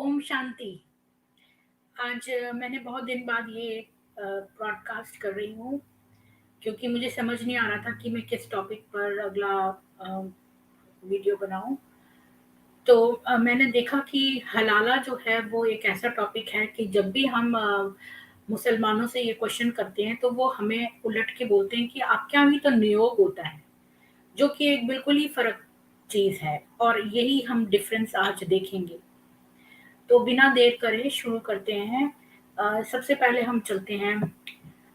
ओम शांति। आज मैंने बहुत दिन बाद ये ब्रॉडकास्ट कर रही हूँ क्योंकि मुझे समझ नहीं आ रहा था कि मैं किस टॉपिक पर अगला वीडियो बनाऊँ। तो मैंने देखा कि हलाला जो है वो एक ऐसा टॉपिक है कि जब भी हम मुसलमानों से ये क्वेश्चन करते हैं तो वो हमें उलट के बोलते हैं कि आपके यहाँ भी तो नियोग होता है, जो कि एक बिल्कुल ही फ़र्क चीज़ है और यही हम डिफ़रेंस आज देखेंगे। तो बिना देर करे शुरू करते हैं। सबसे पहले हम चलते हैं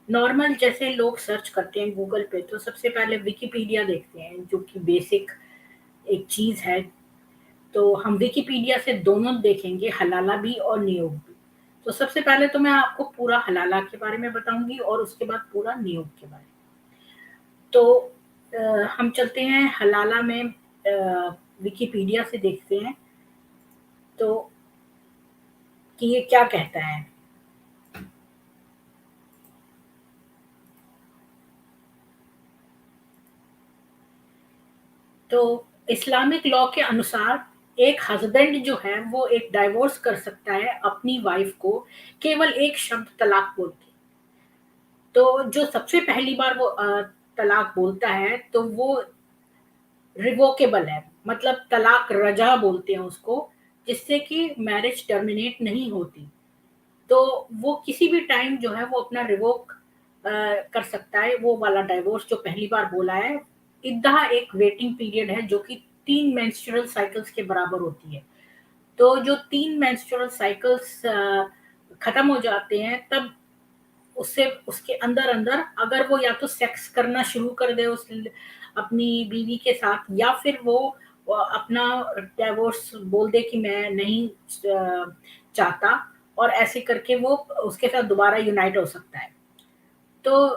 नॉर्मल जैसे लोग सर्च करते हैं गूगल पे, तो सबसे पहले विकिपीडिया देखते हैं जो कि बेसिक एक चीज़ है। तो हम विकिपीडिया से दोनों देखेंगे, हलाला भी और नियोग भी। तो सबसे पहले तो मैं आपको पूरा हलाला के बारे में बताऊंगी और उसके बाद पूरा नियोग के बारे में। तो हम चलते हैं हलाला में, विकिपीडिया से देखते हैं तो कि ये क्या कहता है। तो इस्लामिक लॉ के अनुसार एक हस्बैंड जो है वो एक डाइवोर्स कर सकता है अपनी वाइफ को केवल एक शब्द तलाक बोल के। तो जो सबसे पहली बार वो तलाक बोलता है तो वो रिवोकेबल है, मतलब तलाक रजा बोलते हैं उसको, जिससे कि मैरिज टर्मिनेट नहीं होती। तो वो किसी भी टाइम जो है वो अपना रिवोक कर सकता है, वो वाला डाइवोर्स जो पहली बार बोला है। इद्दा एक वेटिंग पीरियड है जो कि 3 मेंस्ट्रुअल साइकिल्स के बराबर होती है। तो जो 3 मेंस्ट्रुअल साइकिल्स खत्म हो जाते हैं तब उससे उसके अंदर-अंदर अगर वो या तो सेक्स करना शुरू कर दे उस अपनी बीवी के साथ, या फिर वो अपना डिवोर्स बोल दे कि मैं नहीं चाहता, और ऐसे करके वो उसके साथ दोबारा यूनाइट हो सकता है। तो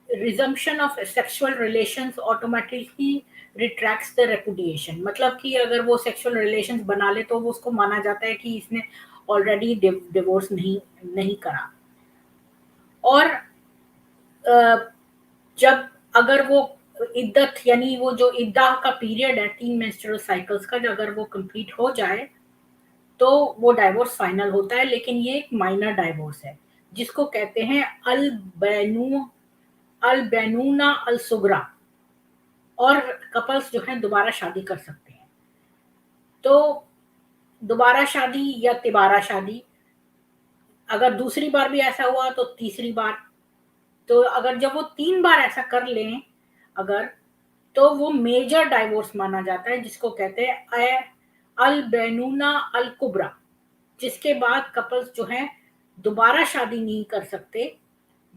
resumption of sexual relations automatically retracts the repudiation, मतलब कि अगर वो सेक्सुअल रिलेशंस बना ले तो वो उसको माना जाता है कि इसने ऑलरेडी डिवोर्स नहीं नहीं करा। और जब अगर वो इद्दत यानी वो जो इद्दा का पीरियड है 3 मेंस्ट्रुअल साइकिल्स का, जो अगर वो कंप्लीट हो जाए तो वो डाइवोर्स फाइनल होता है। लेकिन ये एक माइनर डाइवोर्स है जिसको कहते हैं अल बैनूना अल सुगरा, और कपल्स जो हैं दोबारा शादी कर सकते हैं। तो दोबारा शादी या तिबारा शादी, अगर दूसरी बार भी ऐसा हुआ तो तीसरी बार। तो अगर जब वो 3 बार ऐसा कर लें अगर, तो वो मेजर डाइवोर्स माना जाता है जिसको कहते हैं अल बैनूना अल कुबरा, जिसके बाद कपल्स जो हैं दोबारा शादी नहीं कर सकते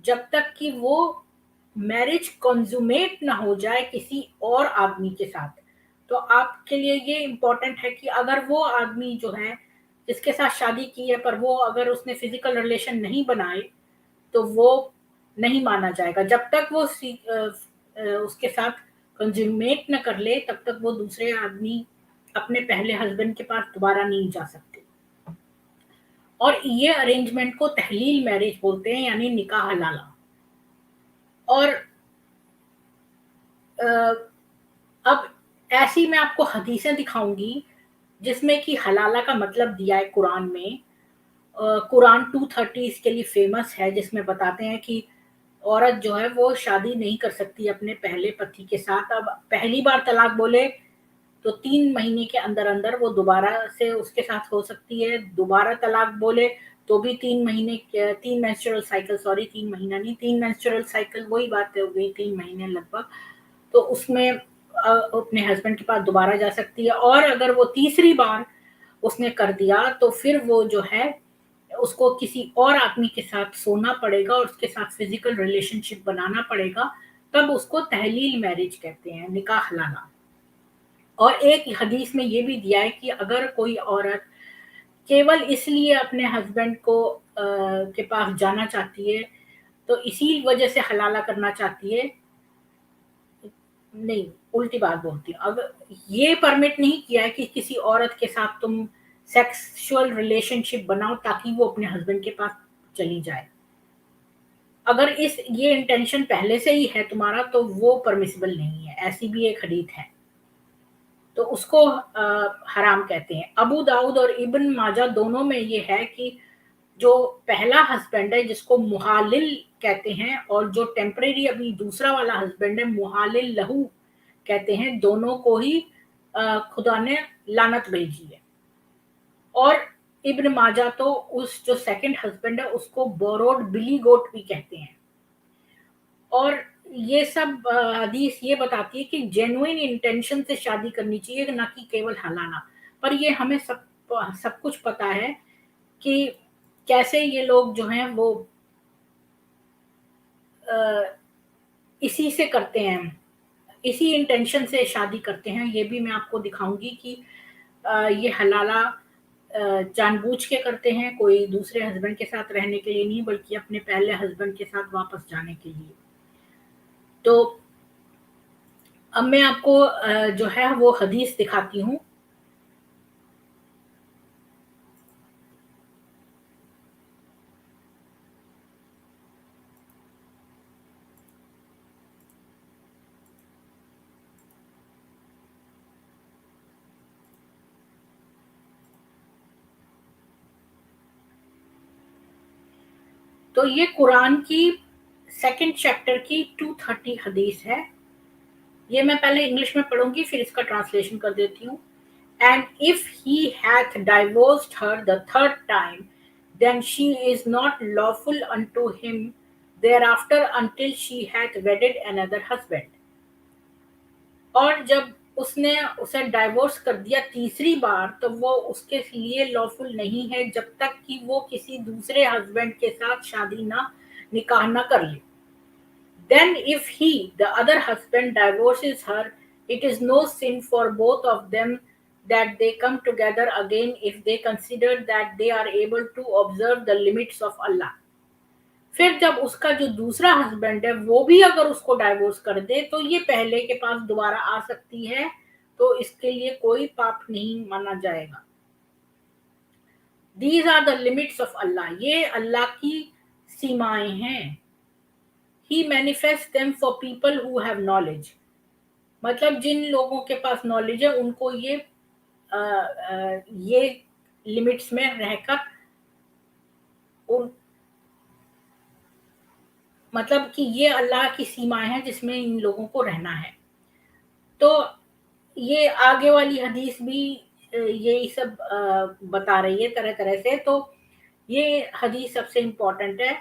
जब तक कि वो मैरिज कंज्यूमेट ना हो जाए किसी और आदमी के साथ। तो आपके लिए ये इम्पोर्टेंट है कि अगर वो आदमी जो है जिसके साथ शादी की है पर वो अगर उसने फिजिकल रिलेशन नहीं बनाए तो वो नहीं माना जाएगा। जब तक वो उसके साथ कंज्यूमेट न कर ले तब तक वो दूसरे आदमी अपने पहले हस्बैंड के पास दोबारा नहीं जा सकते। और ये अरेंजमेंट को तहलील मैरिज बोलते हैं, यानी निकाह हलाला। और अ, अब ऐसी मैं आपको हदीसें दिखाऊंगी जिसमें कि हलाला का मतलब दिया है कुरान में। कुरान 230 इसके लिए फेमस है, जिसमें बताते हैं कि औरत जो है वो शादी नहीं कर सकती अपने पहले पति के साथ। अब पहली बार तलाक बोले तो 3 महीने के अंदर-अंदर वो दोबारा से उसके साथ हो सकती है। दोबारा तलाक बोले तो भी 3 महीने 3 मेंस्ट्रुअल साइकिल, सॉरी 3 महीना नहीं, 3 मेंस्ट्रुअल साइकिल वही बात हो गई, 3 महीने लगभग। तो उसमें अपने हस्बैंड के पास दोबारा जा सकती है। और अगर वो तीसरी बार उसने कर दिया तो फिर वो जो है उसको किसी और आदमी के साथ सोना पड़ेगा और उसके साथ फिजिकल रिलेशनशिप बनाना पड़ेगा। तब उसको तहलील मैरिज कहते हैं, निकाह हलाला। और एक हदीस में ये भी दिया है कि अगर कोई औरत केवल इसलिए अपने हस्बैंड को के पास जाना चाहती है, तो इसी वजह से हलाला करना चाहती है, नहीं, उल्टी बात बोलती हूँ। अगर ये परमिट नहीं किया है कि किसी औरत के साथ तुम सेक्सुअल रिलेशनशिप बनाओ ताकि वो अपने हस्बैंड के पास चली जाए। अगर इस ये इंटेंशन पहले से ही है तुम्हारा तो वो परमिसिबल नहीं है, ऐसी भी एक हदीस है। तो तो उसको हराम कहते हैं। अबू दाऊद और इब्न माजा दोनों में ये है कि जो पहला हस्बैंड है जिसको मुहालिल कहते हैं और जो टेम्परेरी अभी दूसरा वाला हस्बैंड है मुहालिल लहू कहते हैं, दोनों को ही खुदा ने लानत भेजी है। और इब्न माजा तो उस जो सेकंड हस्बैंड है उसको बोरोड बिली गोट भी कहते हैं। और ये सब हदीस ये बताती है कि जेन्युइन इंटेंशन से शादी करनी चाहिए, ना कि केवल हलाना। पर ये हमें सब कुछ पता है कि कैसे ये लोग जो हैं वो इसी से करते हैं, इसी इंटेंशन से शादी करते हैं। ये भी मैं आपको दिखाऊंगी कि ये हलाला जानबूझ के करते हैं, कोई दूसरे हस्बैंड के साथ रहने के लिए नहीं, बल्कि अपने पहले हस्बैंड के साथ वापस जाने के लिए। तो अब मैं आपको जो है वो हदीस दिखाती हूँ। तो ये कुरान की सेकंड चैप्टर की 230 हदीस है। ये मैं पहले इंग्लिश में पढ़ूंगी, फिर इसका ट्रांसलेशन कर देती हूँ। And if he hath divorced her the third time, then she is not lawful unto him thereafter until she hath wedded another husband. और जब उसने उसे डाइवोर्स कर दिया तीसरी बार, तो वो उसके लिए लॉफुल नहीं है जब तक कि वो किसी दूसरे हस्बैंड के साथ शादी ना निकाह ना कर ले। Then if he, the other husband, divorces her, it is no sin for both of them that they come together again if they consider that they are able to observe the limits of Allah. फिर जब उसका जो दूसरा husband है वो भी अगर उसको डाइवोर्स कर दे तो ये पहले के पास दोबारा आ सकती है, तो इसके लिए कोई पाप नहीं माना जाएगा। These are the limits of Allah. ये अल्लाह की सीमाएं हैं। He manifests them for people who have knowledge. मतलब जिन लोगों के पास नॉलेज है उनको ये लिमिट्स में रहकर उन मतलब कि ये अल्लाह की सीमाएं हैं जिसमें इन लोगों को रहना है। तो ये आगे वाली हदीस भी यही सब बता रही है तरह तरह से। तो ये हदीस सबसे इम्पोर्टेंट है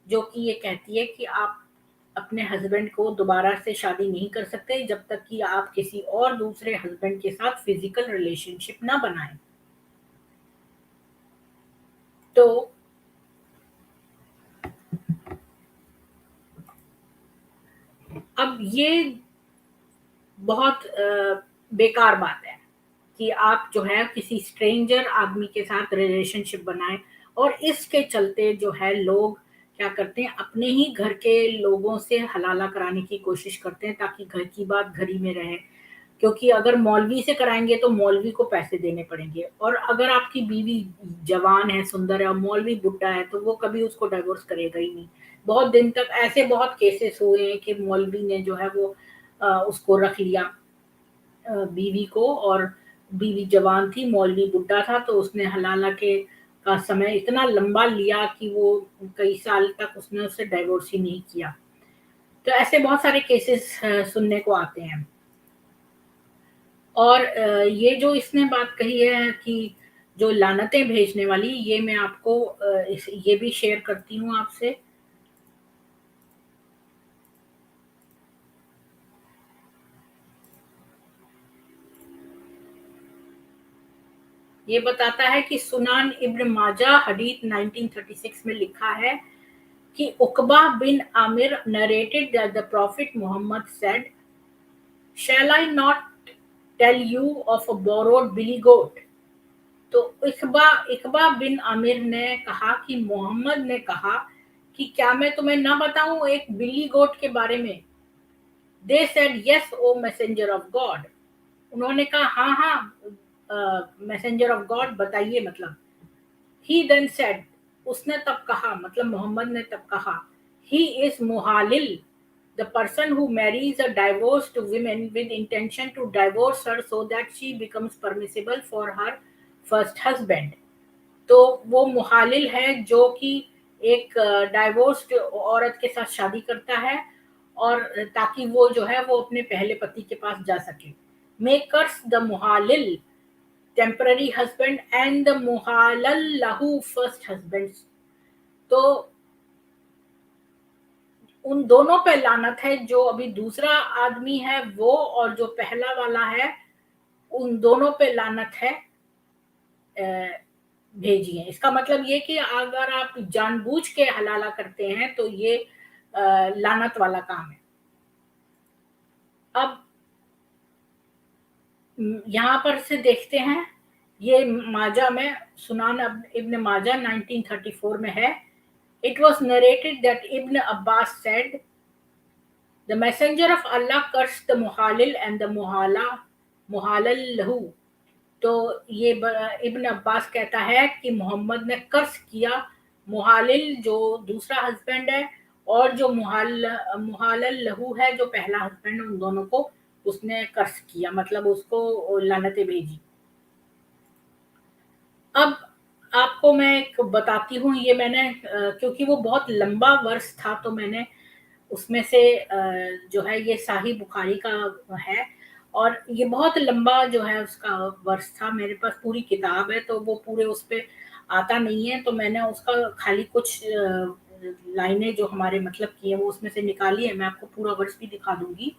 जो कि ये कहती है कि आप अपने हस्बैंड को दोबारा से शादी नहीं कर सकते जब तक कि आप किसी और दूसरे हस्बैंड के साथ फिजिकल रिलेशनशिप ना बनाएं। तो अब ये बहुत बेकार बात है कि आप जो है किसी स्ट्रेंजर आदमी के साथ रिलेशनशिप बनाएं। और इसके चलते जो है लोग क्या करते हैं, अपने ही घर के लोगों से हलाला कराने की कोशिश करते हैं ताकि घर की बात घर ही में रहे। क्योंकि अगर मौलवी से कराएंगे तो मौलवी को पैसे देने पड़ेंगे, और अगर आपकी बीवी जवान है, सुंदर है, और मौलवी बुढ़ा है तो वो कभी उसको डाइवोर्स करेगा ही नहीं। बहुत दिन तक ऐसे बहुत केसेस हुए हैं कि मौलवी ने जो है वो उसको रख लिया बीवी को, और बीवी जवान थी, मौलवी बुड्ढा था, तो उसने हलाला के का समय इतना लंबा लिया कि वो कई साल तक उसने उससे डाइवोर्स ही नहीं किया। तो ऐसे बहुत सारे केसेस सुनने को आते हैं। और ये जो इसने बात कही है कि जो लानतें भेजने वाली, ये मैं आपको ये भी शेयर करती हूँ आपसे। ये बताता है कि सुनान इब्न माजा हदीस 1936 में लिखा है कि उकबा बिन Aamir narrated that the Prophet Muhammad said, "Shall I not tell you of a borrowed billy goat?" तो इकबा बिन आमिर ने कहा कि मोहम्मद ने कहा कि क्या मैं तुम्हें ना बताऊं एक बिल्ली गोट के बारे में। They said yes O messenger of God. उन्होंने कहा हाँ हाँ मैसेंजर ऑफ गॉड, बताइए मतलब। ही देन सेड, उसने तब कहा, मतलब मोहम्मद ने तब कहा, ही इज मुहालिल, the person who marries a divorced woman with intention to divorce her so that she becomes permissible for her first husband. तो वो मुहालिल है जो कि एक डाइवोर्स्ड औरत के साथ शादी करता है और ताकि वो जो है वो अपने पहले पति के पास जा सके. मेकर्स द मुहालिल टेम्पररी हस्बैंड एंड द मुहालल लहू फर्स्ट हस्बैंड. तो उन दोनों पे लानत है, जो अभी दूसरा आदमी है वो और जो पहला वाला है, उन दोनों पे लानत है भेजिए. इसका मतलब ये कि अगर आप जानबूझ के हलाला करते हैं तो ये लानत वाला काम है. अब यहाँ पर से देखते हैं, ये माजा में सुनान इब्न माजा 1934 में है. It was narrated that Ibn Abbas said, "The messenger of Allah cursed the muhalil and the muhalal lahu." तो ये इब्न अब्बास कहता है कि मोहम्मद ने कर्ज किया मुहालिल जो दूसरा हस्बैंड है और जो मुहालल लहू है जो पहला हस्बैंड, उन दोनों को उसने कर्ज किया, मतलब उसको लानतें भेजी. अब आपको मैं एक बताती हूँ, ये मैंने क्योंकि वो बहुत लंबा वर्ष था तो मैंने उसमें से जो है ये साही बुखारी का है और ये बहुत लंबा जो है उसका वर्ष था. मेरे पास पूरी किताब है तो वो पूरे उस पे आता नहीं है, तो मैंने उसका खाली कुछ लाइनें जो हमारे मतलब की है वो उसमें से निकाली है. मैं आपको पूरा वर्ष भी दिखा दूंगी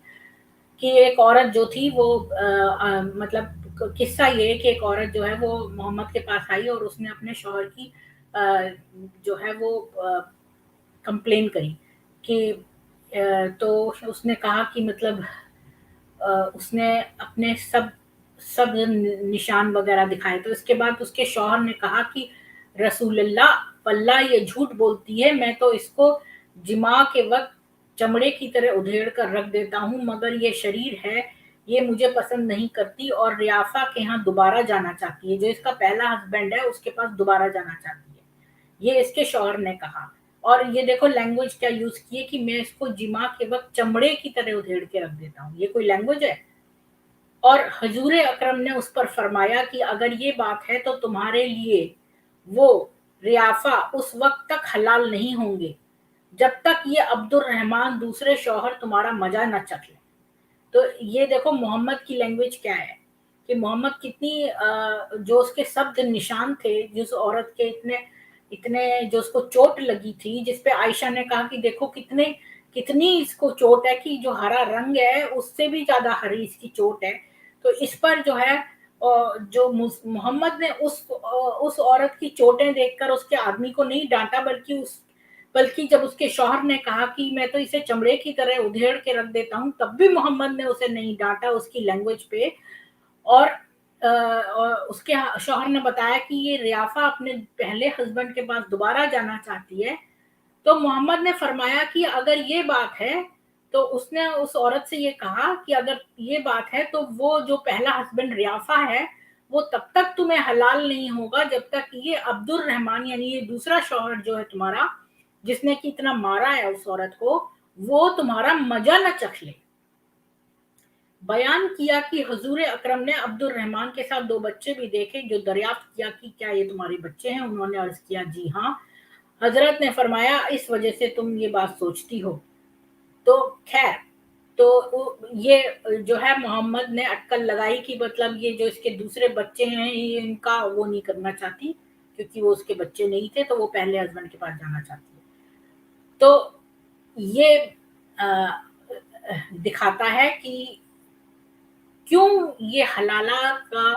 कि एक औरत जो थी वो मतलब किस्सा ये है कि एक औरत जो है वो मोहम्मद के पास आई और उसने अपने शौहर की जो है वो कंप्लेन करी कि तो उसने कहा कि मतलब उसने अपने सब सब निशान वगैरह दिखाए. तो इसके बाद उसके शौहर ने कहा कि रसूलुल्लाह, वल्लाह ये झूठ बोलती है, मैं तो इसको जिमा के वक्त चमड़े की तरह उधेड़ कर रख देता हूँ, मगर ये शरीर है ये मुझे पसंद नहीं करती और रियाफा के यहाँ दोबारा जाना चाहती है. जो इसका पहला हस्बैंड है उसके पास दोबारा जाना चाहती है, ये इसके शौहर ने कहा. और ये देखो लैंग्वेज क्या यूज की है कि मैं इसको जिमा के वक्त चमड़े की तरह उधेड़ के रख देता हूँ. ये कोई लैंग्वेज है? और हजूर अकरम ने उस पर फरमाया कि अगर ये बात है तो तुम्हारे लिए वो रियाफा उस वक्त तक हलाल नहीं होंगे जब तक ये अब्दुल रहमान दूसरे शौहर तुम्हारा मजा न चख ले. तो ये देखो मोहम्मद की लैंग्वेज क्या है कि मोहम्मद कितनी जो उसके शब्द निशान थे, जिस औरत के इतने इतने जो उसको चोट लगी थी, जिसपे आयशा ने कहा कि देखो कितने कितनी इसको चोट है कि जो हरा रंग है उससे भी ज्यादा हरी इसकी चोट है. तो इस पर जो है जो मोहम्मद ने उस औरत की चोटें देखकर उसके आदमी को नहीं डांटा, बल्कि जब उसके शौहर ने कहा कि मैं तो इसे चमड़े की तरह उधेड़ के रख देता हूँ, तब भी मोहम्मद ने उसे नहीं डांटा उसकी लैंग्वेज पे. और उसके शौहर ने बताया कि ये रियाफा अपने पहले हस्बैंड के पास दोबारा जाना चाहती है. तो मोहम्मद ने फरमाया कि अगर ये बात है, तो उसने उस औरत से ये कहा कि अगर ये बात है तो वो जो पहला हस्बैंड रियाफा है वो तब तक तुम्हें हलाल नहीं होगा जब तक ये अब्दुल रहमान यानी ये दूसरा शौहर जो है तुम्हारा, जिसने कि इतना मारा है उस औरत को, वो तुम्हारा मजा न चख ले. बयान किया कि हुजूर अकरम ने अब्दुल रहमान के साथ 2 बच्चे भी देखे. जो दरियाफ्त किया कि क्या ये तुम्हारे बच्चे हैं, उन्होंने अर्ज किया जी हाँ. हजरत ने फरमाया इस वजह से तुम ये बात सोचती हो. तो खैर, तो ये जो है मोहम्मद ने अटकल लगाई कि मतलब ये जो इसके दूसरे बच्चे हैं ये इनका वो नहीं करना चाहती, क्योंकि वो उसके बच्चे नहीं थे तो वो पहले हस्बैंड के पास जाना चाहती है. तो ये दिखाता है कि क्यों ये हलाला का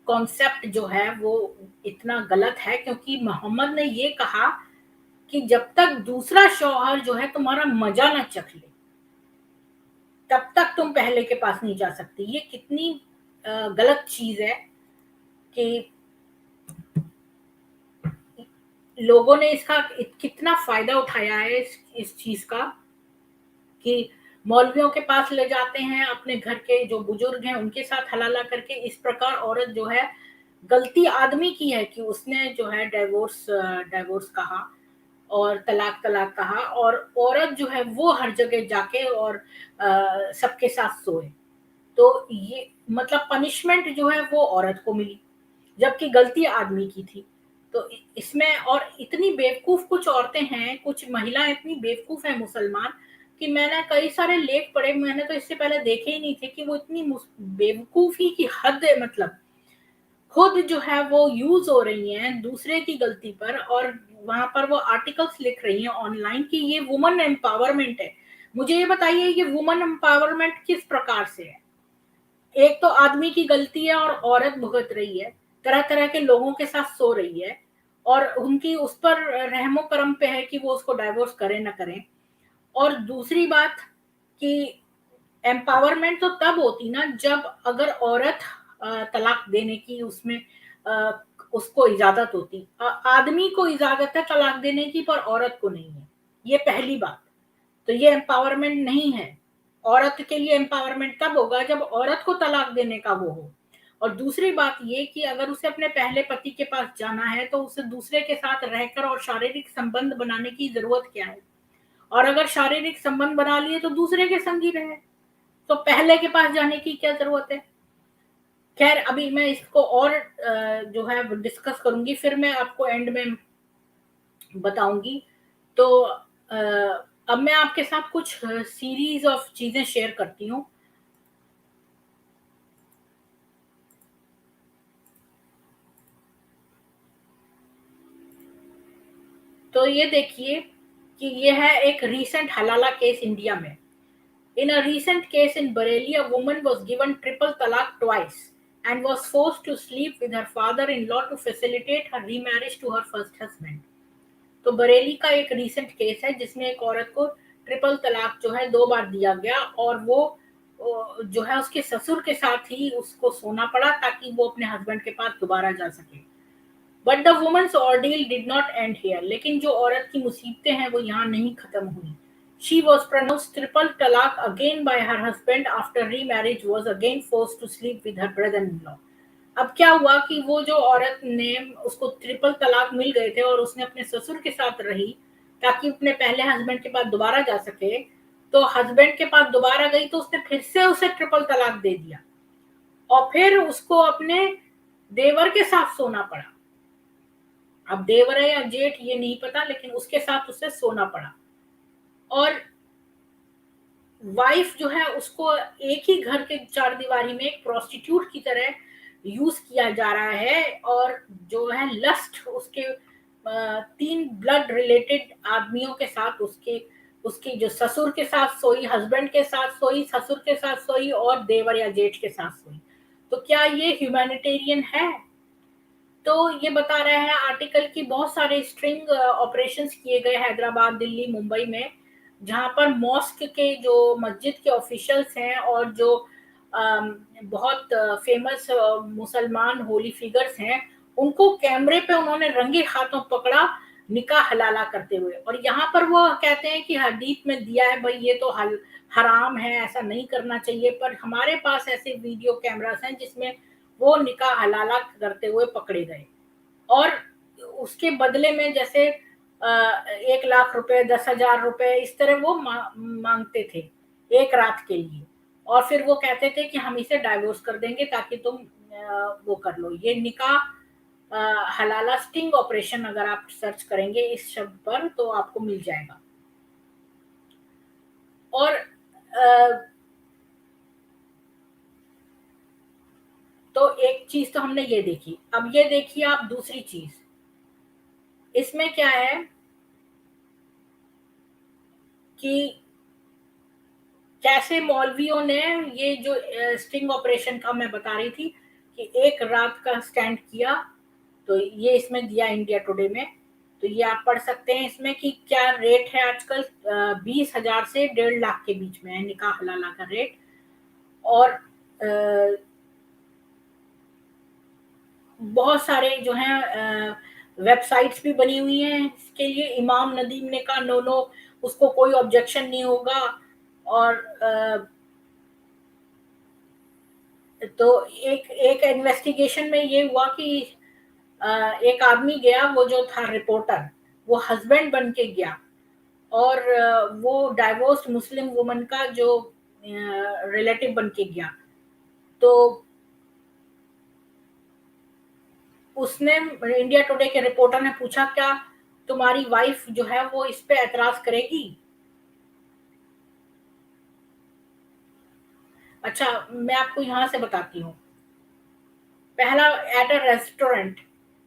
कॉन्सेप्ट जो है वो इतना गलत है, क्योंकि मोहम्मद ने ये कहा कि जब तक दूसरा शौहर जो है तुम्हारा मजा ना चख ले तब तक तुम पहले के पास नहीं जा सकती. ये कितनी गलत चीज है कि लोगों ने इसका कितना फायदा उठाया है इस चीज का कि मौलवियों के पास ले जाते हैं, अपने घर के जो बुजुर्ग हैं उनके साथ हलाला करके. इस प्रकार औरत जो है, गलती आदमी की है कि उसने जो है डाइवोर्स कहा और तलाक तलाक कहा, और औरत जो है वो हर जगह जाके और सबके साथ सोए। तो ये मतलब पनिशमेंट जो है वो औरत को मिली, जबकि गलती आदमी की थी। तो इसमें और इतनी बेवकूफ कुछ औरतें हैं, कुछ महिलाएं इतनी बेवकूफ है मुसलमान, कि मैंने कई सारे लेख पढ़े, मैंने तो इससे पहले देखे ही नहीं थे कि वो इतनी बेवकूफी की हद है, मतलब खुद जो है वो यूज हो रही हैं दूसरे की गलती पर, और वहां पर वो आर्टिकल्स लिख रही हैं ऑनलाइन कि ये वुमन एम्पावरमेंट है। मुझे ये बताइए, ये वुमन एम्पावरमेंट किस प्रकार से है? एक तो आदमी की गलती है और औरत भुगत रही है, तरह तरह के लोगों के साथ सो रही है, और उनकी उस पर रहमो करम पे है कि वो उसको डाइवोर्स करें ना करें। और दूसरी बात कि एम्पावरमेंट तो तब होती ना जब अगर औरत तलाक देने की उसमें अ, उसको इजाजत होती। आदमी को इजाजत है तलाक देने की, पर औरत को नहीं है। ये पहली बात। तो ये एम्पावरमेंट नहीं है। औरत के लिए एम्पावरमेंट तब होगा जब औरत को तलाक देने का वो हो। और दूसरी बात ये कि अगर उसे अपने पहले पति के पास जाना है तो उसे दूसरे के साथ रहकर और शारीरिक संबंध बनाने की जरूरत क्या है? और अगर शारीरिक संबंध बना लिए तो दूसरे के संग ही रहे, तो पहले के पास जाने की क्या जरूरत है? खैर, अभी मैं इसको और जो है डिस्कस करूंगी, फिर मैं आपको एंड में बताऊंगी। तो अब मैं आपके साथ कुछ सीरीज ऑफ चीजें शेयर करती हूँ। तो ये देखिए कि ये है एक रीसेंट हलाला केस इंडिया में। In a recent case in Bareilly, a woman was given triple talaq twice and was forced to sleep with her father-in-law to facilitate her remarriage to her first husband. तो बरेली का एक recent case है जिसमें एक औरत को triple तलाक जो है 2 बार दिया गया, और वो जो है उसके ससुर के साथ ही उसको सोना पड़ा ताकि वो अपने हस्बैंड के पास दोबारा जा सके। But the woman's ordeal did not end here, लेकिन जो औरत की मुसीबतें हैं वो यहाँ नहीं खत्म हुई। She was pronounced triple talaq again by her husband after remarriage was again forced to sleep with her brother in law. अब क्या हुआ कि वो जो औरत ने, उसको ट्रिपल तलाक मिल गए थे और उसने अपने ससुर के साथ रही ताकि अपने पहले हस्बैंड के पास दोबारा जा सके। तो हस्बैंड के पास दोबारा गई तो उसने फिर से उसे ट्रिपल तलाक दे दिया, और फिर उसको अपने देवर के साथ सोना पड़ा। अब देवर है या जेठ ये नहीं पता, लेकिन उसके साथ उसे सोना पड़ा। और वाइफ जो है उसको एक ही घर के चार दीवारी में एक प्रोस्टिट्यूट की तरह यूज किया जा रहा है, और जो है लस्ट उसके 3 ब्लड रिलेटेड आदमियों के साथ, उसके उसकी जो ससुर के साथ सोई, हस्बैंड के साथ सोई, ससुर के साथ सोई, और देवर या जेठ के साथ सोई। तो क्या ये ह्यूमैनिटेरियन है? तो ये बता रहे हैं आर्टिकल की बहुत सारे स्ट्रिंग ऑपरेशंस किए गए हैदराबाद, दिल्ली, मुंबई में, जहां पर मॉस्क के जो मस्जिद के ऑफिशियल्स हैं और जो बहुत फेमस मुसलमान होली फिगर्स हैं, उनको कैमरे पे उन्होंने रंगे हाथों पकड़ा निकाह हलाला करते हुए। और यहाँ पर वो कहते हैं कि हदीस में दिया है भाई ये तो हराम है, ऐसा नहीं करना चाहिए, पर हमारे पास ऐसे वीडियो कैमरास हैं जिसमें वो निकाह हलाला करते हुए पकड़े गए। और उसके बदले में जैसे 1 लाख रुपए, 10,000 रुपए, इस तरह वो मांगते थे एक रात के लिए, और फिर वो कहते थे कि हम इसे डाइवोर्स कर देंगे ताकि तुम वो कर लो। ये निकाह हलाला स्टिंग ऑपरेशन, अगर आप सर्च करेंगे इस शब्द पर तो आपको मिल जाएगा। और तो एक चीज तो हमने ये देखी, अब ये देखिए आप दूसरी चीज। इसमें क्या है कि कैसे मौलवियों ने ये जो स्टिंग ऑपरेशन का मैं बता रही थी कि एक रात का स्टैंड किया, तो ये इसमें दिया इंडिया टुडे में। तो ये आप पढ़ सकते हैं इसमें कि क्या रेट है आजकल। 20,000 से 1.5 लाख के बीच में है निकाह हलाला का रेट। और बहुत सारे जो हैं वेबसाइट्स भी बनी हुई हैं इसके लिए। इमाम नदीम ने कहा नो नो, उसको कोई ऑब्जेक्शन नहीं होगा। और तो एक एक इन्वेस्टिगेशन में ये हुआ कि एक आदमी गया, वो जो था रिपोर्टर, वो हस्बैंड बन के गया और वो डाइवोर्स्ड मुस्लिम वुमन का जो रिलेटिव बन के गया। तो उसने इंडिया टुडे के रिपोर्टर ने पूछा, क्या तुम्हारी वाइफ जो है वो इस पे एतराज करेगी? अच्छा, मैं आपको यहाँ से बताती हूँ। पहला, at a restaurant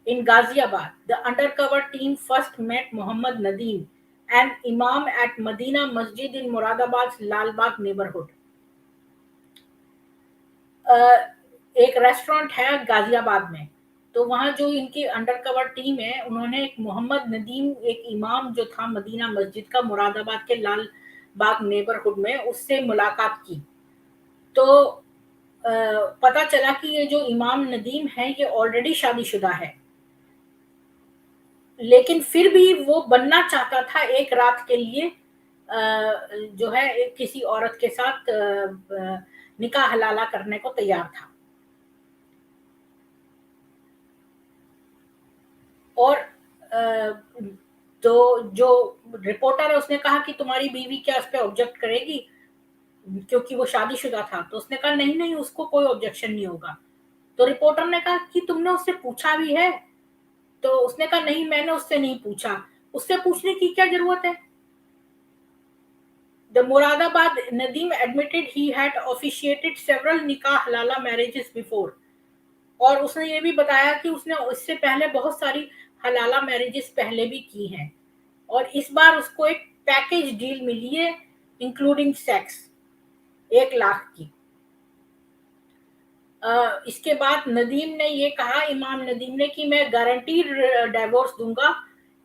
in Ghaziabad, the undercover team first met Mohammad Nadeem, an imam at Madina Masjid in Moradabad's Lalbagh neighborhood. एक रेस्टोरेंट है गाजियाबाद में, तो वहाँ जो इनकी अंडरकवर टीम है, उन्होंने एक मोहम्मद नदीम, एक इमाम जो था मदीना मस्जिद का मुरादाबाद के लाल बाग नेबरहुड में, उससे मुलाकात की। तो पता चला कि ये जो इमाम नदीम है ये ऑलरेडी शादीशुदा है, लेकिन फिर भी वो बनना चाहता था एक रात के लिए जो है किसी औरत के साथ निकाह हलाला करने को तैयार था। और तो जो रिपोर्टर है उसने कहा कि तुम्हारी बीवी क्या इस पे ऑब्जेक्ट करेगी, क्योंकि वो शादीशुदा था। तो उसने कहा नहीं नहीं, उसको कोई ऑब्जेक्शन नहीं होगा। तो रिपोर्टर ने कहा कि तुमने उससे पूछा भी है? तो उसने कहा नहीं, मैंने उससे नहीं पूछा। उससे पूछने की क्या जरूरत है? The Moradabad Nadeem admitted he had officiated several nikah halala marriages before. और उसने ये भी बताया कि उसने इससे पहले बहुत सारी हलाला मैरिजेस पहले भी की हैं, और इस बार उसको एक पैकेज डील मिली है इंक्लूडिंग सेक्स 1 लाख की। इसके बाद नदीम ने ये कहा, इमाम नदीम ने, कि मैं गारंटीड डाइवोर्स दूंगा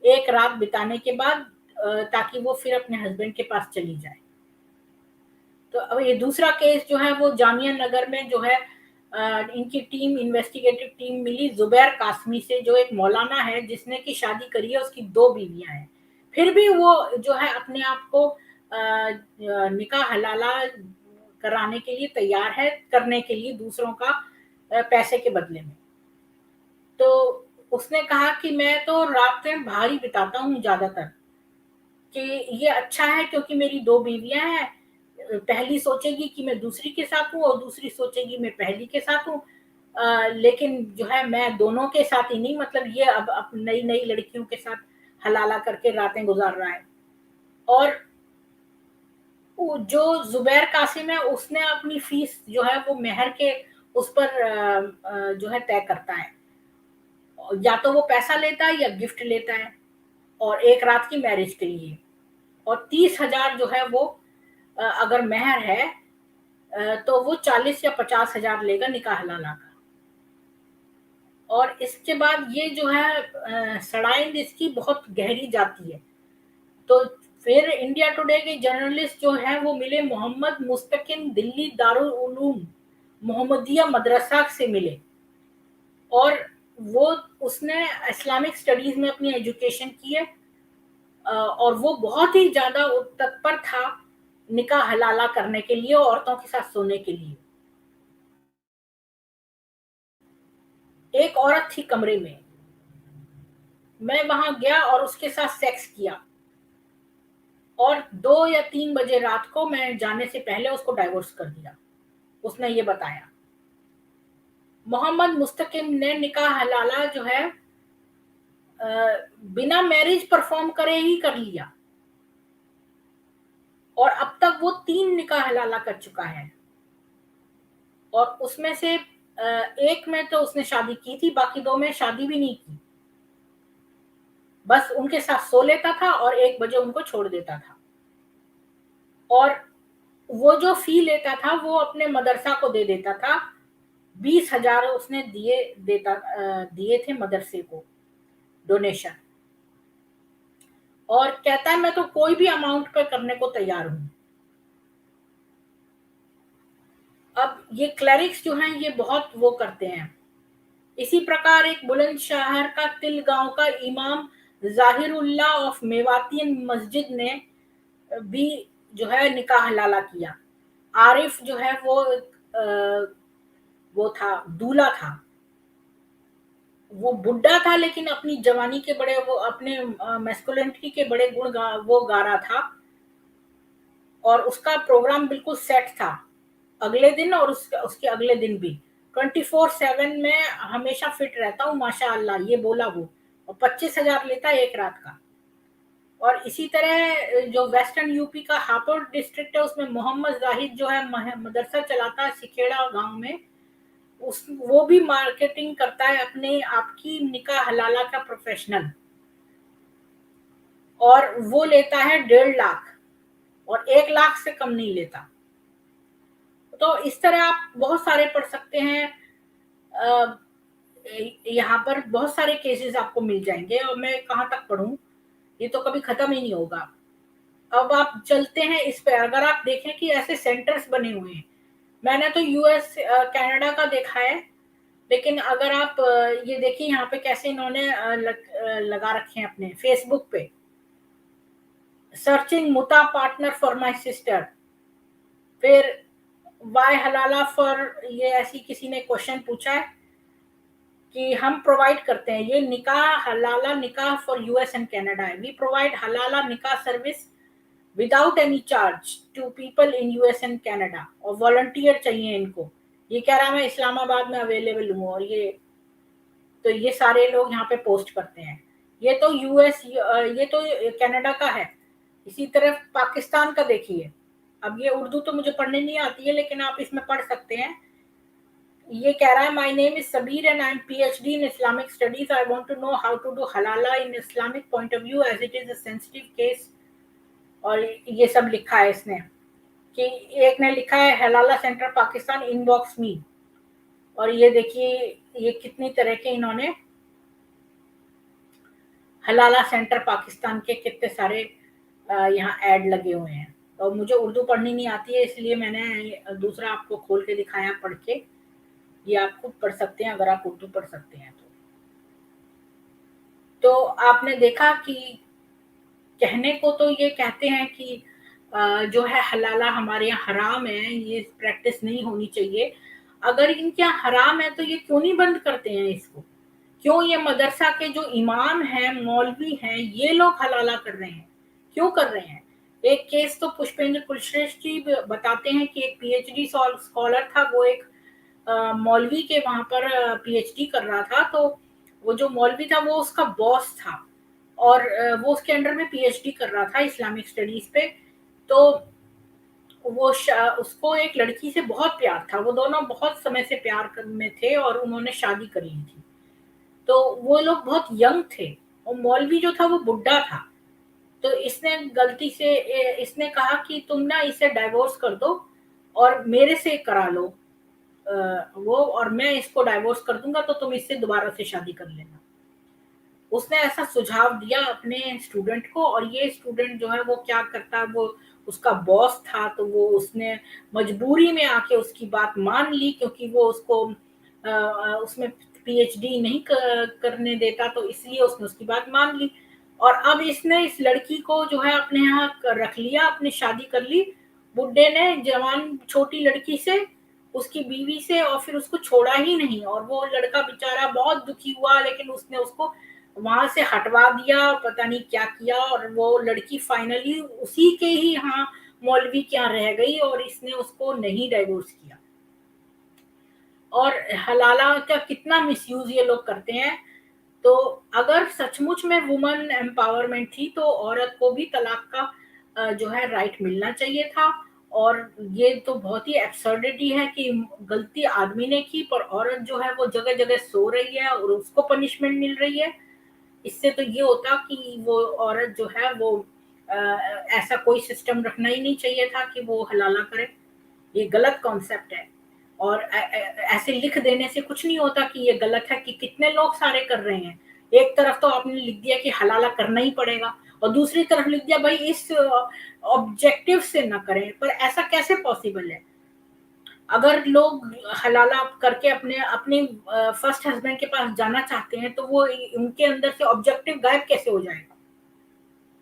एक रात बिताने के बाद, ताकि वो फिर अपने हस्बैंड के पास चली जाए। तो अब ये दूसरा केस जो है वो जामिया नगर में जो है, इनकी टीम, इन्वेस्टिगेटिव टीम मिली जुबैर कासमी से, जो एक मौलाना है जिसने की शादी करी है, उसकी 2 बीवियां हैं। फिर भी वो जो है अपने आप को निकाह हलाला कराने के लिए तैयार है, करने के लिए दूसरों का पैसे के बदले में। तो उसने कहा कि मैं तो रातें बाहर ही बिताता हूँ ज्यादातर, कि ये अच्छा है क्योंकि मेरी 2 बीवियां हैं। पहली सोचेगी कि मैं दूसरी के साथ हूँ और दूसरी सोचेगी मैं पहली के साथ हूँ। लेकिन जो है मैं दोनों के साथ ही नहीं, मतलब ये अब नई नई लड़कियों के साथ हलाला करके रातें गुजार रहा है। और जो जुबैर कासिम है उसने अपनी फीस जो है वो मेहर के उस पर जो है तय करता है, या तो वो पैसा लेता है या गिफ्ट लेता है, और एक रात की मैरिज के लिए। और 30,000 जो है वो अगर मेहर है, तो वो 40 या 50,000 लेगा निकाह हलाला का। और इसके बाद ये जो है सड़ाई इसकी बहुत गहरी जाती है। तो फिर इंडिया टुडे के जर्नलिस्ट जो है वो मिले मोहम्मद मुस्तकिम, दिल्ली दारुल उलूम मोहम्मदिया मदरसा से मिले, और वो उसने इस्लामिक स्टडीज में अपनी एजुकेशन की है, और वो बहुत ही ज्यादा तत्पर था निकाह हलाला करने के लिए, औरतों के साथ सोने के लिए। एक औरत थी कमरे में, मैं वहां गया और उसके साथ सेक्स किया, और 2 या 3 बजे रात को मैं जाने से पहले उसको डाइवोर्स कर दिया, उसने ये बताया। मोहम्मद मुस्तकिम ने निकाह हलाला जो है बिना मैरिज परफॉर्म करे ही कर लिया, और अब तक वो 3 निकाह हलाला कर चुका है। और उसमें से एक में तो उसने शादी की थी, बाकी 2 में शादी भी नहीं की, बस उनके साथ सो लेता था और 1 बजे उनको छोड़ देता था। और वो जो फी लेता था वो अपने मदरसा को दे देता था। 20,000 उसने दिए थे मदरसे को डोनेशन, और कहता है मैं तो कोई भी अमाउंट पे करने को तैयार हूँ। अब ये क्लरिक्स जो हैं ये बहुत वो करते हैं। इसी प्रकार एक बुलंदशहर का तिल गांव का इमाम जाहिरुल्लाह ऑफ मेवातियन मस्जिद ने भी जो है निकाह हलाला किया। आरिफ जो है वो था, दूल्हा था। वो बुड्ढा था लेकिन अपनी जवानी के बड़े वो अपने मैस्कुलिनिटी के बड़े गुण वो गा रहा था और उसका प्रोग्राम बिल्कुल सेट था अगले दिन और उसके अगले दिन भी 24/7 में हमेशा फिट रहता हूँ माशाअल्लाह, ये बोला वो। और 25,000 लेता है एक रात का। और इसी तरह जो वेस्टर्न यूपी का हापुड़ डिस्ट्रिक्ट है उसमें मोहम्मद जाहिद जो है मदरसा चलाता है सिखेड़ा गांव में, उस वो भी मार्केटिंग करता है अपने आपकी निकाह हलाला का प्रोफेशनल, और वो लेता है 1.5 लाख और 1 लाख से कम नहीं लेता। तो इस तरह आप बहुत सारे पढ़ सकते हैं। अ, यहाँ पर बहुत सारे केसेस आपको मिल जाएंगे और मैं कहाँ तक पढ़ूं, ये तो कभी खत्म ही नहीं होगा। अब आप चलते हैं इस पे, अगर आप देखें कि ऐसे सेंटर्स बने हुए हैं, मैंने तो यूएस कनाडा का देखा है, लेकिन अगर आप ये देखिए यहाँ पे कैसे इन्होंने लगा रखे हैं अपने फेसबुक पे, सर्चिंग मुता पार्टनर फॉर माय सिस्टर, फिर वाई हलाला फॉर, ये ऐसी किसी ने क्वेश्चन पूछा है कि हम प्रोवाइड करते हैं ये nikah halala nikah for US and Canada है, we provide halala nikah service without any charge to people in US and Canada, और वॉलंटियर चाहिए इनको। ये कह रहा है मैं इस्लामाबाद में अवेलेबल हूँ, और ये सारे लोग यहाँ पे पोस्ट करते हैं। ये तो यूएस, ये तो कनाडा का है। इसी तरह पाकिस्तान का देखिए, अब ये उर्दू तो मुझे पढ़ने नहीं आती है लेकिन आप इसमें पढ़ सकते हैं। ये कह रहा है my name is Sabir and I am PhD in Islamic studies, I want to know how to do हलाला in Islamic point of view as it is a sensitive case. और ये सब लिखा है इसने, कि एक ने लिखा है हलाला सेंटर पाकिस्तान इनबॉक्स मी, और ये देखिए ये कितनी तरह के इन्होंने हलाला सेंटर पाकिस्तान के कितने सारे यहाँ ऐड लगे हुए हैं। और तो मुझे उर्दू पढ़नी नहीं आती है इसलिए मैंने दूसरा आपको खोल के दिखाया पढ़ के, ये आप खुद पढ़ सकते हैं अगर आप उर्दू पढ़ सकते हैं तो आपने देखा कि कहने को तो ये कहते हैं कि जो है हलाला हमारे यहाँ हराम है, ये प्रैक्टिस नहीं होनी चाहिए। अगर इनके यहाँ हराम है तो ये क्यों नहीं बंद करते हैं इसको? क्यों ये मदरसा के जो इमाम हैं, मौलवी हैं, ये लोग हलाला कर रहे हैं? क्यों कर रहे हैं? एक केस तो पुष्पेंद्र कुलश्रेष्ठ जी बताते हैं कि एक पीएचडी स्कॉलर था, वो एक मौलवी के वहां पर पीएचडी कर रहा था, तो वो जो मौलवी था वो उसका बॉस था और वो उसके अंडर में पीएचडी कर रहा था इस्लामिक स्टडीज पे। तो वो उसको एक लड़की से बहुत प्यार था, वो दोनों बहुत समय से प्यार में थे और उन्होंने शादी कर ली थी। तो वो लोग बहुत यंग थे और मौलवी जो था वो बुढ़ा था। तो इसने गलती से इसने कहा कि तुम ना इसे डाइवोर्स कर दो और मेरे से करा लो वो, और मैं इसको डाइवोर्स कर दूंगा तो तुम इससे दोबारा से शादी कर लेना। उसने ऐसा सुझाव दिया अपने स्टूडेंट को, और ये स्टूडेंट जो है वो क्या करता है, वो उसका बॉस था तो वो उसने मजबूरी में आके उसकी बात मान ली, क्योंकि वो उसको उसमें पीएचडी नहीं करने देता, तो इसलिए उसने उसकी बात मान ली। और अब इसने इस लड़की को जो है अपने यहाँ रख लिया, अपनी शादी कर ली बुड्ढे ने जवान छोटी लड़की से, उसकी बीवी से, और फिर उसको छोड़ा ही नहीं। और वो लड़का बेचारा बहुत दुखी हुआ, लेकिन उसने उसको वहां से हटवा दिया, पता नहीं क्या किया, और वो लड़की फाइनली उसी के ही यहाँ मौलवी के यहाँ रह गई और इसने उसको नहीं डाइवोर्स किया। और हलाला का कितना मिसयूज ये लोग करते हैं। तो अगर सचमुच में वुमन एम्पावरमेंट थी तो औरत को भी तलाक का जो है राइट मिलना चाहिए था। और ये तो बहुत ही एब्सर्डिटी है कि गलती आदमी ने की पर औरत जो है वो जगह जगह सो रही है और उसको पनिशमेंट मिल रही है। इससे तो ये होता कि वो औरत जो है वो ऐसा कोई सिस्टम रखना ही नहीं चाहिए था कि वो हलाला करे। ये गलत कॉन्सेप्ट है। और ऐसे लिख देने से कुछ नहीं होता कि ये गलत है, कि कितने लोग सारे कर रहे हैं। एक तरफ तो आपने लिख दिया कि हलाला करना ही पड़ेगा और दूसरी तरफ लिख दिया भाई इस ऑब्जेक्टिव से ना करें, पर ऐसा कैसे पॉसिबल है? अगर लोग हलाला करके अपने अपने फर्स्ट हस्बैंड के पास जाना चाहते हैं तो वो उनके अंदर से ऑब्जेक्टिव गायब कैसे हो जाएगा?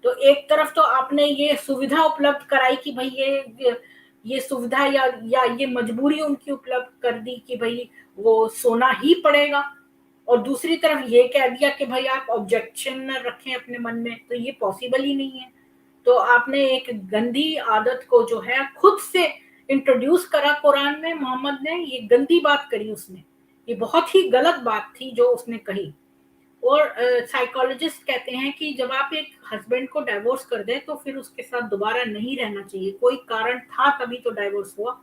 तो एक तरफ तो आपने ये सुविधा उपलब्ध कराई कि भाई ये सुविधा या ये मजबूरी उनकी उपलब्ध कर दी कि भाई वो सोना ही पड़ेगा। और दूसरी तरफ ये कह दिया कि भाई आप ऑब्जेक्शन न रखें अपने मन में, तो ये पॉसिबल ही नहीं है। तो आपने एक गंदी आदत को जो है खुद से इंट्रोड्यूस करा कुरान में, मोहम्मद ने ये गंदी बात करी उसने, ये बहुत ही गलत बात थी जो उसने कही। और साइकोलॉजिस्ट कहते हैं कि जब आप एक हस्बैंड को डाइवोर्स कर दें तो फिर उसके साथ दोबारा नहीं रहना चाहिए, कोई कारण था तभी तो डाइवोर्स हुआ।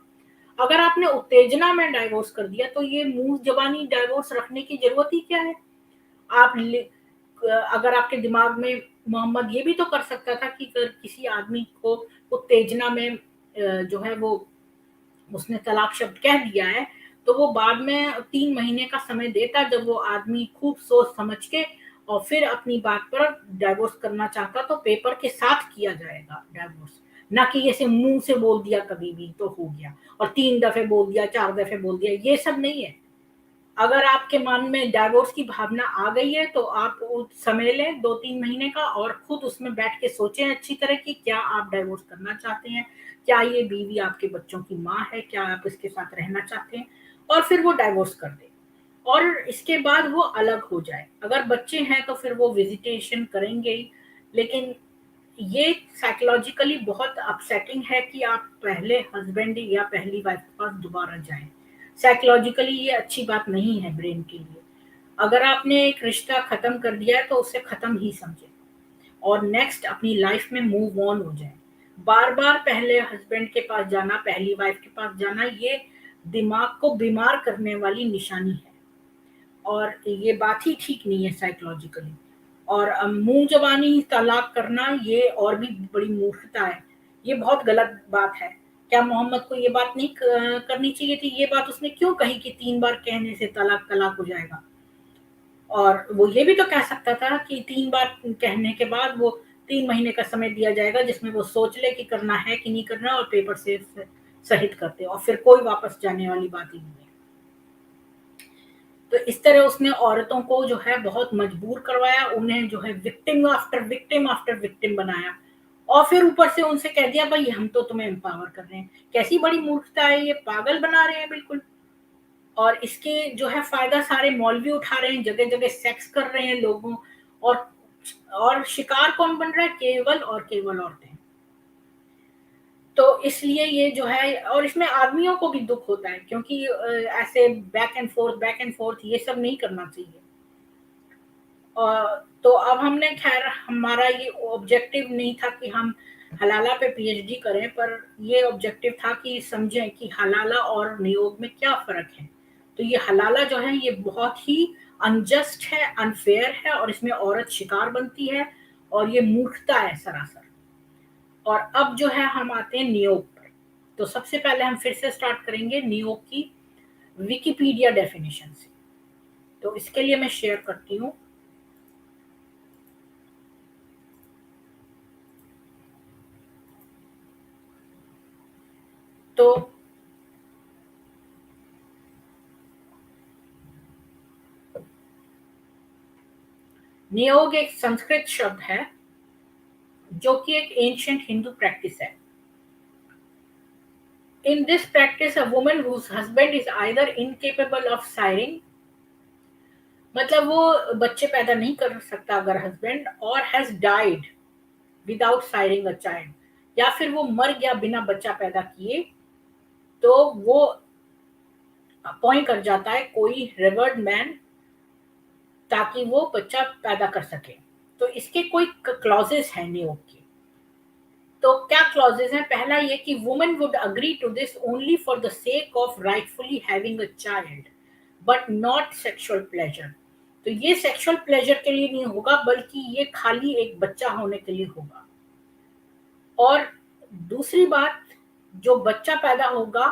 अगर आपने उत्तेजना में डाइवोर्स कर दिया तो ये मुंह जबानी डाइवोर्स रखने की जरूरत ही क्या है। आप अगर आपके दिमाग में, मोहम्मद ये भी तो कर सकता था कि अगर किसी आदमी को उत्तेजना में जो है वो उसने तलाक शब्द कह दिया है, तो वो बाद में 3 महीने का समय देता जब वो आदमी खूब सोच समझ के और फिर अपनी बात पर डाइवोर्स करना चाहता, तो पेपर के साथ किया जाएगा डाइवोर्स, ना कि ऐसे मुंह से बोल दिया कभी भी तो हो गया, और 3 दफे बोल दिया, 4 दफे बोल दिया, ये सब नहीं है। अगर आपके मन में डाइवोर्स की भावना आ गई है तो आप समय लें 2-3 महीने का और खुद उसमें बैठ के सोचें अच्छी तरह कि क्या आप डाइवोर्स करना चाहते हैं, क्या ये बीवी आपके बच्चों की माँ है, क्या आप इसके साथ रहना चाहते हैं, और फिर वो डाइवोर्स कर दे और इसके बाद वो अलग हो जाए। अगर बच्चे हैं तो फिर वो विजिटेशन करेंगे ही, लेकिन ये साइकोलॉजिकली बहुत अपसेटिंग है कि आप पहले हस्बैंड या पहली वाइफ के पास दोबारा जाएं। साइकोलॉजिकली ये अच्छी बात नहीं है ब्रेन के लिए। अगर आपने एक रिश्ता खत्म कर दिया है तो उसे खत्म ही समझें और नेक्स्ट अपनी लाइफ में मूव ऑन हो जाए। बार बार पहले हस्बैंड के पास जाना, पहली वाइफ के पास जाना, ये दिमाग को बीमार करने वाली निशानी है और ये बात ही ठीक नहीं है साइकोलॉजिकली। और मुंह जबानी तलाक करना ये और भी बड़ी मूर्खता है, ये बहुत गलत बात है। क्या मोहम्मद को ये बात नहीं करनी चाहिए थी? ये बात उसने क्यों कही कि 3 बार कहने से तलाक तलाक हो जाएगा? और वो ये भी तो कह सकता था कि 3 बार कहने के बाद वो 3 महीने का समय दिया जाएगा जिसमें वो सोच ले कि करना है कि नहीं करना और पेपर से सहित करते, और फिर कोई वापस जाने वाली बात ही नहीं है। तो इस तरह उसने औरतों को जो है बहुत मजबूर करवाया, उन्हें जो है विक्टिम आफ्टर विक्टिम बनाया और फिर ऊपर से उनसे कह दिया भाई हम तो तुम्हें एम्पावर कर रहे हैं। कैसी बड़ी मूर्खता है, ये पागल बना रहे हैं बिल्कुल। और इसके जो है फायदा सारे मौलवी उठा रहे हैं, जगह जगह सेक्स कर रहे हैं लोगों, और शिकार कौन बन रहा है? केवल और केवल औरतें। तो इसलिए ये जो है, और इसमें आदमियों को भी दुख होता है क्योंकि ऐसे बैक एंड फोर्थ ये सब नहीं करना चाहिए। तो अब हमने, खैर हमारा ये ऑब्जेक्टिव नहीं था कि हम हलाला पे पीएचडी करें, पर ये ऑब्जेक्टिव था कि समझें कि हलाला और नियोग में क्या फ़र्क है। तो ये हलाला जो है ये बहुत ही अनजस्ट है, अनफेयर है और इसमें औरत शिकार बनती है और ये मूर्खता है सरासर। और अब जो है हम आते हैं नियोग पर। तो सबसे पहले हम फिर से स्टार्ट करेंगे नियोग की विकिपीडिया डेफिनेशन से। तो इसके लिए मैं शेयर करती हूँ। तो नियोग एक संस्कृत शब्द है जो कि एक एंशिएंट हिंदू प्रैक्टिस है। In this practice, a woman whose husband is either incapable of siring, मतलब वो बच्चे पैदा नहीं कर सकता अगर हस्बैंड, और has died without siring a child, या फिर वो मर गया बिना बच्चा पैदा किए, तो वो अपॉइंट कर जाता है कोई रिवर्ड मैन ताकि वो बच्चा पैदा कर सके। तो इसके कोई क्लॉजेस हैं नियोग के। तो क्या क्लॉजेस हैं? पहला ये कि women would agree to this only for the sake of rightfully having a child but not sexual pleasure. तो ये सेक्सुअल प्लेजर के लिए नहीं होगा बल्कि ये खाली एक बच्चा होने के लिए होगा। और दूसरी बात, जो बच्चा पैदा होगा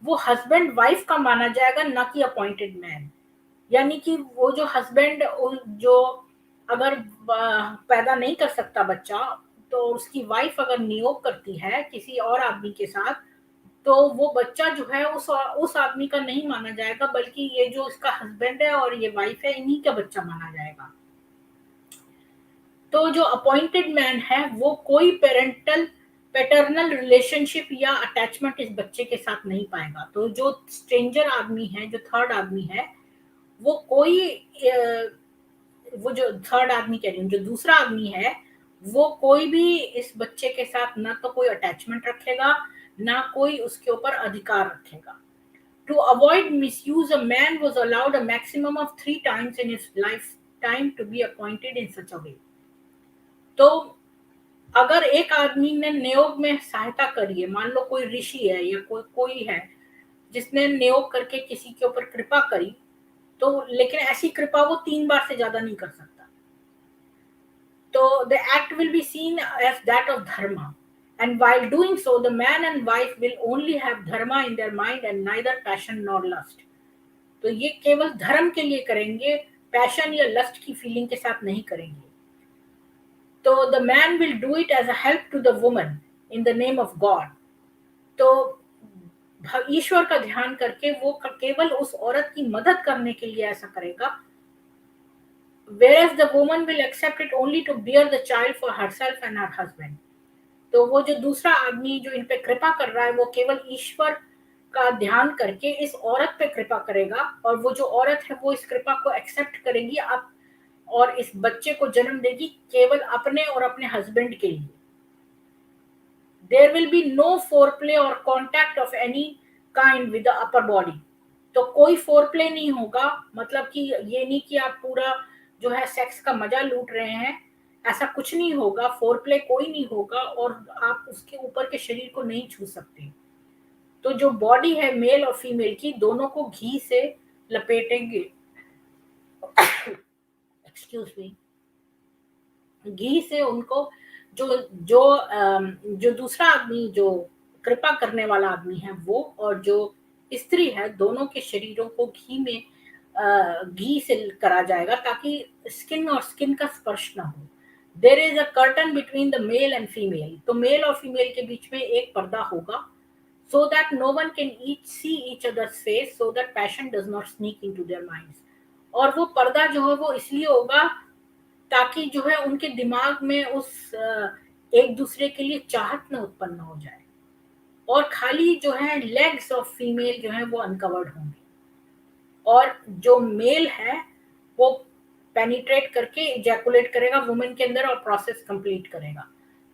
वो हस्बैंड वाइफ का माना जाएगा, ना कि अपॉइंटेड मैन। यानी कि वो जो हस्बैंड जो अगर पैदा नहीं कर सकता बच्चा, तो उसकी वाइफ अगर नियोग करती है किसी और आदमी के साथ, तो वो बच्चा जो है उस आदमी का नहीं माना जाएगा बल्कि ये जो इसका हस्बैंड है और ये वाइफ है इन्हीं का बच्चा माना जाएगा। तो जो अपॉइंटेड मैन है वो कोई पैटर्नल रिलेशनशिप या अटैचमेंट इस बच्चे के साथ नहीं पाएगा। तो जो स्ट्रेंजर आदमी है, जो थर्ड आदमी है, वो कोई वो जो थर्ड आदमी कह रही हूँ, जो दूसरा आदमी है, वो कोई भी इस बच्चे के साथ ना तो कोई अटैचमेंट रखेगा, ना कोई उसके ऊपर अधिकार रखेगा। To avoid misuse, a man was allowed a maximum of 3 times in his lifetime to be appointed in such a way. तो अगर एक आदमी ने नियोग में सहायता करी है, मान लो कोई ऋषि है या कोई कोई है जिसने नियोग करके किसी के ऊपर कृपा करी, तो लेकिन ऐसी कृपा वो 3 बार से ज्यादा नहीं कर सकता। So the act will be seen as that of dharma. And while doing so, the man and wife will only have dharma in their mind and neither passion nor lust. तो ये केवल धर्म के लिए करेंगे, पैशन या lust की feeling के साथ नहीं करेंगे। तो the man will do it as a help to the woman in the name of God. तो ईश्वर का ध्यान करके वो केवल उस औरत की मदद करने के लिए ऐसा करेगा, whereas the woman will accept it only to bear the child for herself and her husband. तो वो जो दूसरा आदमी जो इन पे कृपा कर रहा है, वो केवल ईश्वर का ध्यान करके इस औरत पे कृपा करेगा, और वो जो औरत है वो इस कृपा को एक्सेप्ट करेगी अब, और इस बच्चे को जन्म देगी केवल अपने और अपने हस्बैंड के लिए। There will be no foreplay or contact of any kind with the upper body. तो कोई फोरप्ले नहीं होगा, मतलब कि ये नहीं कि आप पूरा जो है सेक्स का मजा लूट रहे हैं, ऐसा कुछ नहीं होगा। फोरप्ले कोई नहीं होगा और आप उसके ऊपर के शरीर को नहीं छू सकते। तो जो बॉडी है मेल और फीमेल की, दोनों को घी से लपेटेंगे, एक्सक्यूज मी, घी से उनको जो जो जो दूसरा आदमी जो कृपा करने वाला आदमी है वो, और जो स्त्री है, दोनों के शरीरों को घी में घी से करा जाएगा ताकि स्किन और स्किन का स्पर्श ना हो। There is a curtain between the male and female. तो मेल और फीमेल के बीच में एक पर्दा होगा, so that no one can each see each other's face, so that passion does not sneak into their minds. और वो पर्दा जो है वो इसलिए होगा ताकि जो है उनके दिमाग में उस एक दूसरे के लिए चाहत न उत्पन्न हो जाए, और खाली जो है लेग्स ऑफ फीमेल जो है वो अनकवर्ड होंगे, और जो मेल है वो पेनिट्रेट करके इजैकुलेट करेगा वुमेन के अंदर और प्रोसेस कंप्लीट करेगा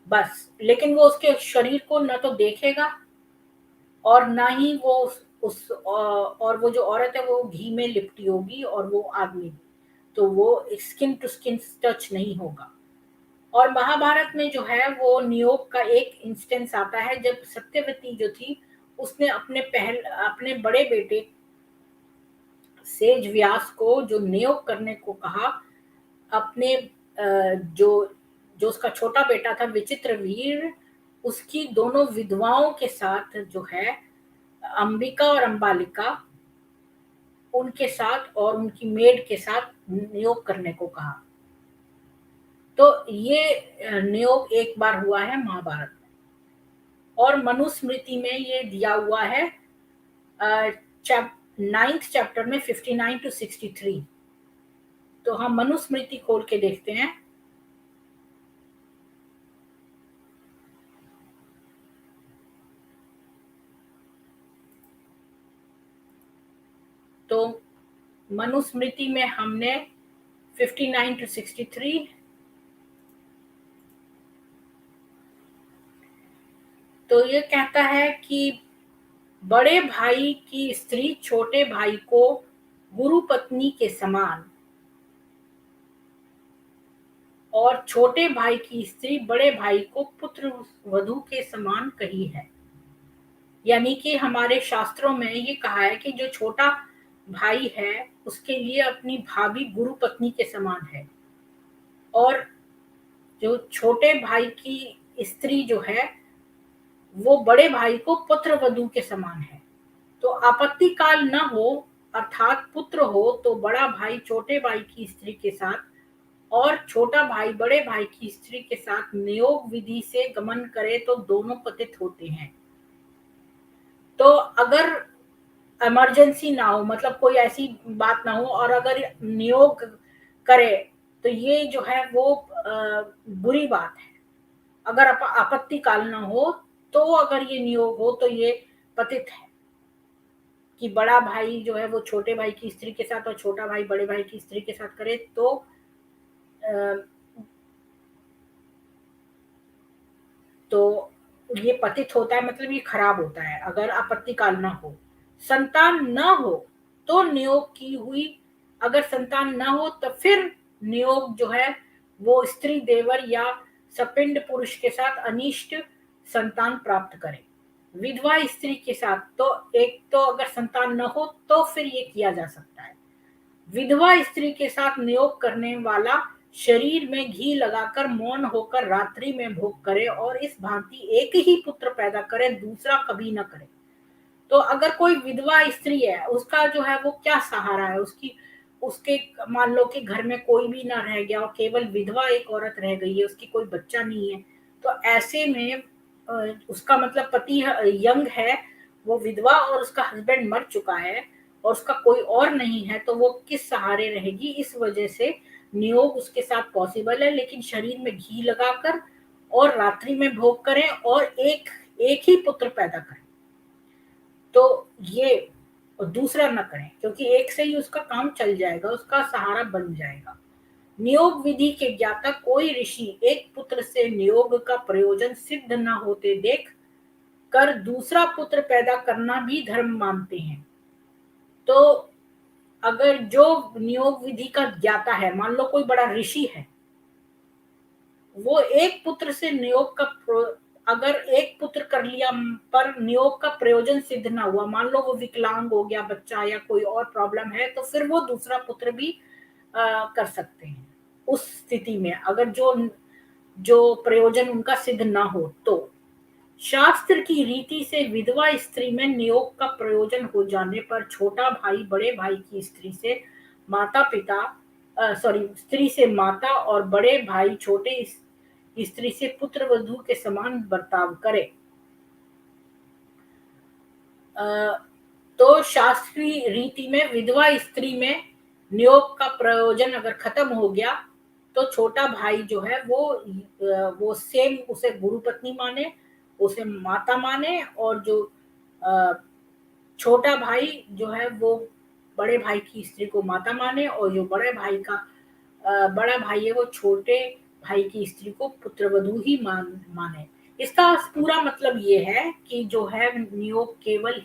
बस। लेकिन वो उसके शरीर को न तो देखेगा और ना ही वो और वो जो औरत है वो घी में लिपटी होगी और वो आदमी भी, तो वो स्किन टू स्किन टच नहीं होगा। और महाभारत में जो है वो नियोग का एक इंस्टेंस आता है जब सत्यवती जो थी उसने अपने बड़े बेटे सेज व्यास को जो नियोग करने को कहा, अपने जो जो उसका छोटा बेटा था विचित्रवीर, उसकी दोनों विधवाओं के साथ जो है अंबिका और अंबालिका, उनके साथ और उनकी मेड के साथ नियोग करने को कहा। तो ये नियोग एक बार हुआ है महाभारत में, और मनुस्मृति में ये दिया हुआ है 9th चैप्टर में 59 to 63। तो हम मनुस्मृति खोल के देखते हैं। तो मनुस्मृति में हमने 59 to 63, तो ये कहता है कि बड़े भाई की स्त्री छोटे भाई को गुरु पत्नी के समान, और छोटे भाई की स्त्री बड़े भाई को पुत्र वधू के समान कही है। यानी कि हमारे शास्त्रों में ये कहा है कि जो छोटा भाई है उसके लिए अपनी भाभी गुरु पत्नी के समान है, और जो छोटे भाई की स्त्री जो है वो बड़े भाई को पुत्र वधू के समान है। तो आपत्ति काल न हो, अर्थात पुत्र हो, तो बड़ा भाई छोटे भाई की स्त्री के साथ और छोटा भाई बड़े भाई की स्त्री के साथ नियोग विधि से गमन करे तो दोनों पतित होते हैं। तो अगर इमरजेंसी ना हो, मतलब कोई ऐसी बात ना हो, और अगर नियोग करे तो ये जो है वो बुरी बात है। अगर आपत्ति काल ना हो तो अगर ये नियोग हो तो ये पतित है। कि बड़ा भाई जो है वो छोटे भाई की स्त्री के साथ और छोटा भाई बड़े भाई की स्त्री के साथ करे, तो ये पतित होता है, मतलब ये खराब होता है अगर आपत्ति काल ना हो। संतान न हो तो नियोग की हुई, अगर संतान न हो तो फिर नियोग जो है वो स्त्री देवर या सपिंड पुरुष के साथ अनिष्ट संतान प्राप्त करे। विधवा स्त्री के साथ तो एक तो अगर संतान न हो तो फिर ये किया जा सकता है। विधवा स्त्री के साथ नियोग करने वाला शरीर में घी लगाकर मौन होकर रात्रि में भोग करे और इस भांति एक ही पुत्र पैदा करे, दूसरा कभी न करे। तो अगर कोई विधवा स्त्री है, उसका जो है वो क्या सहारा है, उसकी उसके मान लो कि घर में कोई भी ना रह गया और केवल विधवा एक औरत रह गई है, उसकी कोई बच्चा नहीं है, तो ऐसे में उसका मतलब पति यंग है, वो विधवा और उसका हस्बैंड मर चुका है और उसका कोई और नहीं है, तो वो किस सहारे रहेगी। इस वजह से नियोग उसके साथ पॉसिबल है, लेकिन शरीर में घी लगाकर और रात्रि में भोग करें और एक एक ही पुत्र पैदा करें, तो ये दूसरा न करें, क्योंकि एक से ही उसका काम चल जाएगा, उसका सहारा बन जाएगा। नियोग विधि के ज्ञाता कोई ऋषि एक पुत्र से नियोग का प्रयोजन सिद्ध न होते देख कर दूसरा पुत्र पैदा करना भी धर्म मानते हैं। तो अगर जो नियोग विधि का ज्ञाता है, मान लो कोई बड़ा ऋषि है, वो एक पुत्र से नियोग का अगर एक पुत्र कर लिया पर नियोग का प्रयोजन सिद्ध ना हुआ, मान लो वो विकलांग हो गया बच्चा या कोई और प्रॉब्लम है, तो फिर वो दूसरा पुत्र भी कर सकते हैं। उस स्थिति में अगर जो जो प्रयोजन उनका सिद्ध ना हो, तो शास्त्र की रीति से विधवा स्त्री में नियोग का प्रयोजन हो जाने पर छोटा भाई बड़े भाई की स्त्री से माता पिता सॉरी स्त्री से माता और बड़े भाई छोटे स्त्री से पुत्र वधू के समान बर्ताव करे। तो शास्त्रीय रीति में विधवा स्त्री में नियोग का प्रयोजन अगर खत्म हो गया, तो छोटा भाई जो है वो सेम उसे गुरु पत्नी माने, उसे माता माने, और जो छोटा भाई जो है वो बड़े भाई की स्त्री को माता माने, और जो बड़ा भाई है वो छोटे भाई की स्त्री को पुत्रवधू ही माने। इसका पूरा मतलब ये है कि जो है नियोग केवल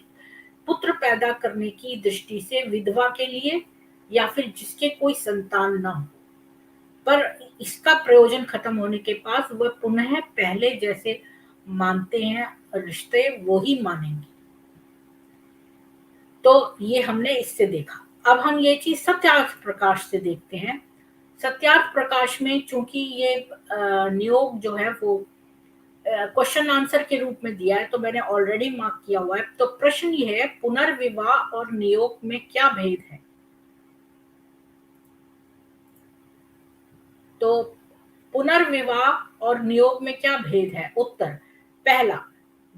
पुत्र पैदा करने की दृष्टि से विधवा के लिए या फिर जिसके कोई संतान ना हो, पर इसका प्रयोजन खत्म होने के पास वह पुनः पहले जैसे मानते हैं रिश्ते वो ही मानेंगे। तो ये हमने इससे देखा। अब हम ये चीज सत्यार्थ प्रकाश से देखते हैं। सत्यार्थ प्रकाश में चूंकि ये नियोग जो है वो क्वेश्चन आंसर के रूप में दिया है, तो मैंने ऑलरेडी मार्क किया हुआ है। तो प्रश्न ये है, पुनर्विवाह और नियोग में क्या भेद है? तो पुनर्विवाह और नियोग में क्या भेद है? उत्तर, पहला,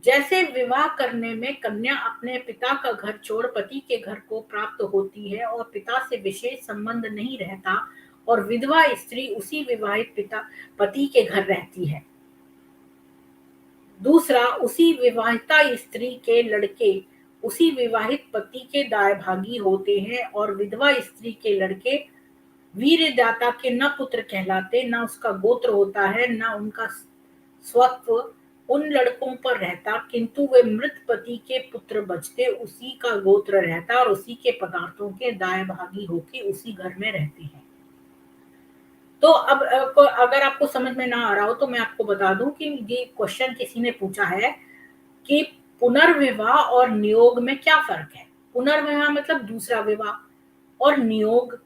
जैसे विवाह करने में कन्या अपने पिता का घर छोड़ पति के घर को प्राप्त होती है और पिता से विशेष संबंध नहीं रहता, और विधवा स्त्री उसी विवाहित पति के घर रहती है। दूसरा, उसी विवाहिता स्त्री के लड़के उसी विवाहित पति के दायभागी होते हैं और विधवा स्त्री के लड़के वीर्यदाता के न पुत्र कहलाते, न उसका गोत्र होता है, न उनका स्वत्व उन लड़कों पर रहता, किंतु वे मृत पति के पुत्र बचते, उसी का गोत्र रहता और उसी के पदार्थों के दायभागी होके उसी घर में रहते हैं। तो अब अगर आपको समझ में ना आ रहा हो तो मैं आपको बता दूं कि ये क्वेश्चन किसी ने पूछा है कि पुनर्विवाह और नियोग में क्या फर्क है। पुनर्विवाह मतलब दूसरा विवाह, और नियोग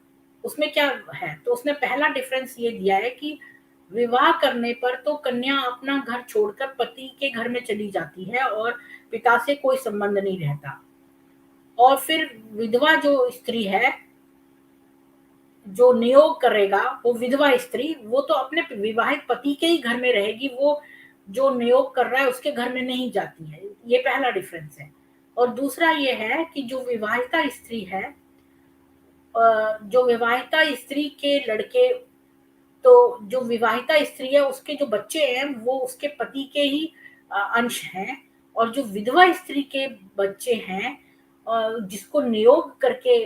उसमें क्या है? तो उसने पहला डिफरेंस ये दिया है कि विवाह करने पर तो कन्या अपना घर छोड़कर पति के घर में चली जाती है और पिता से कोई संबंध नहीं रहता, और फिर विधवा जो स्त्री है जो नियोग करेगा, वो विधवा स्त्री वो तो अपने विवाहित पति के ही घर में रहेगी, वो जो नियोग कर रहा है उसके घर में नहीं जाती है। ये पहला डिफरेंस है। और दूसरा ये है कि जो विवाहिता स्त्री है, जो विवाहिता स्त्री के लड़के, तो जो विवाहिता स्त्री है उसके जो बच्चे हैं वो उसके पति के ही अंश हैं, और जो विधवा स्त्री के बच्चे हैं जिसको नियोग करके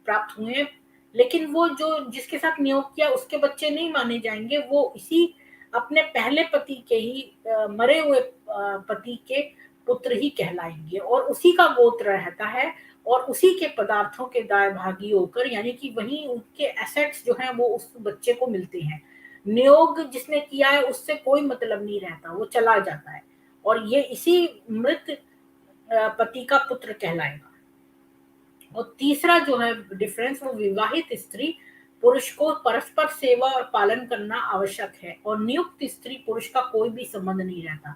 प्राप्त हुए हैं, लेकिन वो जो जिसके साथ नियोग किया उसके बच्चे नहीं माने जाएंगे, वो इसी अपने पहले पति के ही मरे हुए पति के पुत्र ही कहलाएंगे और उसी का गोत्र रहता है और उसी के पदार्थों के दायभागी होकर, यानी कि वही उनके एसेट्स जो हैं वो उस बच्चे को मिलते हैं। नियोग जिसने किया है उससे कोई मतलब नहीं रहता, वो चला जाता है और ये इसी मृत पति का पुत्र कहलाएगा। और तीसरा जो है डिफरेंस, वो विवाहित स्त्री पुरुष को परस्पर सेवा और पालन करना आवश्यक है और नियुक्त स्त्री पुरुष का कोई भी संबंध नहीं रहता।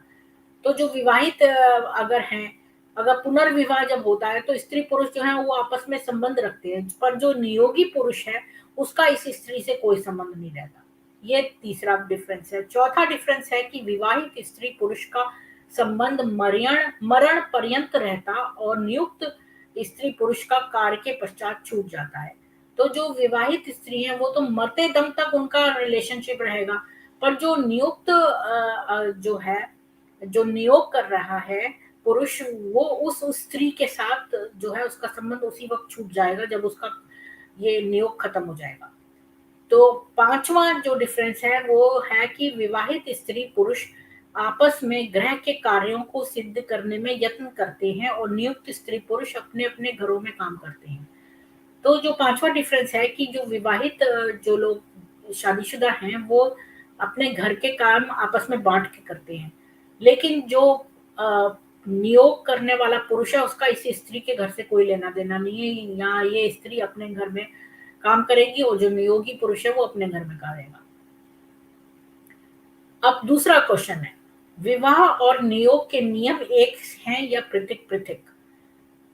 तो जो विवाहित अगर हैं, अगर पुनर्विवाह जब होता है तो स्त्री पुरुष जो है वो आपस में संबंध रखते हैं, पर जो नियोगी पुरुष है उसका इस स्त्री से कोई संबंध नहीं रहता। ये तीसरा डिफरेंस है। चौथा डिफरेंस है कि विवाहित स्त्री पुरुष का संबंध मरण पर्यंत रहता और नियुक्त स्त्री पुरुष का कार्य के पश्चात छूट जाता है। तो जो विवाहित स्त्री है वो तो मरते दम तक उनका रिलेशनशिप रहेगा, पर जो नियुक्त जो है, जो नियोग कर रहा है पुरुष, वो उस स्त्री के साथ जो है उसका संबंध उसी वक्त छूट जाएगा जब उसका ये नियोग खत्म हो जाएगा। तो पांचवा जो डिफरेंस है वो है कि विवाहित स्त्री पुरुष आपस में ग्रह के कार्यों को सिद्ध करने में यत्न करते हैं और नियुक्त स्त्री पुरुष अपने अपने घरों में काम करते हैं। तो जो पांचवा डिफरेंस है कि जो विवाहित जो लोग शादीशुदा हैं वो अपने घर के काम आपस में बांट के करते हैं, लेकिन जो नियोग करने वाला पुरुष है उसका इस स्त्री के घर से कोई लेना देना नहीं है। यहाँ ये स्त्री अपने घर में काम करेगी और जो नियोगी पुरुष है वो अपने घर में करेगा। अब दूसरा क्वेश्चन है, विवाह और नियोग के नियम एक हैं या पृथक पृथक?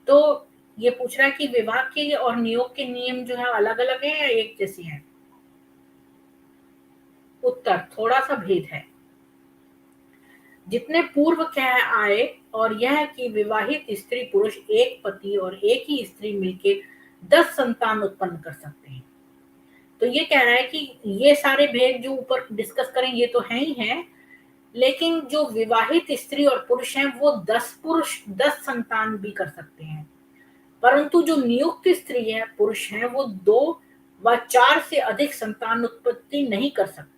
तो ये पूछ रहा है कि विवाह के और नियोग के नियम जो है अलग अलग हैं या एक जैसे हैं? उत्तर, थोड़ा सा भेद है। जितने पूर्व कह आए और यह कि विवाहित स्त्री पुरुष एक पति और एक ही स्त्री मिलकर 10 संतान उत्पन्न कर सकते हैं। तो ये कह रहा है कि ये सारे भेद जो ऊपर डिस्कस करें ये तो है ही है, लेकिन जो विवाहित स्त्री और पुरुष हैं वो 10 पुरुष 10 संतान भी कर सकते हैं, परंतु जो नियुक्त स्त्री है पुरुष है वो 2 व 4 से अधिक संतान उत्पत्ति नहीं कर सकते।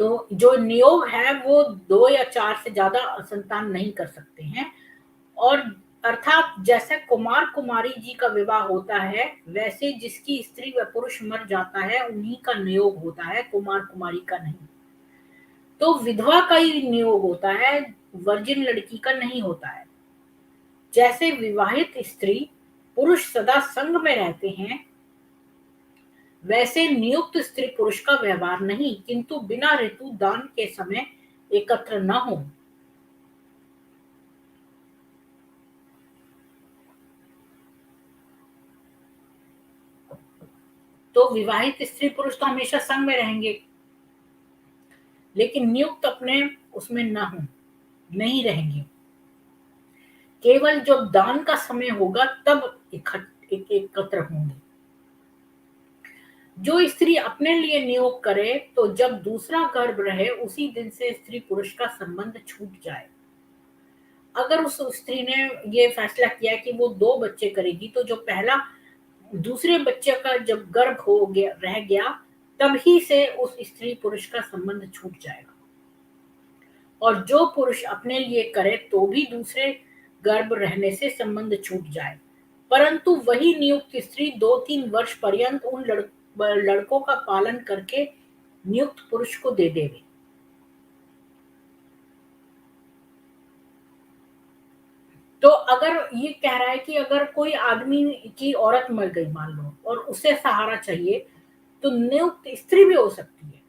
तो जो नियोग है वो 2 या 4 से ज्यादा संतान नहीं कर सकते हैं, और अर्थात जैसे कुमार कुमारी जी का विवाह होता है वैसे जिसकी स्त्री व पुरुष मर जाता है उन्हीं का नियोग होता है, कुमार कुमारी का नहीं। तो विधवा का ही नियोग होता है, वर्जिन लड़की का नहीं होता है। जैसे विवाहित स्त्री पुरुष सदा संग में रहते हैं वैसे नियुक्त स्त्री पुरुष का व्यवहार नहीं, किंतु बिना ऋतु दान के समय एकत्र न हो। तो विवाहित स्त्री पुरुष तो हमेशा संग में रहेंगे, लेकिन नियुक्त अपने उसमें न हो, नहीं रहेंगे। केवल जब दान का समय होगा तब एकत्र होंगे। जो स्त्री अपने लिए नियोग करे तो जब दूसरा गर्भ रहे उसी दिन से स्त्री पुरुष का संबंध छूट जाए। अगर उस स्त्री ने ये फैसला किया कि वो 2 बच्चे करेगी, तो जो पहला दूसरे बच्चे का जब गर्भ हो गया रह गया तभी से उस स्त्री पुरुष का संबंध छूट जाएगा। और जो पुरुष अपने लिए करे तो भी दूसरे गर्भ रहने से संबंध छूट जाए, परंतु वही नियुक्त स्त्री 2-3 वर्ष पर्यंत उन लड़कों का पालन करके नियुक्त पुरुष को दे देवे। तो अगर ये कह रहा है कि अगर कोई आदमी की औरत मर गई मान लो और उसे सहारा चाहिए, तो नियुक्त स्त्री भी हो सकती है।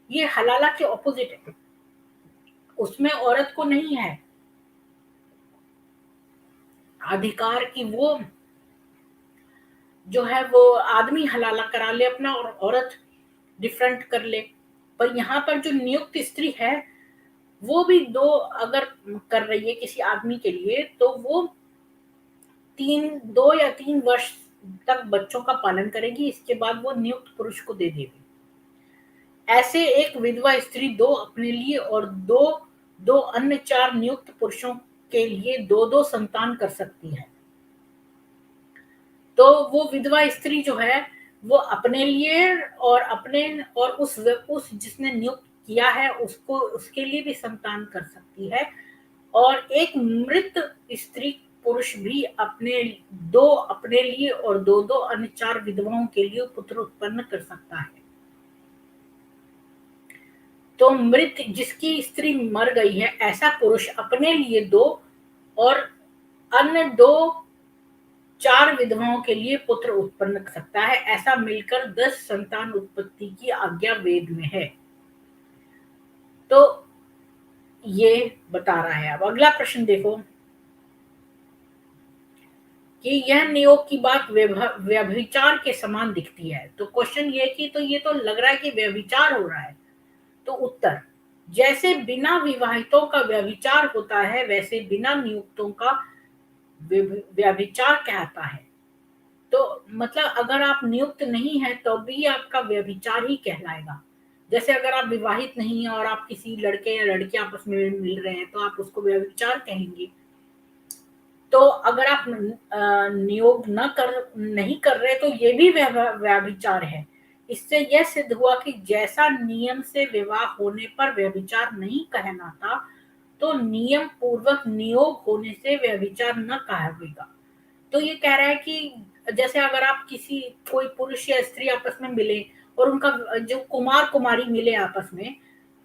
ये हलाला के ऑपोजिट है, उसमें औरत को नहीं है अधिकार कि वो जो है वो आदमी हलाला करा ले अपना और औरत डिफरेंट कर ले। पर यहाँ पर जो नियुक्त स्त्री है वो भी 2 अगर कर रही है किसी आदमी के लिए, तो वो 2 या 3 वर्ष तक बच्चों का पालन करेगी, इसके बाद वो नियुक्त पुरुष को दे देगी। ऐसे एक विधवा स्त्री 2 अपने लिए और 2 अन्य 4 नियुक्त पुरुषों के लिए दो दो संतान कर सकती है। तो वो विधवा स्त्री जो है वो अपने लिए और अपने और उस जिसने नियुक्त किया है उसको उसके लिए भी संतान कर सकती है। और एक मृत स्त्री पुरुष भी अपने दो अपने लिए और दो दो अन्य चार विधवाओं के लिए पुत्र उत्पन्न कर सकता है। तो मृत जिसकी स्त्री मर गई है ऐसा पुरुष अपने लिए दो और अन्य दो चार विधवाओं के लिए पुत्र उत्पन्न कर सकता है। ऐसा मिलकर 10 संतान उत्पत्ति की आज्ञा वेद में है। तो ये बता रहा है। अब अगला प्रश्न देखो कि यह नियोग की बात व्यभिचार के समान दिखती है। तो क्वेश्चन ये कि तो ये तो लग रहा है कि व्यभिचार हो रहा है। तो उत्तर, जैसे बिना विवाहितों का व्यभिचार होता है वैसे बिना नियुक्तों का व्यभिचार कहता है। तो मतलब अगर आप नियुक्त नहीं है तो भी आपका व्यभिचार ही कहलाएगा। जैसे अगर आप विवाहित नहीं है और आप किसी लड़के या लड़की आपस में मिल रहे हैं तो आप उसको व्यभिचार कहेंगे। तो अगर आप नियोग नहीं कर रहे तो ये भी व्यभिचार है। इससे यह सिद्ध हुआ कि जैसा नियम से विवाह होने पर व्यभिचार नहीं कहलाता तो नियम पूर्वक नियोग होने से व्यभिचार न कहेगा। तो ये कह रहा है कि जैसे अगर आप किसी कोई पुरुष या स्त्री आपस में मिले और उनका जो कुमार कुमारी मिले आपस में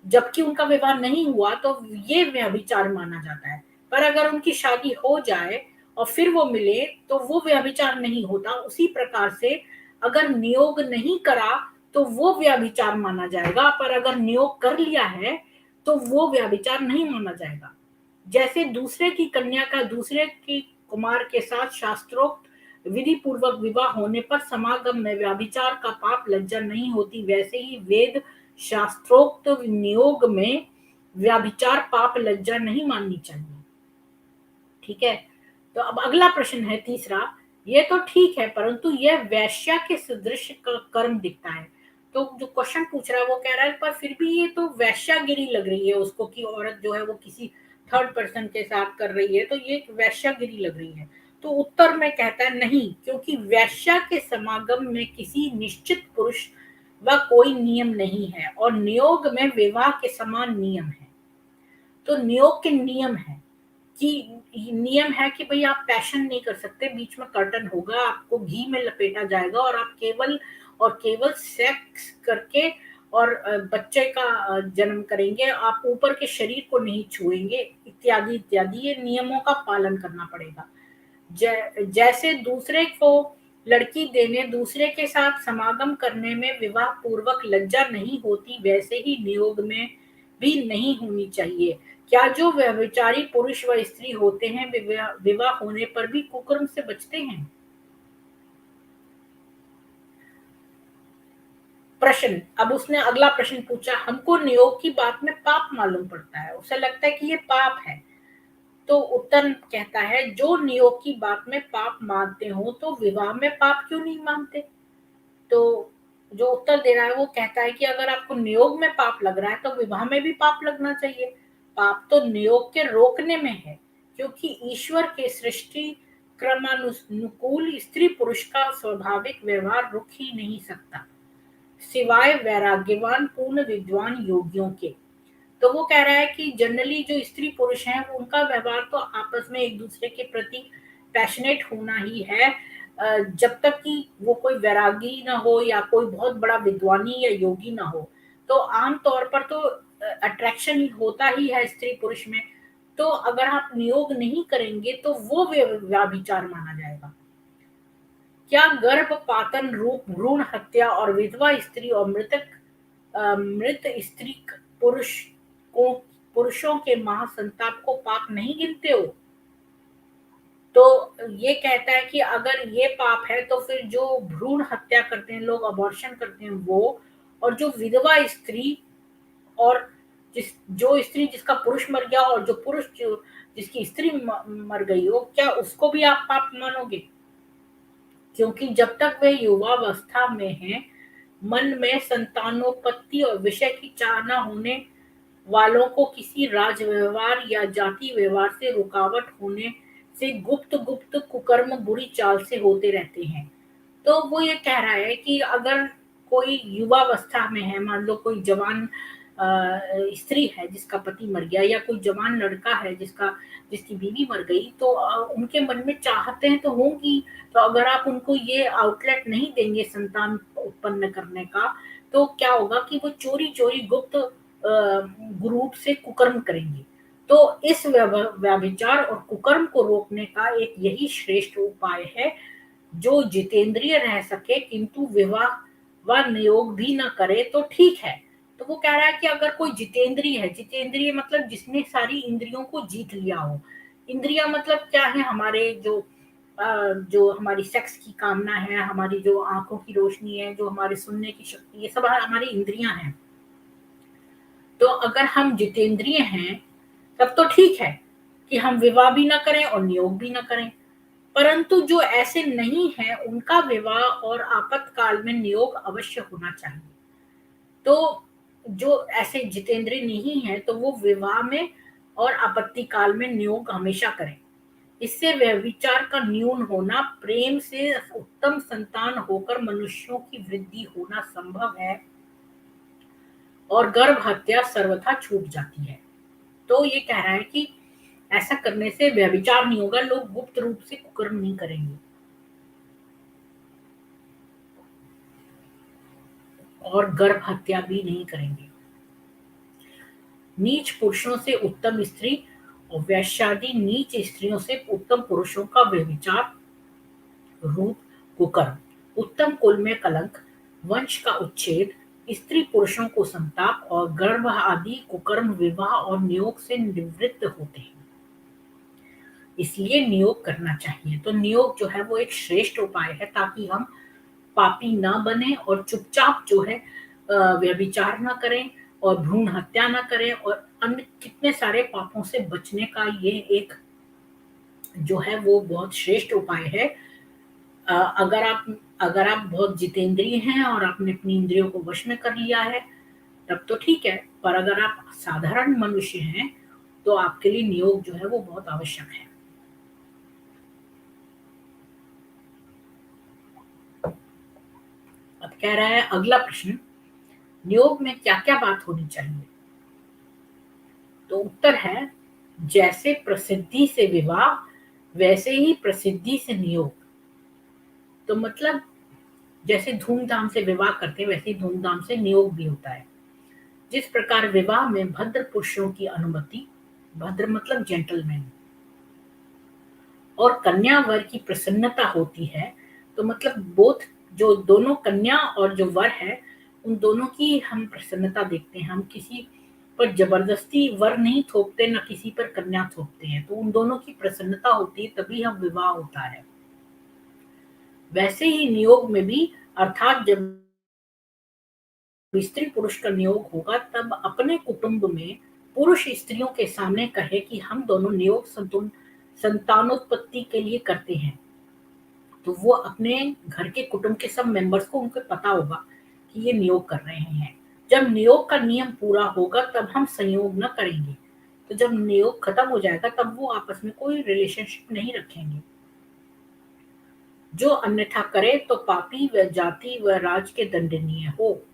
जबकि उनका विवाह नहीं हुआ तो ये व्यभिचार माना जाता है। पर अगर उनकी शादी हो जाए और फिर वो मिले तो वो व्यभिचार नहीं होता। उसी प्रकार से अगर नियोग नहीं करा तो वो व्यभिचार माना जाएगा, पर अगर नियोग कर लिया है तो वो व्यभिचार नहीं माना जाएगा। जैसे दूसरे की कन्या का दूसरे की कुमार के साथ शास्त्रोक्त विधि पूर्वक विवाह होने पर समागम में व्यभिचार का पाप लज्जा नहीं होती, वैसे ही वेद शास्त्रोक्त नियोग में व्यभिचार पाप लज्जा नहीं माननी चाहिए। ठीक है। तो अब अगला प्रश्न है तीसरा, ये तो ठीक है परंतु यह वैश्या के सदृश कर्म दिखता है। तो जो क्वेश्चन पूछ रहा है वो कह रहा है पर फिर भी ये तो वैश्यागिरी लग रही है उसको कि औरत जो है वो किसी थर्ड पर्सन के साथ कर रही है, तो ये वैश्यागिरी लग रही है। तो उत्तर में कहता है नहीं, क्योंकि वैश्या के समागम में किसी निश्चित पुरुष व कोई नियम नहीं है और नियोग में विवाह के समान नियम है। तो नियोग के नियम है कि नियम है कि भाई आप पैशन नहीं कर सकते, बीच में कर्टन होगा, आपको घी में लपेटा जाएगा और आप केवल सेक्स करके और बच्चे का जन्म करेंगे, आप ऊपर के शरीर को नहीं छुएंगे, इत्यादि इत्यादि। ये नियमों का पालन करना पड़ेगा। जैसे दूसरे को लड़की देने दूसरे के साथ समागम करने में विवाह पूर्वक लज्जा नहीं होती, वैसे ही नियोग में भी नहीं होनी चाहिए। क्या जो व्यभिचारी पुरुष व स्त्री होते हैं विवाह होने पर भी कुकर्म से बचते हैं? प्रश्न, अब उसने अगला प्रश्न पूछा, हमको नियोग की बात में पाप मालूम पड़ता है, उसे लगता है कि ये पाप है। तो उत्तर कहता है जो नियोग की बात में पाप मानते हो तो विवाह में पाप क्यों नहीं मानते? तो जो उत्तर दे रहा है वो कहता है कि अगर आपको नियोग में पाप लग रहा है तो विवाह में भी पाप लगना चाहिए। पाप तो नियोग के रोकने में है, क्योंकि ईश्वर के सृष्टि क्रमानुकूल स्त्री पुरुष का स्वाभाविक व्यवहार रुक ही नहीं सकता, सिवाय वैराग्यवान पूर्ण विद्वान योगियों के। तो वो कह रहा है कि जनरली जो स्त्री पुरुष हैं वो उनका व्यवहार तो आपस में एक दूसरे के प्रति पैशनेट होना ही है, जब तक कि वो कोई वैरागी ना हो या कोई बहुत बड़ा विद्वानी या योगी ना हो। तो आम तौर पर तो अट्रैक्शन होता ही है स्त्री पुरुष में। तो अगर आप नियोग नहीं करेंगे तो वो व्यभिचार माना जाएगा। क्या गर्भपातन रूप भ्रूण हत्या और विधवा स्त्री और मृत स्त्री पुरुष को पुरुषों के महासंताप को पाप नहीं गिनते हो? तो ये कहता है कि अगर ये पाप है तो फिर जो भ्रूण हत्या करते हैं लोग, अबॉर्शन करते हैं वो, और जो विधवा स्त्री और जो स्त्री जिसका पुरुष मर गया और जो पुरुष जिसकी स्त्री मर गई हो, क्या उसको भी आप पाप मानोगे? क्योंकि जब तक वे युवावस्था में हैं मन में संतानोत्पत्ति और विषय की चाह न होने वालों को किसी राज व्यवहार या जाति व्यवहार से रुकावट होने से गुप्त गुप्त कुकर्म बुरी चाल से होते रहते हैं। तो वो ये कह रहा है कि अगर कोई युवावस्था में है, मान लो कोई जवान स्त्री है जिसका पति मर गया, या कोई जवान लड़का है जिसकी बीवी मर गई, तो उनके मन में चाहतें तो होंगी। तो अगर आप उनको ये आउटलेट नहीं देंगे संतान उत्पन्न करने का, तो क्या होगा कि वो चोरी-चोरी गुप्त रूप से कुकर्म करेंगे। तो इस व्यभिचार और कुकर्म को रोकने का एक यही श्रेष्ठ उपाय है, जो जितेंद्रिय रह सके किंतु विवाह व नियोग भी न करे तो ठीक है। तो वो कह रहा है कि अगर कोई जितेंद्रिय है, जितेंद्रिय मतलब जिसने सारी इंद्रियों को जीत लिया हो। इंद्रियां मतलब क्या है, हमारे जो हमारी सेक्स की कामना है, हमारी जो आंखों की रोशनी है, जो हमारे सुनने की शक्ति, ये सब हमारी इंद्रियां हैं। तो अगर हम जितेंद्रिय हैं तब तो ठीक है कि हम विवाह भी ना करें और नियोग भी ना करें। परंतु जो ऐसे नहीं है, उनका विवाह और आपातकाल में नियोग अवश्य होना चाहिए। तो जो ऐसे जितेंद्रिय नहीं है, तो वो विवाह में और आपत्ति काल में नियोग हमेशा करें। इससे व्यभिचार का न्यून होना, प्रेम से उत्तम संतान होकर मनुष्यों की वृद्धि होना संभव है और गर्भ हत्या सर्वथा छूट जाती है। तो ये कह रहा है कि ऐसा करने से व्यभिचार नहीं होगा, लोग गुप्त रूप से कुकर्म नहीं करेंगे और गर्भ हत्या भी नहीं करेंगे। नीच पुरुषों से उत्तम स्त्री और वैश्यादि नीच स्त्रियों से उत्तम पुरुषों का व्यभिचार रूप कुकर्म, उत्तम कुल में कलंक, वंश का उच्छेद, स्त्री पुरुषों को संताप और गर्भ आदि कुकर्म विवाह और नियोग से निवृत्त होते हैं। इसलिए नियोग करना चाहिए। तो नियोग जो है वो एक श्रेष्ठ उपाय है, ताकि हम पापी ना बने और चुपचाप जो है व्यभिचार ना करें और भ्रूण हत्या ना करें और अन्य कितने सारे पापों से बचने का ये एक जो है वो बहुत श्रेष्ठ उपाय है। अ, अगर आप अगर आप बहुत जितेंद्रिय हैं और आपने अपनी इंद्रियों को वश में कर लिया है, तब तो ठीक है। पर अगर आप साधारण मनुष्य हैं, तो आपके लिए नियोग जो है वो बहुत आवश्यक है। अब कह रहा है अगला प्रश्न, नियोग में क्या-क्या बात होनी चाहिए? तो उत्तर है, जैसे प्रसिद्धि से विवाह, वैसे ही प्रसिद्धि से नियोग। तो मतलब जैसे धूमधाम से विवाह करते हैं, वैसे ही धूमधाम से नियोग भी होता है। जिस प्रकार विवाह में भद्र पुरुषों की अनुमति, भद्र मतलब जेंटलमैन, और कन्या वर की प्रसन्नता होती है, तो मतलब बोथ, जो दोनों कन्या और जो वर है, उन दोनों की हम प्रसन्नता देखते हैं। हम किसी पर जबरदस्ती वर नहीं थोपते, ना किसी पर कन्या थोपते हैं। तो उन दोनों की प्रसन्नता होती है, तभी हम विवाह होता है। वैसे ही नियोग में भी, अर्थात जब स्त्री पुरुष का नियोग होगा, तब अपने कुटुंब में पुरुष स्त्रियों के सामने कहे कि हम दोनों नियोग संतानोत्पत्ति के लिए करते हैं। तो वो अपने घर के कुटुंब के सब मेंबर्स को, उनको पता होगा कि ये नियोग कर रहे हैं। जब नियोग का नियम पूरा होगा, तब हम संयोग न करेंगे। तो जब नियोग खत्म हो जाएगा, तब वो आपस में कोई रिलेशनशिप नहीं रखेंगे। जो अन्यथा करे तो पापी व जाति व राज के दंडनीय हो।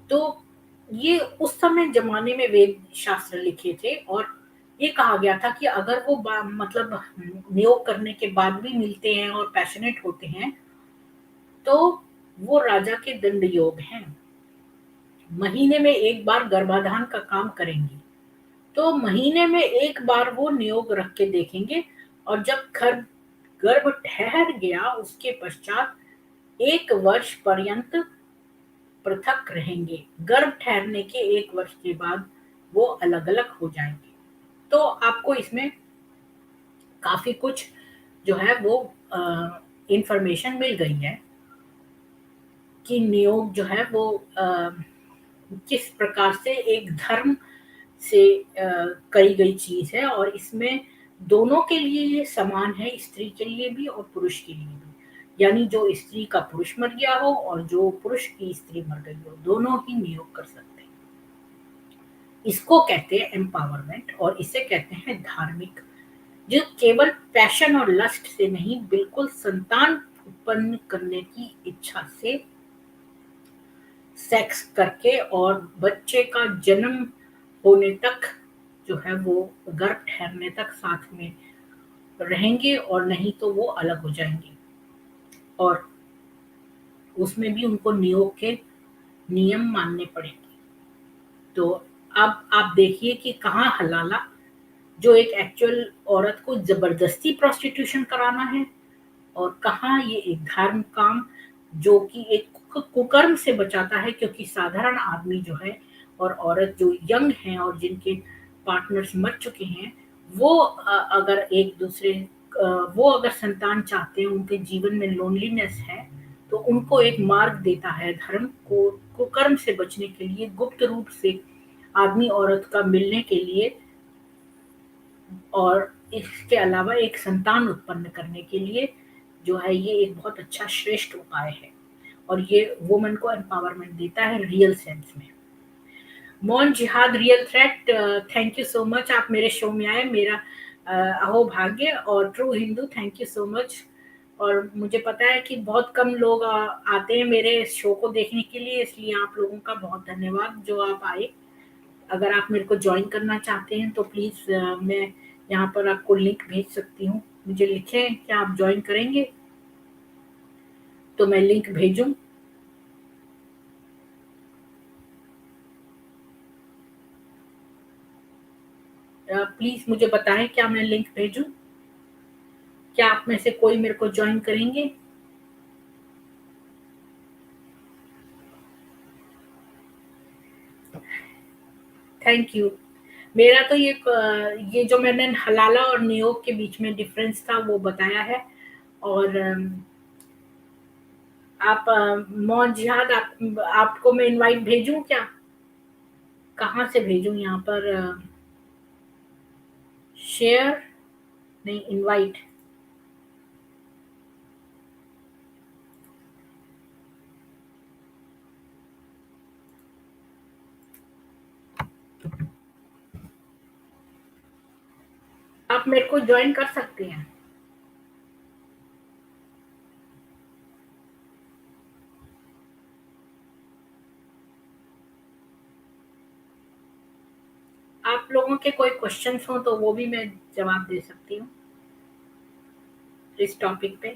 तो ये उस समय जमाने में वेद शास्त्र लिखे थे, और ये कहा गया था कि अगर वो मतलब नियोग करने के बाद भी मिलते हैं और पैशनेट होते हैं, तो वो राजा के दंड योग हैं। महीने में एक बार गर्भाधान का काम करेंगे, तो महीने में एक बार वो नियोग रख के देखेंगे, और जब गर्भ ठहर गया, उसके पश्चात 1 वर्ष पर्यंत पृथक रहेंगे। गर्भ ठहरने के 1 वर्ष के बाद वो अलग-अलग हो जाएंगे। तो आपको इसमें काफ़ी कुछ जो है वो इंफॉर्मेशन मिल गई है कि नियोग जो है वो किस प्रकार से एक धर्म से करी गई चीज़ है, और इसमें दोनों के लिए ये समान है, स्त्री के लिए भी और पुरुष के लिए भी। यानी जो स्त्री का पुरुष मर गया हो और जो पुरुष की स्त्री मर गई हो, दोनों ही नियोग कर सकते हैं। इसको कहते हैं एम्पावरमेंट और इसे कहते हैं धार्मिक, जो केवल पैशन और लस्ट से नहीं, बिल्कुल संतान उत्पन्न करने की इच्छा से सेक्स करके और बच्चे का जन्म होने तक जो है वो गर्भ ठहरने तक साथ में रहेंगे और नहीं तो वो अलग हो जाएंगे। और उसमें भी उनको नियोग के नियम मानने पड़ेंगे। तो अब आप देखिए कि कहाँ हलाला, जो एक एक्चुअल औरत को जबरदस्ती प्रोस्टिट्यूशन कराना है, और कहाँ ये एक धर्म काम जो कि एक कुकर्म से बचाता है, क्योंकि साधारण आदमी जो है और औरत जो यंग हैं और जिनके पार्टनर्स मर चुके हैं, वो अगर एक दूसरे वो अगर संतान चाहते हैं, उनके जीवन में लोनलीनेस है, तो उनको एक मार्ग देता है धर्म को कुकर्म से बचने के लिए, गुप्त रूप से आदमी औरत का मिलने के लिए, और इसके अलावा एक संतान उत्पन्न करने के लिए जो है ये एक बहुत अच्छा श्रेष्ठ उपाय है, और ये वुमन को एम्पावरमेंट देता है रियल सेंस में। मौन जिहाद real threat, thank you so much, आप मेरे शो में आए, मेरा अहो भाग्य। और true Hindu, thank you so much. और मुझे पता है कि बहुत कम लोग आते हैं मेरे शो को देखने के लिए, इसलिए आप लोगों का बहुत धन्यवाद जो आप आए। अगर आप मेरे को ज्वाइन करना चाहते हैं तो प्लीज़ मैं यहाँ पर आपको लिंक भेज सकती हूँ। मुझे लिखें क्या आप ज्वाइन करेंगे, तो मैं लिंक भेजूँ? प्लीज़ मुझे बताएँ क्या मैं लिंक भेजूँ? क्या आप में से कोई मेरे को ज्वाइन करेंगे? Thank you. मेरा तो ये जो मैंने हलाला और नियोग के बीच में डिफरेंस था वो बताया है। और आप मौन जिहाद, आपको मैं इनवाइट भेजूँ क्या? कहाँ से भेजूँ यहाँ पर? शेयर नहीं, इनवाइट। आप मेरे को ज्वाइन कर सकते हैं। आप लोगों के कोई क्वेश्चंस हो तो वो भी मैं जवाब दे सकती हूँ इस टॉपिक पे।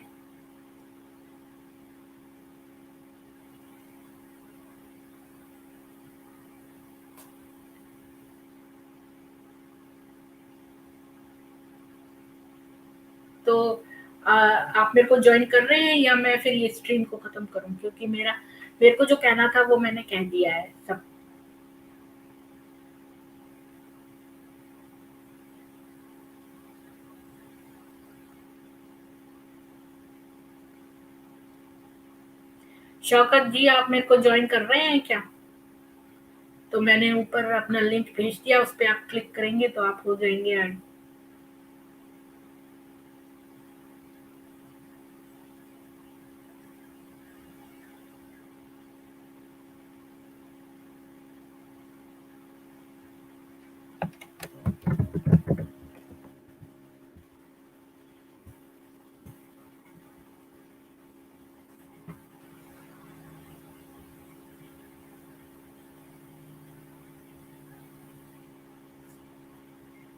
तो आप मेरे को ज्वाइन कर रहे हैं या मैं फिर ये स्ट्रीम को खत्म करूँ, क्योंकि मेरे को जो कहना था वो मैंने कह दिया है सब। शौकत जी, आप मेरे को ज्वाइन कर रहे हैं क्या? तो मैंने ऊपर अपना लिंक भेज दिया, उस पे आप क्लिक करेंगे तो आप हो जाएंगे ऐड।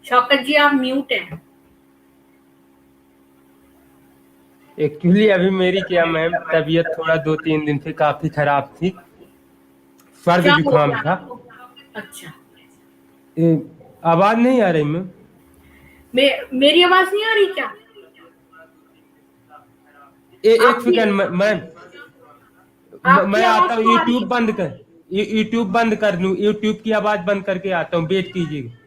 शौकत जी आप म्यूट हैं। एक्चुअली अभी मेरी क्या मैम तबीयत थोड़ा 2-3 दिन से काफी खराब थी, सर्दी क्या हो जुकाम गया था। आपको? अच्छा। ए, आवाज नहीं आ रही मैम? मेरी आवाज नहीं आ रही क्या? एक आपकी सेकंड मैम, आपकी मैं आवाज आता हूँ। तो आ रही यूट्यूब है। बंद कर, यूट्यूब बंद कर लूँ, यूट्यूब की आवाज बंद करके आता हूँ, वेट कीजिएगा।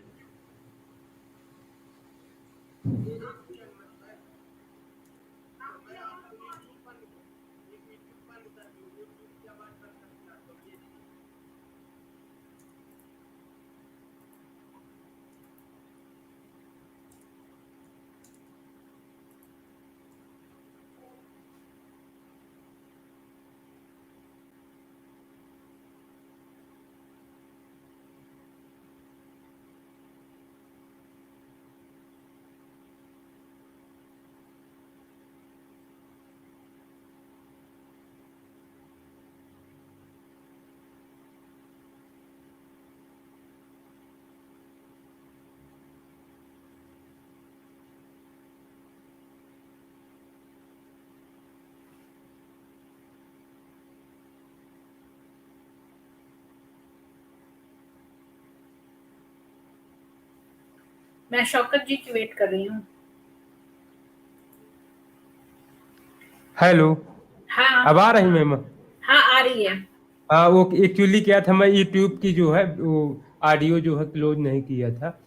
मैं शौकत जी की वेट कर रही हूँ। हेलो। हाँ, अब आ रही मैम? हाँ आ रही है। हाँ, वो एक्चुअली क्या था, मैं यूट्यूब की जो है वो ऑडियो जो है क्लोज नहीं किया था,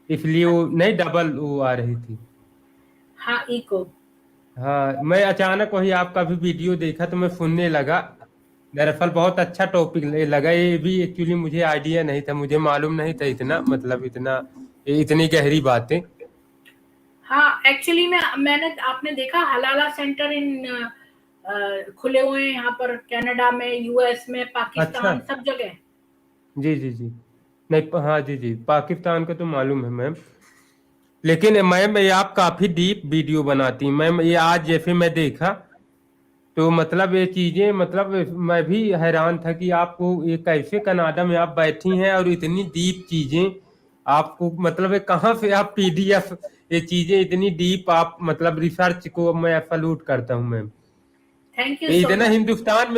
इसलिए वो नहीं डबल वो आ रही थी। हाँ, इको। हाँ, मैं अचानक वही आपका भी वीडियो देखा तो मैं सुनने लगा। दरअसल बहुत अच्छा टॉपिक लगा, ये भी एक्चुअली मुझे आइडिया नहीं था, मुझे मालूम नहीं था इतना, मतलब इतना इतनी गहरी बातें। हाँ, एक्चुअली मैंने आपने देखा हलाला सेंटर खुले हुए हैं यहाँ पर कनाडा में, यूएस में, अच्छा। पाकिस्तान, सब जगह। जी जी जी। नहीं, हाँ जी जी, पाकिस्तान का तो मालूम है मैम। लेकिन मैम ये आप काफी डीप वीडियो बनाती हैं मैम, ये आज जैसे मैं देखा तो मतलब ये चीजें, मतलब मैं भी हैरान था कि आपको ये कैसे कनाडा में आप बैठी हैं और इतनी डीप चीजें आपको, मतलब ये कहाँ से आप पीडीएफ, ये चीजें इतनी डीप आप, मतलब रिसर्च को मैं सैल्यूट करता हूँ मैम। थैंक यू ये सो इतना मच। हिंदुस्तान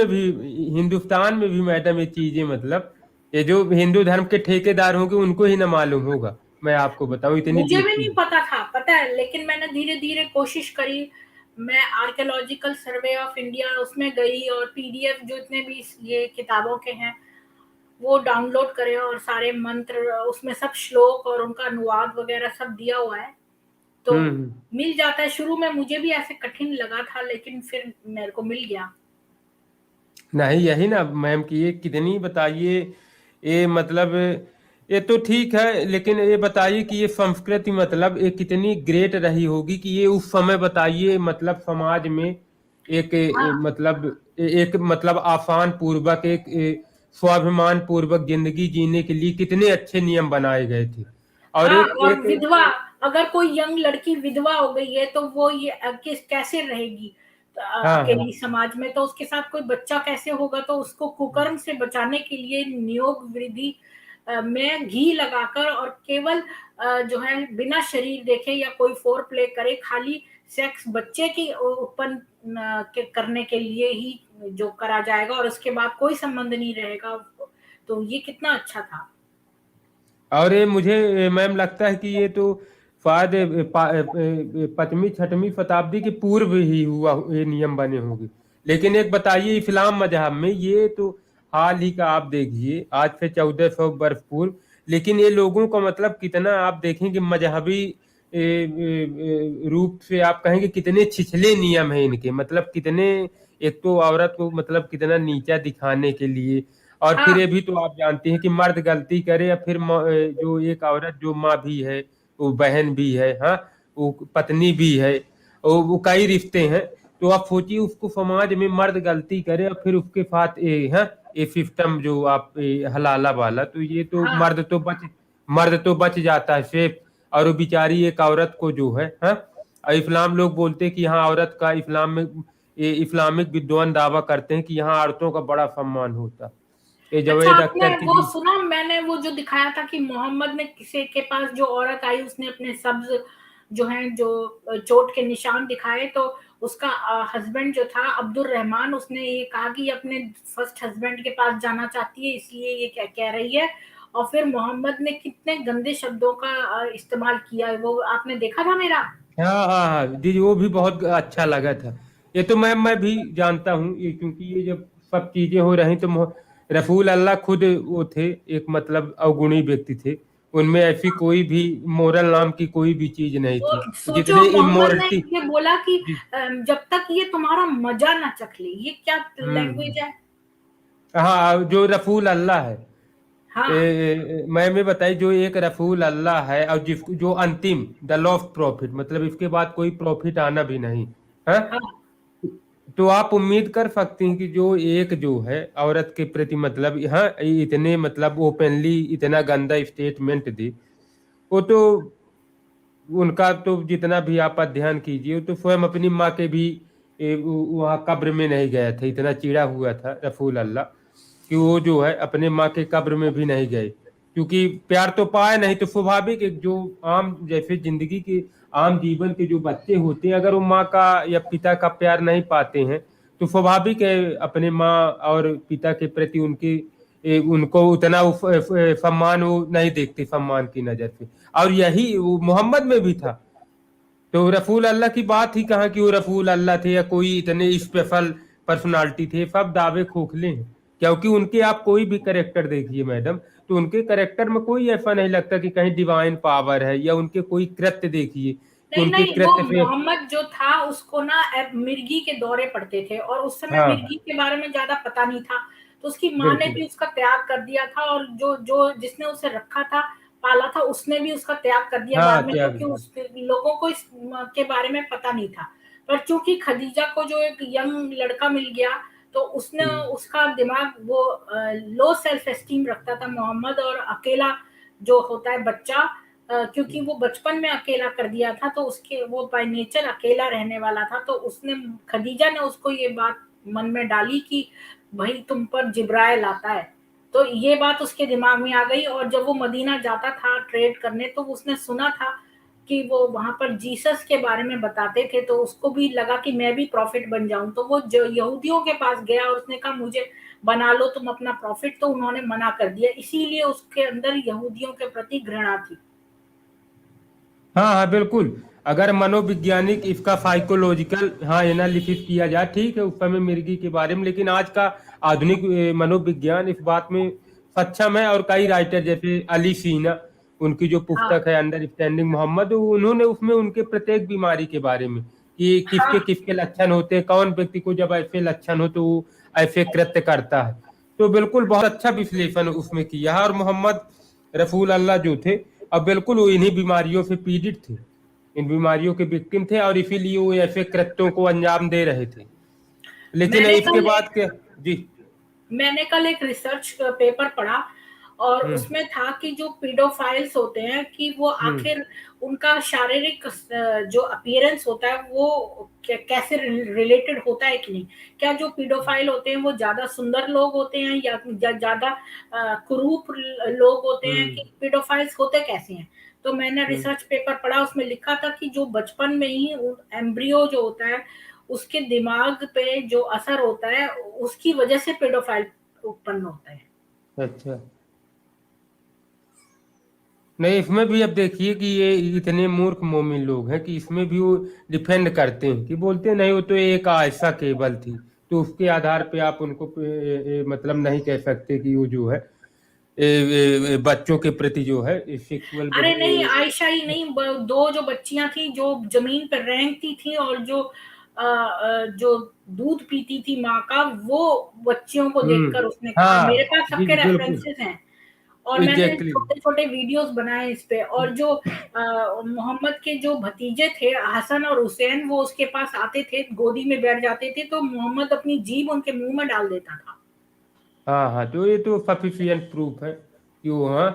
में भी मैडम ये चीजें, मतलब ये जो हिंदू धर्म के ठेकेदार होंगे उनको ही ना मालूम होगा, मैं आपको बताऊं इतनी मुझे डीप भी नहीं चीज। पता था, पता है, लेकिन मैंने धीरे धीरे कोशिश करी। मैं आर्कियोलॉजिकल सर्वे ऑफ इंडिया उसमें गई और पीडीएफ जो इतने भी ये किताबों के हैं वो डाउनलोड करे, और सारे मंत्र उसमें, सब श्लोक और उनका अनुवाद वगैरह सब दिया हुआ है, तो हम्म। मिल जाता है। शुरू में मुझे भी ऐसे कठिन लगा था, लेकिन फिर मेरे को मिल गया। नहीं, यही ना मैम की ये कितनी बताइए, ये मतलब ये तो ठीक है, लेकिन ये बताइए कि ये संस्कृति मतलब ये कितनी ग्रेट रही होगी कि ये उस समय बताइए, मतलब समाज में एक हाँ, मतलब एक मतलब आसान पूर्वक एक स्वाभिमान पूर्वक जिंदगी जीने के लिए कितने अच्छे नियम बनाए गए थे। और हाँ, एक और एक विधवा, अगर कोई यंग लड़की विधवा हो गई है तो वो ये किस कैसे रहेगी हाँ हाँ। अकेली समाज में, तो उसके साथ कोई बच्चा कैसे होगा, तो उसको कुकर्म से बचाने के लिए नियोग विधि में घी लगाकर, और केवल जो है बिना शरीर देखे या कोई फोर प्ले करे, खाली सेक्स बच्चे की उत्पन्न करने के लिए ही जो करा जाएगा, और उसके बाद कोई संबंध नहीं रहेगा। तो ये कितना अच्छा था। और ये मुझे मैम लगता है कि ये तो शायद पांचवी छठवीं शताब्दी के पूर्व ही हुआ, ये नियम बने होंगे। लेकिन एक बताइए, इस्लाम मजहब में ये तो हाल ही का आप देखिए, आज से 1400 वर्ष पूर्व। लेकिन ये लोगों का मतलब कितना आप देखेंगे मजहबी रूप से आप कहेंगे कितने छिछले नियम हैं इनके, मतलब कितने, एक तो औरत को मतलब कितना नीचा दिखाने के लिए। और फिर हाँ, ये भी तो आप जानते हैं कि मर्द गलती करे या फिर जो एक औरत जो माँ भी है, वो बहन भी है, हाँ, वो पत्नी भी है, वो कई रिश्ते हैं। तो आप सोचिए उसको समाज में मर्द गलती करे और फिर उसके साथ ये, हाँ, ये सिस्टम जो आप हलाला वाला, तो ये तो हाँ, मर्द तो बच जाता है सेफ। और वो बेचारी एक औरत को जो है, हाँ, और इस्लाम लोग बोलते हैं कि यहाँ औरत का, इस्लाम में ये इस्लामिक विद्वान दावा करते हैं कि यहाँ औरतों का बड़ा सम्मान होता। ये अच्छा, जवेद आपने अख्तर की वो भी। सुना, मैंने वो जो दिखाया था कि मोहम्मद ने किसी के पास जो औरत आई, उसने अपने सब्ज जो है जो चोट के निशान दिखाए, तो उसका हस्बैंड जो था अब्दुल रहमान, उसने ये कहा कि अपने फर्स्ट हस्बैंड के पास जाना चाहती है, इसलिए ये क्या कह रही है। और फिर मोहम्मद ने कितने गंदे शब्दों का इस्तेमाल किया है, वो आपने देखा था मेरा। हाँ हाँ हाँ जी, वो भी बहुत अच्छा लगा था। ये तो मैं भी जानता हूँ ये, क्योंकि ये जब सब चीजें हो रही तो रसूल अल्लाह खुद वो थे, एक मतलब अवगुणी व्यक्ति थे। उनमें ऐसी कोई भी मोरल नाम की कोई भी चीज नहीं तो थी। सोचो, जितने मोहम्मद ने इमोरलिटी। ये बोला कि जी। जब तक ये तुम्हारा मजा ना चख ले, ये क्या हम्म। लैंग्वेज है। हाँ, जो रसूल अल्लाह है, हाँ, मैं बताई जो एक रसूल अल्लाह है और जिसको जो अंतिम द लॉस्ट प्रॉफिट, मतलब इसके बाद कोई प्रॉफिट आना भी नहीं है। हाँ, तो आप उम्मीद कर सकते हैं कि जो एक जो है औरत के प्रति मतलब, हाँ, इतने मतलब ओपनली इतना गंदा स्टेटमेंट दी, वो तो उनका तो जितना भी आप अध्ययन कीजिए, वो तो स्वयं अपनी माँ के भी वहाँ कब्र में नहीं गया था, इतना चिढ़ा हुआ था रसूल अल्लाह कि वो जो है अपने माँ के कब्र में भी नहीं गए, क्योंकि प्यार तो पाया नहीं। तो स्वाभाविक एक जो आम जैसे जिंदगी के आम जीवन के जो बच्चे होते हैं, अगर वो माँ का या पिता का प्यार नहीं पाते हैं तो स्वाभाविक है अपने माँ और पिता के प्रति उनके उनको उतना सम्मान वो नहीं देखते सम्मान की नजर से। और यही वो मोहम्मद में भी था। तो रसूल अल्लाह की बात ही कहाँ कि वो रसूल अल्लाह थे या कोई इतने स्पेशल पर्सनालिटी थे, सब दावे खोखले हैं। क्योंकि उनके आप कोई भी करेक्टर देखिए मैडम, तो उनके करेक्टर में कोई ऐसा नहीं लगता कि कहीं डिवाइन पावर है, या उनके कोई कृत्य देखिए कि नहीं उनके नहीं, वो कृत्य पे। मोहम्मद जो था उसको ना मिर्गी के दौरे पड़ते थे, और उस समय हाँ मिर्गी के बारे में ज्यादा पता नहीं था। तो उसकी माँ ने बिल्कुल। भी उसका त्याग कर दिया था, और जो जो जिसने उसे रखा था, पाला था, उसने भी उसका त्याग कर दिया हाँ बाद में, त्याग। क्योंकि उस लोगों को इस के बारे में पता नहीं था। पर चूंकि खदीजा को जो एक यंग लड़का मिल गया, तो उसने हम्म, उसका दिमाग वो लो सेल्फ एस्टीम रखता था मोहम्मद, और अकेला जो होता है बच्चा, क्योंकि वो बचपन में अकेला कर दिया था, तो उसके वो बाय नेचर अकेला रहने वाला था। तो उसने खदीजा ने उसको ये बात मन में डाली कि भाई तुम पर जिब्राइल आता है। तो ये बात उसके दिमाग में आ गई, और जब वो मदीना जाता था ट्रेड करने, तो उसने सुना था कि वो वहां पर जीसस के बारे में बताते थे, तो उसको भी लगा कि मैं भी प्रॉफिट बन जाऊं। तो वो जो यहूदियों के पास गया और उसने कहा मुझे बना लो तुम अपना प्रॉफिट, तो उन्होंने मना कर दिया, इसीलिए उसके अंदर यहूदियों के प्रति घृणा थी। हाँ हाँ बिल्कुल। अगर मनोवैज्ञानिक इसका साइकोलॉजिकल हाँ एनालिसिस किया जाए, ठीक है उस समय मिर्गी के बारे में, लेकिन आज का आधुनिक मनोविज्ञान इस बात में सक्षम है। और कई राइटर जैसे अली सीना, उनकी जो हाँ पुस्तक है अंडरस्टैंडिंग मोहम्मद, उन्होंने उसमें उनके प्रत्येक बीमारी के बारे में कि किसके हाँ किसके लक्षण होते हैं, कौन व्यक्ति को जब ऐसे लक्षण हो तो वो ऐसे कृत्य करता है। तो बिल्कुल बहुत अच्छा विश्लेषण उसमें किया है। और मोहम्मद रसूल अल्लाह जो थे, अब बिल्कुल वो इन्हीं बीमारियों से पीड़ित थे, इन बीमारियों के विक्टिम थे, और इसीलिए वो ऐसे कृत्यों को अंजाम दे रहे थे। लेकिन मैंने इसके कल बाद एक क्या। जी। मैंने कल एक रिसर्च पेपर पढ़ा, और हम्म उसमें था कि जो पीडोफाइल्स होते हैं, कि वो हम्म आखिर उनका शारीरिक जो अपीयरेंस होता है वो कैसे रिलेटेड होता है कि नहीं। क्या जो पीडोफाइल होते हैं वो ज्यादा सुंदर लोग होते हैं, या ज्यादा कुरूप लोग होते हैं, हम्म कि पीडोफाइल्स होते कैसे हैं। तो मैंने हम्म रिसर्च पेपर पढ़ा, उसमें लिखा था कि जो बचपन में ही एम्ब्रियो जो होता है, उसके दिमाग पे जो असर होता है, उसकी वजह से पेडोफाइल उत्पन्न होता है। अच्छा। नहीं, इसमें भी अब देखिए कि ये इतने मूर्ख मोमिन लोग हैं कि इसमें भी वो डिफेंड करते हैं कि बोलते हैं, नहीं वो तो एक आयशा केबल थी, तो उसके आधार पे आप उनको मतलब नहीं कह सकते कि वो जो है बच्चों के प्रति जो है सेक्सुअल। अरे नहीं, आयशा ही नहीं, दो जो बच्चियां थी जो जमीन पर रेंगती थी, और जो दूध पीती थी माँ का, वो बच्चियों को हम्म। देखकर उसने कहा। मेरे हाँ पास सबके बिल्कुल। रेफरेंसेस हैं, और मैंने एग्जैक्टली। छोटे छोटे वीडियोस बनाए इस पे। और जो मोहम्मद के जो भतीजे थे हसन और हुसैन, वो उसके पास आते थे, गोदी में बैठ जाते थे, तो मोहम्मद अपनी जीभ उनके मुंह में डाल देता था। हाँ हाँ, तो ये तो सफिशियंट प्रूफ है कि वो हाँ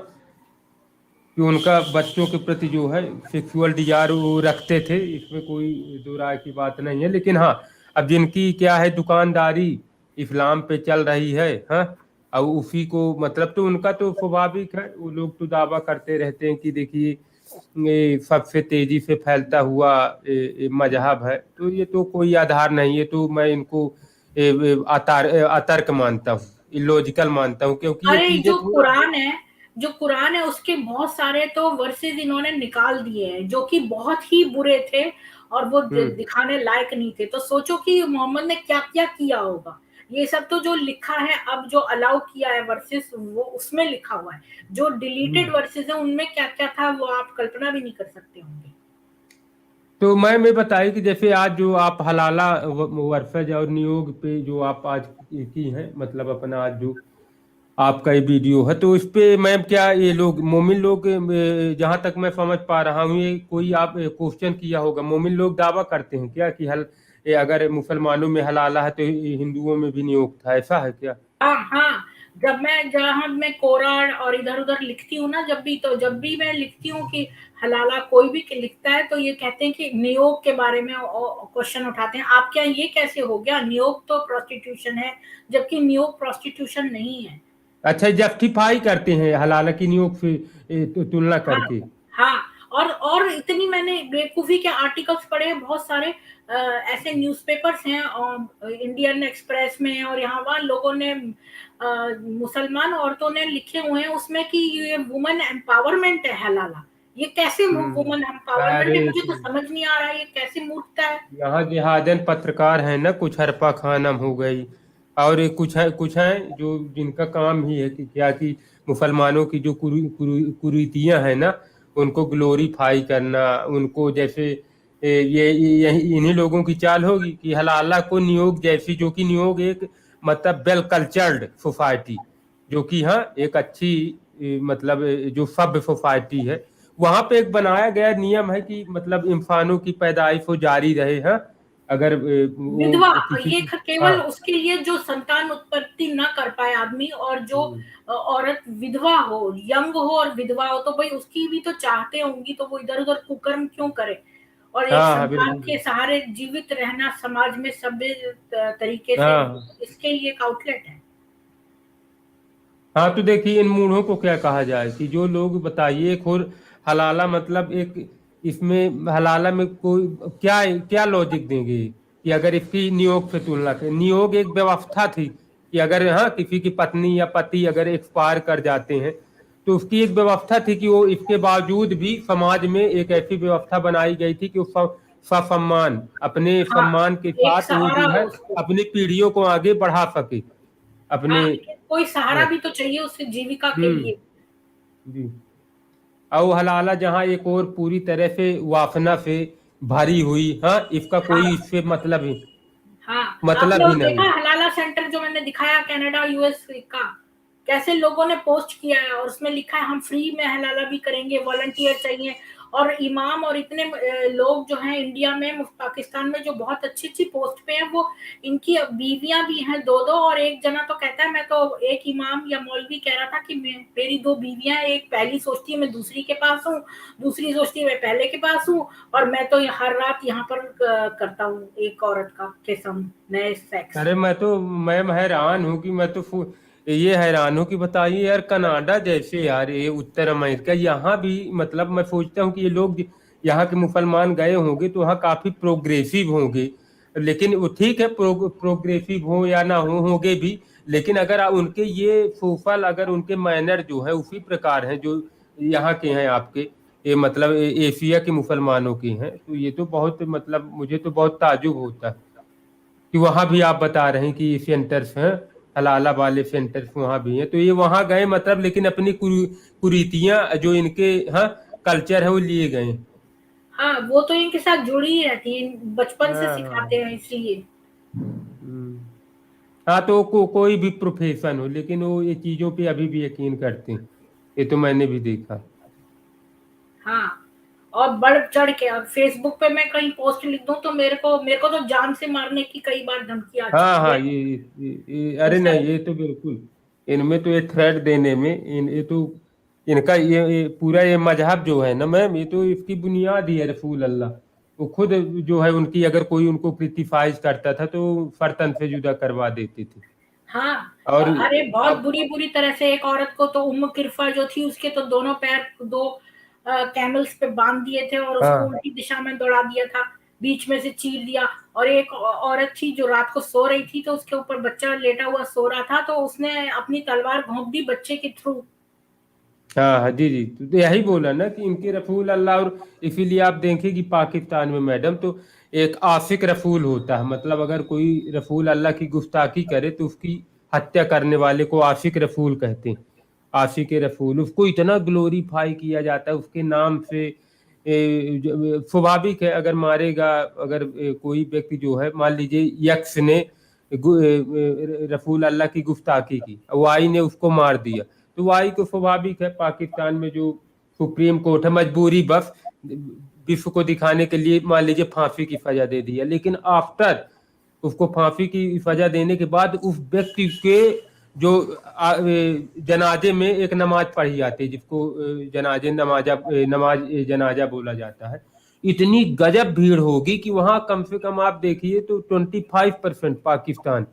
कि उनका बच्चों के प्रति जो है सेक्सुअल डिजायर वो रखते थे, इसमें कोई दो राय की बात नहीं है। लेकिन हाँ, अब जिनकी क्या है दुकानदारी इस्लाम पे चल रही है, हाँ, अब उसी को मतलब तो उनका तो स्वाभाविक है, वो लोग तो दावा करते रहते हैं कि देखिए ये सबसे तेजी से फैलता हुआ मजहब है। तो ये तो कोई आधार नहीं है, तो मैं इनको अतर्क मानता हूँ, इलॉजिकल मानता हूँ, क्योंकि ये अरे चीजें जो थोड़ा। कुरान है, जो कुरान है उसके बहुत सारे तो वर्सेस इन्होंने निकाल दिए हैं, जो कि बहुत ही बुरे थे, और वो हम्म दिखाने लायक नहीं थे। तो सोचो कि मोहम्मद ने क्या क्या किया होगा। ये सब तो जो लिखा है, अब जो अलाउ किया है वर्सेस, वो उसमें लिखा हुआ है। जो डिलीटेड हम्म। वर्सेस है उनमें क्या क्या था, वो आप कल्पना भी नहीं कर सकते होंगे। तो मैं बताई कि जैसे आज जो आप हलाला वर्सेज और नियोग पे जो आप आज की हैं, मतलब अपना आज जो आपका ये वीडियो है, तो इस पे मैम क्या ये लोग मोमिन लोग जहां तक मैं समझ पा रहा हूँ, ये कोई आप क्वेश्चन किया होगा, मोमिन लोग दावा करते हैं क्या कि अगर मुसलमानों में हलाला है तो हिंदुओं में भी नियोग था, ऐसा है क्या? हाँ हाँ, जब मैं जहाँ मैं कोरान और इधर उधर लिखती हूँ ना, जब भी मैं लिखती हूँ कि हलाला कोई भी लिखता है, तो ये कहते हैं कि नियोग के बारे में क्वेश्चन उठाते हैं, आप क्या ये कैसे हो गया, नियोग तो प्रोस्टिट्यूशन है, जबकि नियोग प्रोस्टिट्यूशन नहीं है। अच्छा, जस्टिफाई करते हैं हलाला की नियोग से तुलना हाँ करके। हाँ, और इतनी मैंने बेवकूफ़ी के आर्टिकल्स पढ़े हैं, बहुत सारे ऐसे न्यूज़पेपर्स हैं इंडियन एक्सप्रेस में और यहाँ वहाँ लोगों ने मुसलमान औरतों ने लिखे हुए हैं उसमें कि ये वुमेन एम्पावरमेंट है हलाला। ये कैसे वुमेन एम्पावरमेंट अरे है, मुझे तो समझ नहीं आ रहा है ये कैसी मूर्खता है। यहाँ जिहादन पत्रकार हैं ना, कुछ हरपा खानम हो गई, और एक कुछ हैं जो जिनका काम ही है कि क्या कि मुसलमानों की जो कुरीतियां हैं ना, उनको ग्लोरीफाई करना, उनको जैसे ये इन्हीं लोगों की चाल होगी कि हलाला को नियोग जैसी, जो कि नियोग एक मतलब वेल कल्चर्ड सोसाइटी, जो कि हाँ एक अच्छी मतलब जो सभ्य सोसाइटी है, वहां पे एक बनाया गया नियम है कि मतलब इंसानों की पैदाइश हो जारी रहे। हाँ, अगर विधवा, वो किसी ये की, हाँ, केवल उसके लिए जो संतान उत्पत्ति ना कर पाए आदमी, और जो हम्म, औरत विधवा हो, यंग हो और विधवा हो, तो भाई उसकी भी तो चाहते होंगी, तो वो इधर उधर कुकर्म क्यों करे। और एक हाँ हाँ संतान बिल्कुल, के सहारे जीवित रहना समाज में सभ्य तरीके से, हाँ इसके लिए एक आउटलेट है। हाँ। तो देखिए इन मूढ़ों को क्या कहा जाए कि जो लोग बताइए, एक और हलाला मतलब एक, इसमें हलाला में कोई क्या क्या लॉजिक देंगे कि अगर इसकी नियोग से तुलना करें, नियोग एक व्यवस्था थी कि अगर हाँ किसी की पत्नी या पति अगर एक्सपायर कर जाते हैं, तो उसकी एक व्यवस्था थी कि वो इसके बावजूद भी समाज में एक ऐसी व्यवस्था बनाई गई थी कि वो ससम्मान, अपने हाँ, सम्मान के एक साथ वो सहारा जो हो है उसको। अपनी पीढ़ियों को आगे बढ़ा सके अपने। हाँ, लेकिन कोई सहारा भी तो चाहिए उससे जीविका के हम्म, लिए। जी। और हलाला जहाँ एक और पूरी तरह से वासना से भरी हुई, हाँ इसका कोई हाँ, इससे हाँ, आपने मतलब वो ही देखा नहीं। हलाला सेंटर जो मैंने दिखाया कनाडा यूएस का, कैसे लोगों ने पोस्ट किया है और उसमें लिखा है हम फ्री में हलाला भी करेंगे, वॉलंटियर चाहिए। और इमाम और इतने लोग जो हैं इंडिया में, पाकिस्तान में, जो बहुत अच्छी अच्छी पोस्ट पे हैं, वो इनकी बीवियां भी हैं दो दो। और एक जना तो कहता है, मैं तो, एक इमाम या मौलवी कह रहा था कि मेरी दो बीवियां, एक पहली सोचती है मैं दूसरी के पास हूँ, दूसरी सोचती है मैं पहले के पास हूँ, और मैं तो हर रात यहाँ पर करता हूँ एक औरत का किस्म नए सेक्स। अरे मैं हैरान हूँ कि मैं तो ये हैरान हूँ कि बताइए यार, कनाडा जैसे यार, ये उत्तर अमेरिका, यहाँ भी मतलब मैं सोचता हूँ कि ये लोग यहाँ के मुसलमान गए होंगे तो वहाँ काफी प्रोग्रेसिव होंगे। लेकिन वो ठीक है, प्रोग्रेसिव हो या ना होंगे भी, लेकिन अगर उनके ये सोशल, अगर उनके मैनर जो है उसी प्रकार हैं जो यहाँ के हैं आपके, ये मतलब एशिया के मुसलमानों के हैं, तो ये तो बहुत मतलब मुझे तो बहुत ताजुब होता है कि वहां भी आप बता रहे हैं कि सेंटर्स हैं, हलाला वाले सेंटर्स वहां भी हैं, तो ये वहां गए मतलब, लेकिन अपनी कुरीतियां जो इनके, हाँ कल्चर है वो लिए गए। हाँ, वो तो इनके साथ जुड़ी ही रहती है, बचपन से हाँ सिखाते हाँ, हैं इसलिए। हम्म। हाँ तो कोई भी प्रोफेशन हो, लेकिन वो ये चीजों पे अभी भी यकीन करते हैं, ये तो मैंने भी देखा। हाँ, और बढ़ चढ़ के अब फेसबुक पे मैं कहीं पोस्ट लिख दूं तो मेरे को तो जान से मारने की कई बार धमकी आ हाँ चुकी हाँ, है। अरे इससे नहीं, ये तो बिल्कुल, इनमें तो ये थ्रेड देने में ये तो इनका ये पूरा ये मजहब जो है ना मैम, ये तो इसकी बुनियाद ही है रसूल अल्लाह। वो खुद जो है उनकी, अगर कोई उनको क्रिटिसाइज करता था तो फर्तन से जुदा करवा देते थे। हाँ, और अरे बहुत अब, बुरी बुरी तरह से एक औरत को तो उम्म किरफा जो थी उसके तो दोनों पैर दो कैमल्स पे बांध दिए थे और उसको हाँ उल्टी दिशा में दौड़ा दिया था, बीच में से चीर दिया। और एक औरत थी जो रात को सो रही थी, तो उसके ऊपर बच्चा लेटा हुआ सो रहा था, तो उसने अपनी तलवार घोंप दी बच्चे के थ्रू। हाँ हाँ, जी जी, तो यही बोला ना कि इनके रसूल अल्लाह, और इसीलिए आप देखें कि पाकिस्तान में मैडम तो एक आशिक रसूल होता है, मतलब अगर कोई रसूल अल्लाह की गुस्ताखी करे तो उसकी हत्या करने वाले को आशिक रसूल कहते हैं। आशिक रसूल, उसको इतना ग्लोरीफाई किया जाता है उसके नाम से। स्वाभाविक है, अगर मारेगा, अगर कोई व्यक्ति जो है, मान लीजिए यक्स ने रसूल अल्लाह की गुस्ताखी की, वाई ने उसको मार दिया, तो वाई को स्वाभाविक है, पाकिस्तान में जो सुप्रीम कोर्ट है मजबूरी बस विश्व को दिखाने के लिए मान लीजिए फांसी की सजा दे दिया, लेकिन आफ्टर उसको फांसी की सजा देने के बाद उस व्यक्ति के जो जनाजे में एक नमाज पढ़ी जाती है, जिसको नमाज जनाजा बोला जाता है। इतनी गजब भीड़ होगी कि वहां कम से कम आप देखिए तो 25% पाकिस्तान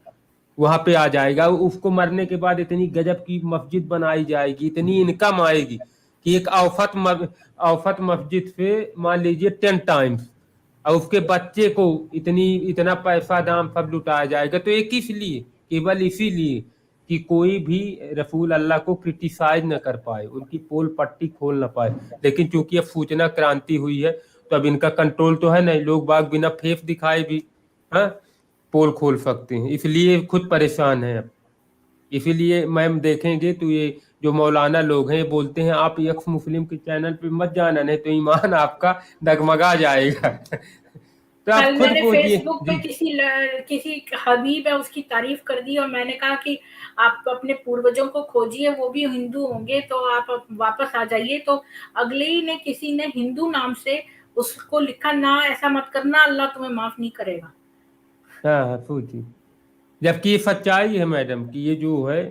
वहां पे आ जाएगा। उसको मरने के बाद इतनी गजब की मस्जिद बनाई जाएगी, इतनी इनकम आएगी कि एक औफत मस्जिद पे मान लीजिए 10 टाइम्स, और उसके बच्चे को इतना पैसा दाम सब लुटाया जाएगा, तो ये किस लिए? केवल इसीलिए कि कोई भी रसूल अल्लाह को क्रिटिसाइज न कर पाए, उनकी पोल पट्टी खोल न पाए। लेकिन चूंकि अब सूचना क्रांति हुई है, तो अब इनका कंट्रोल तो है नहीं, लोग बाग बिना फेस दिखाए भी हाँ पोल खोल सकते हैं, इसलिए खुद परेशान है अब। इसीलिए मैम देखेंगे तो ये जो मौलाना लोग हैं, ये बोलते हैं आप यक्स मुस्लिम के चैनल पे मत जाना, नहीं तो ईमान आपका डगमगा जाएगा। तो आप कल खुद मैंने सोचिए फेसबुक पे जी। किसी हबीब है उसकी तारीफ कर दी, और मैंने कहा कि आप अपने पूर्वजों को खोजिए, वो भी हिंदू होंगे, तो आप वापस आ जाइए। तो अगले ही ने किसी ने हिंदू नाम से उसको लिखा, ना ऐसा मत करना, अल्लाह तुम्हें माफ नहीं करेगा। हाँ हाँ सोचिए, जबकि ये सच्चाई है मैडम कि ये जो है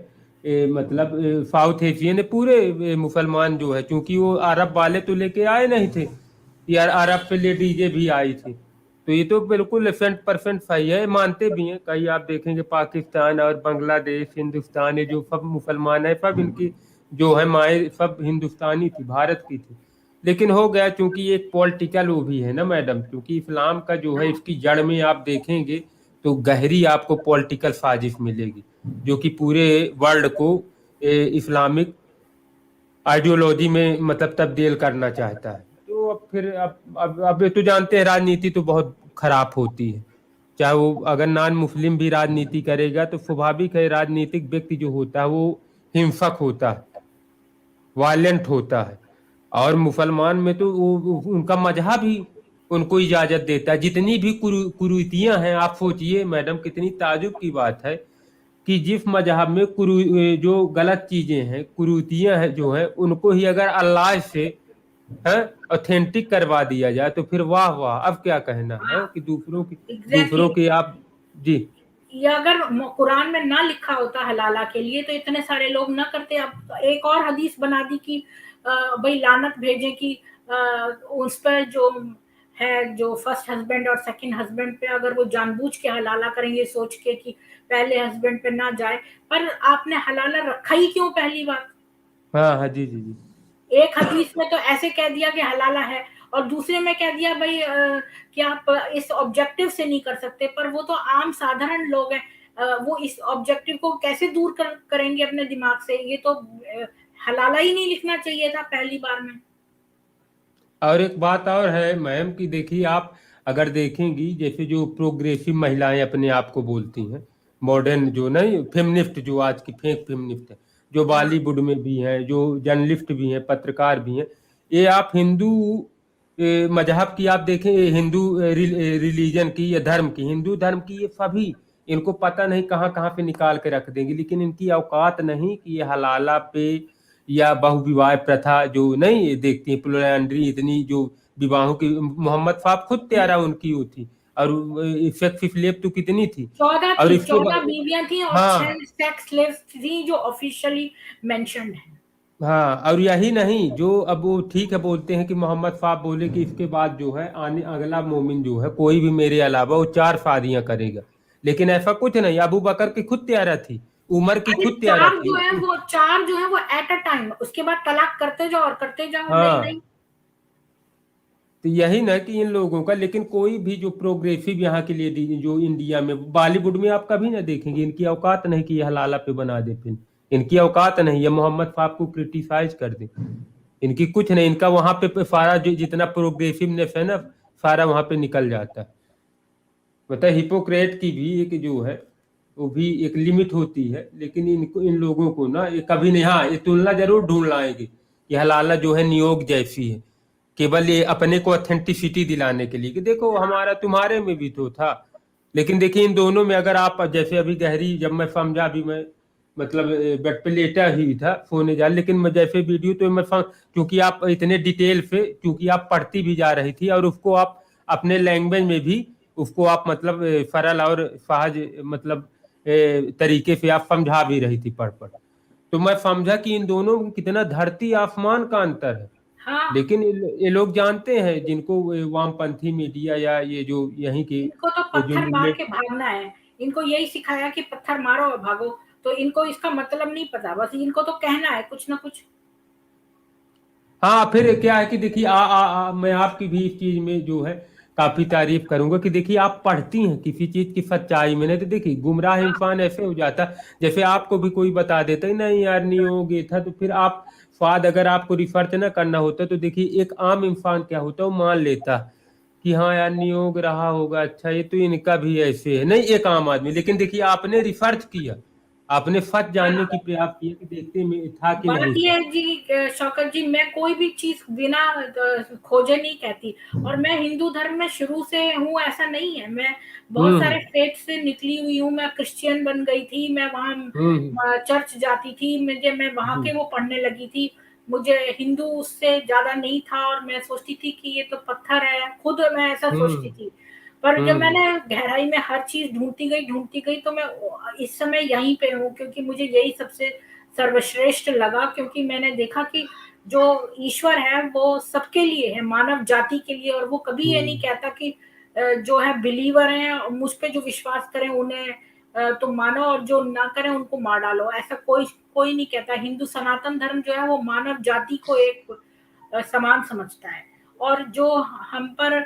मतलब साउथ एशियन पूरे मुसलमान जो है, क्योंकि वो अरब वाले तो लेके आए नहीं थे यार, अरब से लेडीजें भी आई थी, तो ये तो बिल्कुल 100% सही है, मानते भी हैं। कहीं आप देखेंगे पाकिस्तान और बांग्लादेश, हिंदुस्तान, ये जो सब मुसलमान है, सब इनकी जो है माए सब हिंदुस्तानी थी, भारत की थी। लेकिन हो गया, क्योंकि ये एक पॉलिटिकल वो भी है ना मैडम, क्योंकि इस्लाम का जो है इसकी जड़ में आप देखेंगे तो गहरी आपको पॉलिटिकल साजिश मिलेगी, जो कि पूरे वर्ल्ड को इस्लामिक आइडियोलॉजी में मतलब तब्दील करना चाहता है। तो अब फिर अब ये तो जानते हैं राजनीति तो बहुत खराब होती है, चाहे वो अगर नॉन मुस्लिम भी राजनीति करेगा, तो स्वाभाविक है राजनीतिक व्यक्ति जो होता है वो हिंसक होता है, वायलेंट होता है। और मुसलमान में तो उनका मजहब ही उनको इजाजत देता है, जितनी भी कुरीतियां हैं, आप सोचिए मैडम कितनी ताजुब की बात है कि जिस मजहब में जो गलत चीजें हैं, कुरीतियां हैं जो है, उनको ही अगर अल्लाह से है ऑथेंटिक करवा दिया जाए, तो फिर वाह वाह, अब क्या कहना है कि दूसरों एग्जैक्टली। की आप जी। ये अगर कुरान में ना लिखा होता हलाला के लिए, तो इतने सारे लोग ना करते। अब एक और हदीस बना दी कि भाई लानत भेजे कि उस पर जो है, जो फर्स्ट हस्बैंड और सेकंड हस्बैंड पे, अगर वो जानबूझ के हलाला करेंगे सोच के कि पहले हस्बैंड पे ना जाए। पर आपने हलाला रखा ही क्यों पहली बार? हाँ हाँ जी जी जी। एक हदीस में तो ऐसे कह दिया कि हलाला है, और दूसरे में कह दिया भाई कि आप इस ऑब्जेक्टिव से नहीं कर सकते। पर वो तो आम साधारण लोग हैं, वो इस ऑब्जेक्टिव को कैसे दूर करेंगे अपने दिमाग से? ये तो हलाला ही नहीं लिखना चाहिए था पहली बार में। और एक बात और है मैम कि देखिए आप अगर देखेंगी, जैसे जो प्रोग्रेसिव महिलाएं अपने आप को बोलती हैं, मॉडर्न जो नहीं फेमिनिस्ट, जो आज की फेक फेमिनिस्ट है, जो हाँ, बॉलीवुड में भी हैं, जो जर्नलिस्ट भी हैं, पत्रकार भी हैं, ये आप हिंदू मजहब की आप देखें, ये हिंदू रिलीजन की या धर्म की, हिंदू धर्म की, ये सभी इनको पता नहीं कहाँ कहाँ पे निकाल के रख देंगे, लेकिन इनकी औकात नहीं कि ये हलाला पे या बहुविवाह प्रथा जो नहीं देखती है, पोलियंड्री, इतनी जो विवाहों की, मोहम्मद साहब खुद त्यारा उनकी वो थी, और सेक्स स्लेव तो कितनी थी। चौदह और थी, इसके 14 बाद बीवियां थी, और हाँ 6 सेक्स स्लेव्स थी जो ऑफिशियली मेंशन्ड है। हाँ, और यही नहीं, जो अब वो ठीक है बोलते हैं कि मोहम्मद साहब बोले कि इसके बाद जो है आने अगला मोमिन जो है कोई भी मेरे अलावा वो 4 शादियां करेगा, लेकिन ऐसा कुछ नहीं, अबू बकर की खुद त्यारा थी, उमर की अरे खुद त्यारा चार थी। जो है वो, चार जो है वो एट अ टाइम, उसके बाद तलाक करते जाओ और करते जाओ, नई हाँ, नई। तो यही ना कि इन लोगों का, लेकिन कोई भी जो प्रोग्रेसिव यहाँ के लिए जो इंडिया में बॉलीवुड में आप कभी ना देखेंगे, इनकी औकात नहीं कि ये हलाला पे बना दे फिल्म, इनकी औकात नहीं है मोहम्मद साहब को क्रिटिसाइज कर दे, इनकी कुछ नहीं, इनका वहां पे सारा जो जितना प्रोग्रेसिवनेस है ना, सारा वहां पे निकल जाता है। मतलब हिपोक्रेट की भी एक जो है वो भी एक लिमिट होती है, लेकिन इनको इन लोगों को ना ये कभी नहीं, हाँ ये तुलना जरूर ढूंढ लाएंगे कि हलाला जो है नियोग जैसी है, केवल ये अपने को ऑथेंटिसिटी दिलाने के लिए कि देखो हमारा तुम्हारे में भी तो था। लेकिन देखिए इन दोनों में अगर आप जैसे अभी गहरी जब मैं समझा, भी मैं मतलब बेड पे लेटा ही था सोने जा, लेकिन मैं जैसे वीडियो तो मैं क्योंकि आप इतने डिटेल से, क्योंकि आप पढ़ती भी जा रही थी और उसको आप अपने लैंग्वेज में भी उसको आप मतलब सरल और सहज मतलब तरीके से आप समझा भी रही थी पढ़ पढ़, तो मैं समझा कि इन दोनों में कितना धरती आसमान का अंतर है। हाँ, लेकिन ये लोग जानते हैं, जिनको वामपंथी मीडिया या ये जो यहीं की इनको तो जो पत्थर मार मूवमेंट, के भागना है। इनको यही सिखाया कि पत्थर मारो और भागो। तो इनको इसका मतलब नहीं पता, बस इनको तो कहना है कुछ ना कुछ। हाँ, फिर क्या है कि देखिए मैं आपकी भी इस चीज में जो है काफी तारीफ करूंगा कि देखिए आप पढ़ती हैं किसी चीज की सच्चाई में, नहीं तो देखिए गुमराह इंसान ऐसे हो जाता, जैसे आपको भी कोई बता देता है नहीं यार नियोग ये था, तो फिर आप स्वाद अगर आपको रिसर्च ना करना होता तो देखिए एक आम इंसान क्या होता है वो मान लेता कि हाँ यार नियोग रहा होगा, अच्छा ये तो इनका भी ऐसे है, नहीं एक आम आदमी, लेकिन देखिए आपने रिसर्च किया, आपने सच जानने की प्रयास किया कि देखते में था कि बात नहीं ये था। है जी शौकत जी, मैं कोई भी चीज बिना खोजे नहीं कहती। और मैं हिंदू धर्म में शुरू से हूँ ऐसा नहीं है, मैं बहुत हम्म सारे फेथ से निकली हुई हूँ। मैं क्रिश्चियन बन गई थी, मैं हम्म वहाँ चर्च जाती थी, मुझे मैं वहाँ हम्म के वो पढ़ने लगी थी। मुझे हिंदू उससे ज्यादा नहीं था और मैं सोचती थी कि ये तो पत्थर है, खुद मैं ऐसा सोचती हम्म थी। पर जब हम्म मैंने गहराई में हर चीज ढूंढती गई तो मैं इस समय यहीं पे हूँ, क्योंकि मुझे यही सबसे सर्वश्रेष्ठ लगा। क्योंकि मैंने देखा कि जो ईश्वर है वो सबके लिए है, मानव जाति के लिए। और वो कभी ये नहीं हम्म कहता कि जो है बिलीवर हैं मुझ पे जो विश्वास करें उन्हें तुम मानो, और जो ना करें उनको मार डालो, ऐसा कोई कोई नहीं कहता। हिंदू सनातन धर्म जो है वो मानव जाति को एक समान समझता है। और जो हम पर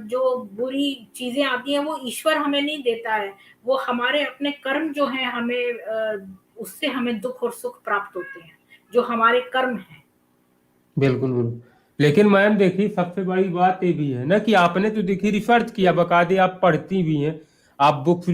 जो बुरी चीजें आती हैं वो ईश्वर हमें नहीं देता है, वो हमारे अपने कर्म जो हैं हमें उससे हमें दुख और सुख प्राप्त होते हैं, जो हमारे कर्म हैं। बिल्कुल बिल्कुल। लेकिन मैम देखिए सबसे बड़ी बात ये भी है ना कि आपने तो देखिए रिसर्च किया, बकायदे आप पढ़ती भी हैं, आप बुक्स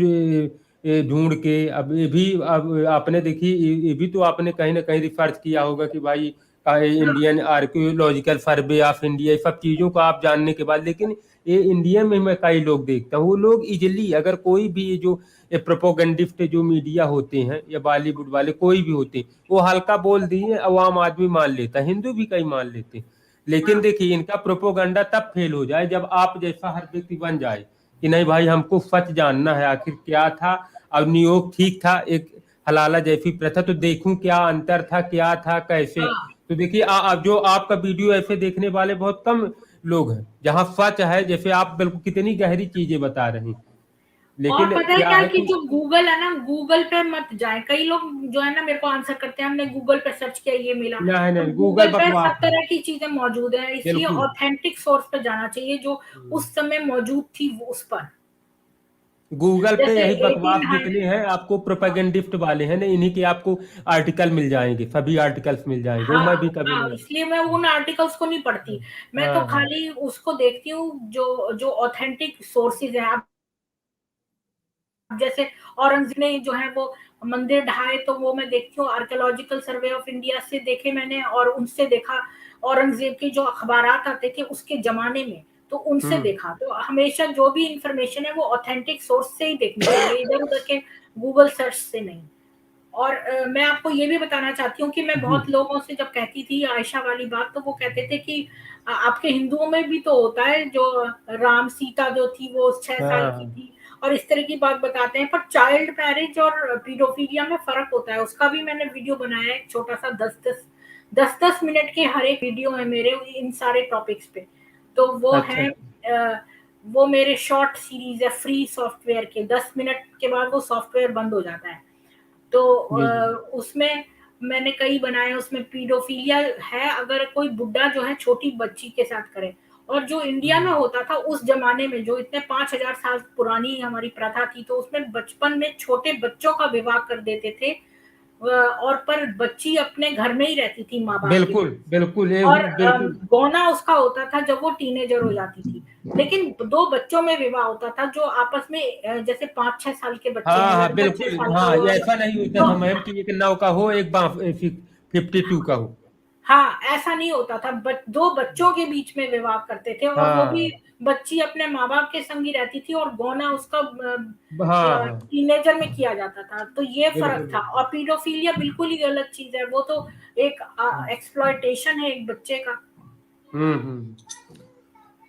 ढूंढ के, अब ये भी अब आपने देखी ये भी तो आपने कहीं ना कहीं रिसर्च किया होगा कि भाई Indian archaeological survey of India, ये सब चीजों को आप जानने के बाद, लेकिन ये इंडिया में मैं कई लोग देखता हूँ वो लोग इजिली अगर कोई भी ये जो ये प्रोपोगंडिस्ट जो मीडिया होते हैं या बॉलीवुड वाले कोई भी होते हैं, वो हल्का बोल दिए अवाम आदमी मान लेता है, हिंदू भी कई मान लेते हैं। लेकिन हाँ, देखिए इनका प्रोपोगंडा तब फेल हो जाए जब आप जैसा हर व्यक्ति बन जाए कि नहीं भाई हमको सच जानना है आखिर क्या था। अब नियोग ठीक था, एक हलाला जैसी प्रथा, तो देखूं क्या अंतर था, क्या था कैसे। हाँ। तो देखिए जो आपका वीडियो ऐसे देखने वाले बहुत कम लोग हैं जहां सच है, जैसे आप बिल्कुल कितनी गहरी चीजें बता रहे हैं, और लेकिन पता है क्या क्या है कि कि जो गूगल है ना, गूगल पे मत जाए। कई लोग जो है ना मेरे को आंसर करते हैं हमने गूगल पे सर्च किया ये मिला। नहीं तो नहीं गूगल गूगल पे सब बकवास है। तरह की चीजें मौजूद है, इसलिए बिल्कुल। ऑथेंटिक सोर्स पे जाना चाहिए जो हम्म। उस समय मौजूद थी उस पर। गूगल पे जैसे यही बकवास 1800। जितने हैं आपको प्रोपेगेंडिस्ट वाले हैं ना, इन्हीं के आपको आर्टिकल मिल जाएंगे, सभी आर्टिकल्स मिल जाएंगे, वो हाँ, मैं भी कभी हाँ, नहीं। इसलिए मैं उन आर्टिकल्स को नहीं पढ़ती। मैं तो हाँ हाँ। खाली उसको देखती हूँ जो जो ऑथेंटिक सोर्सेज है। आप जैसे औरंगजेब ने जो है वो मंदिर ढाए, तो वो मैं देखती हूँ आर्कियोलॉजिकल सर्वे ऑफ इंडिया से देखे मैंने, और उनसे देखा औरंगजेब के जो अखबारात आते थे उसके जमाने में, तो उनसे हम्म देखा। तो हमेशा जो भी इंफॉर्मेशन है वो ऑथेंटिक सोर्स से ही देखनी चाहिए, इधर उधर के गूगल सर्च से नहीं। और मैं आपको ये भी बताना चाहती हूँ कि मैं जी। बहुत लोगों से जब कहती थी आयशा वाली बात, तो वो कहते थे कि आपके हिंदुओं में भी तो होता है जो राम सीता जो थी वो 6 साल की हाँ। थी, और इस तरह की बात बताते हैं। पर चाइल्ड मैरिज और पीडोफीलिया में फर्क होता है, उसका भी मैंने वीडियो बनाया है एक छोटा सा, 10-10 मिनट के हर एक वीडियो है मेरे इन सारे टॉपिक्स पे। तो वो अच्छा है अच्छा। वो मेरे शॉर्ट सीरीज है फ्री सॉफ्टवेयर के, 10 मिनट के बाद वो सॉफ्टवेयर बंद हो जाता है। तो जी जी। उसमें मैंने कई बनाए, उसमें पीडोफीलिया है अगर कोई बुड्ढा जो है छोटी बच्ची के साथ करे। और जो इंडिया में हम्म होता था उस जमाने में, जो इतने 5,000 साल पुरानी हमारी प्रथा थी, तो उसमें बचपन में छोटे बच्चों का विवाह कर देते थे। और पर बच्ची अपने घर में ही रहती थी माँ बाप के। बिल्कुल बिल्कुल ये और बिल्कुल। गौना उसका होता था जब वो टीनेजर हो जाती थी। लेकिन दो बच्चों में विवाह होता था जो आपस में जैसे 5-6 साल के बच्चे हाँ हैं, हाँ लड़का छह बिल्कुल, साल का हाँ ये हुआ ऐसा नहीं होता तो था मैम कि एक नौ का हो एक 52 का हो। हाँ, ऐसा नहीं होता था। दो बच्चों के बीच में विवाह करते थे, और वो भी हाँ बच्ची अपने माँ बाप के संग ही रहती थी, और गौना उसका हाँ हाँ। टीनेजर में किया जाता था। तो ये फर्क बिल्कुल था। बिल्कुल। और पीडोफीलिया बिल्कुल ही गलत चीज है, वो तो एक एक्सप्लॉयटेशन है एक बच्चे का। हम्म।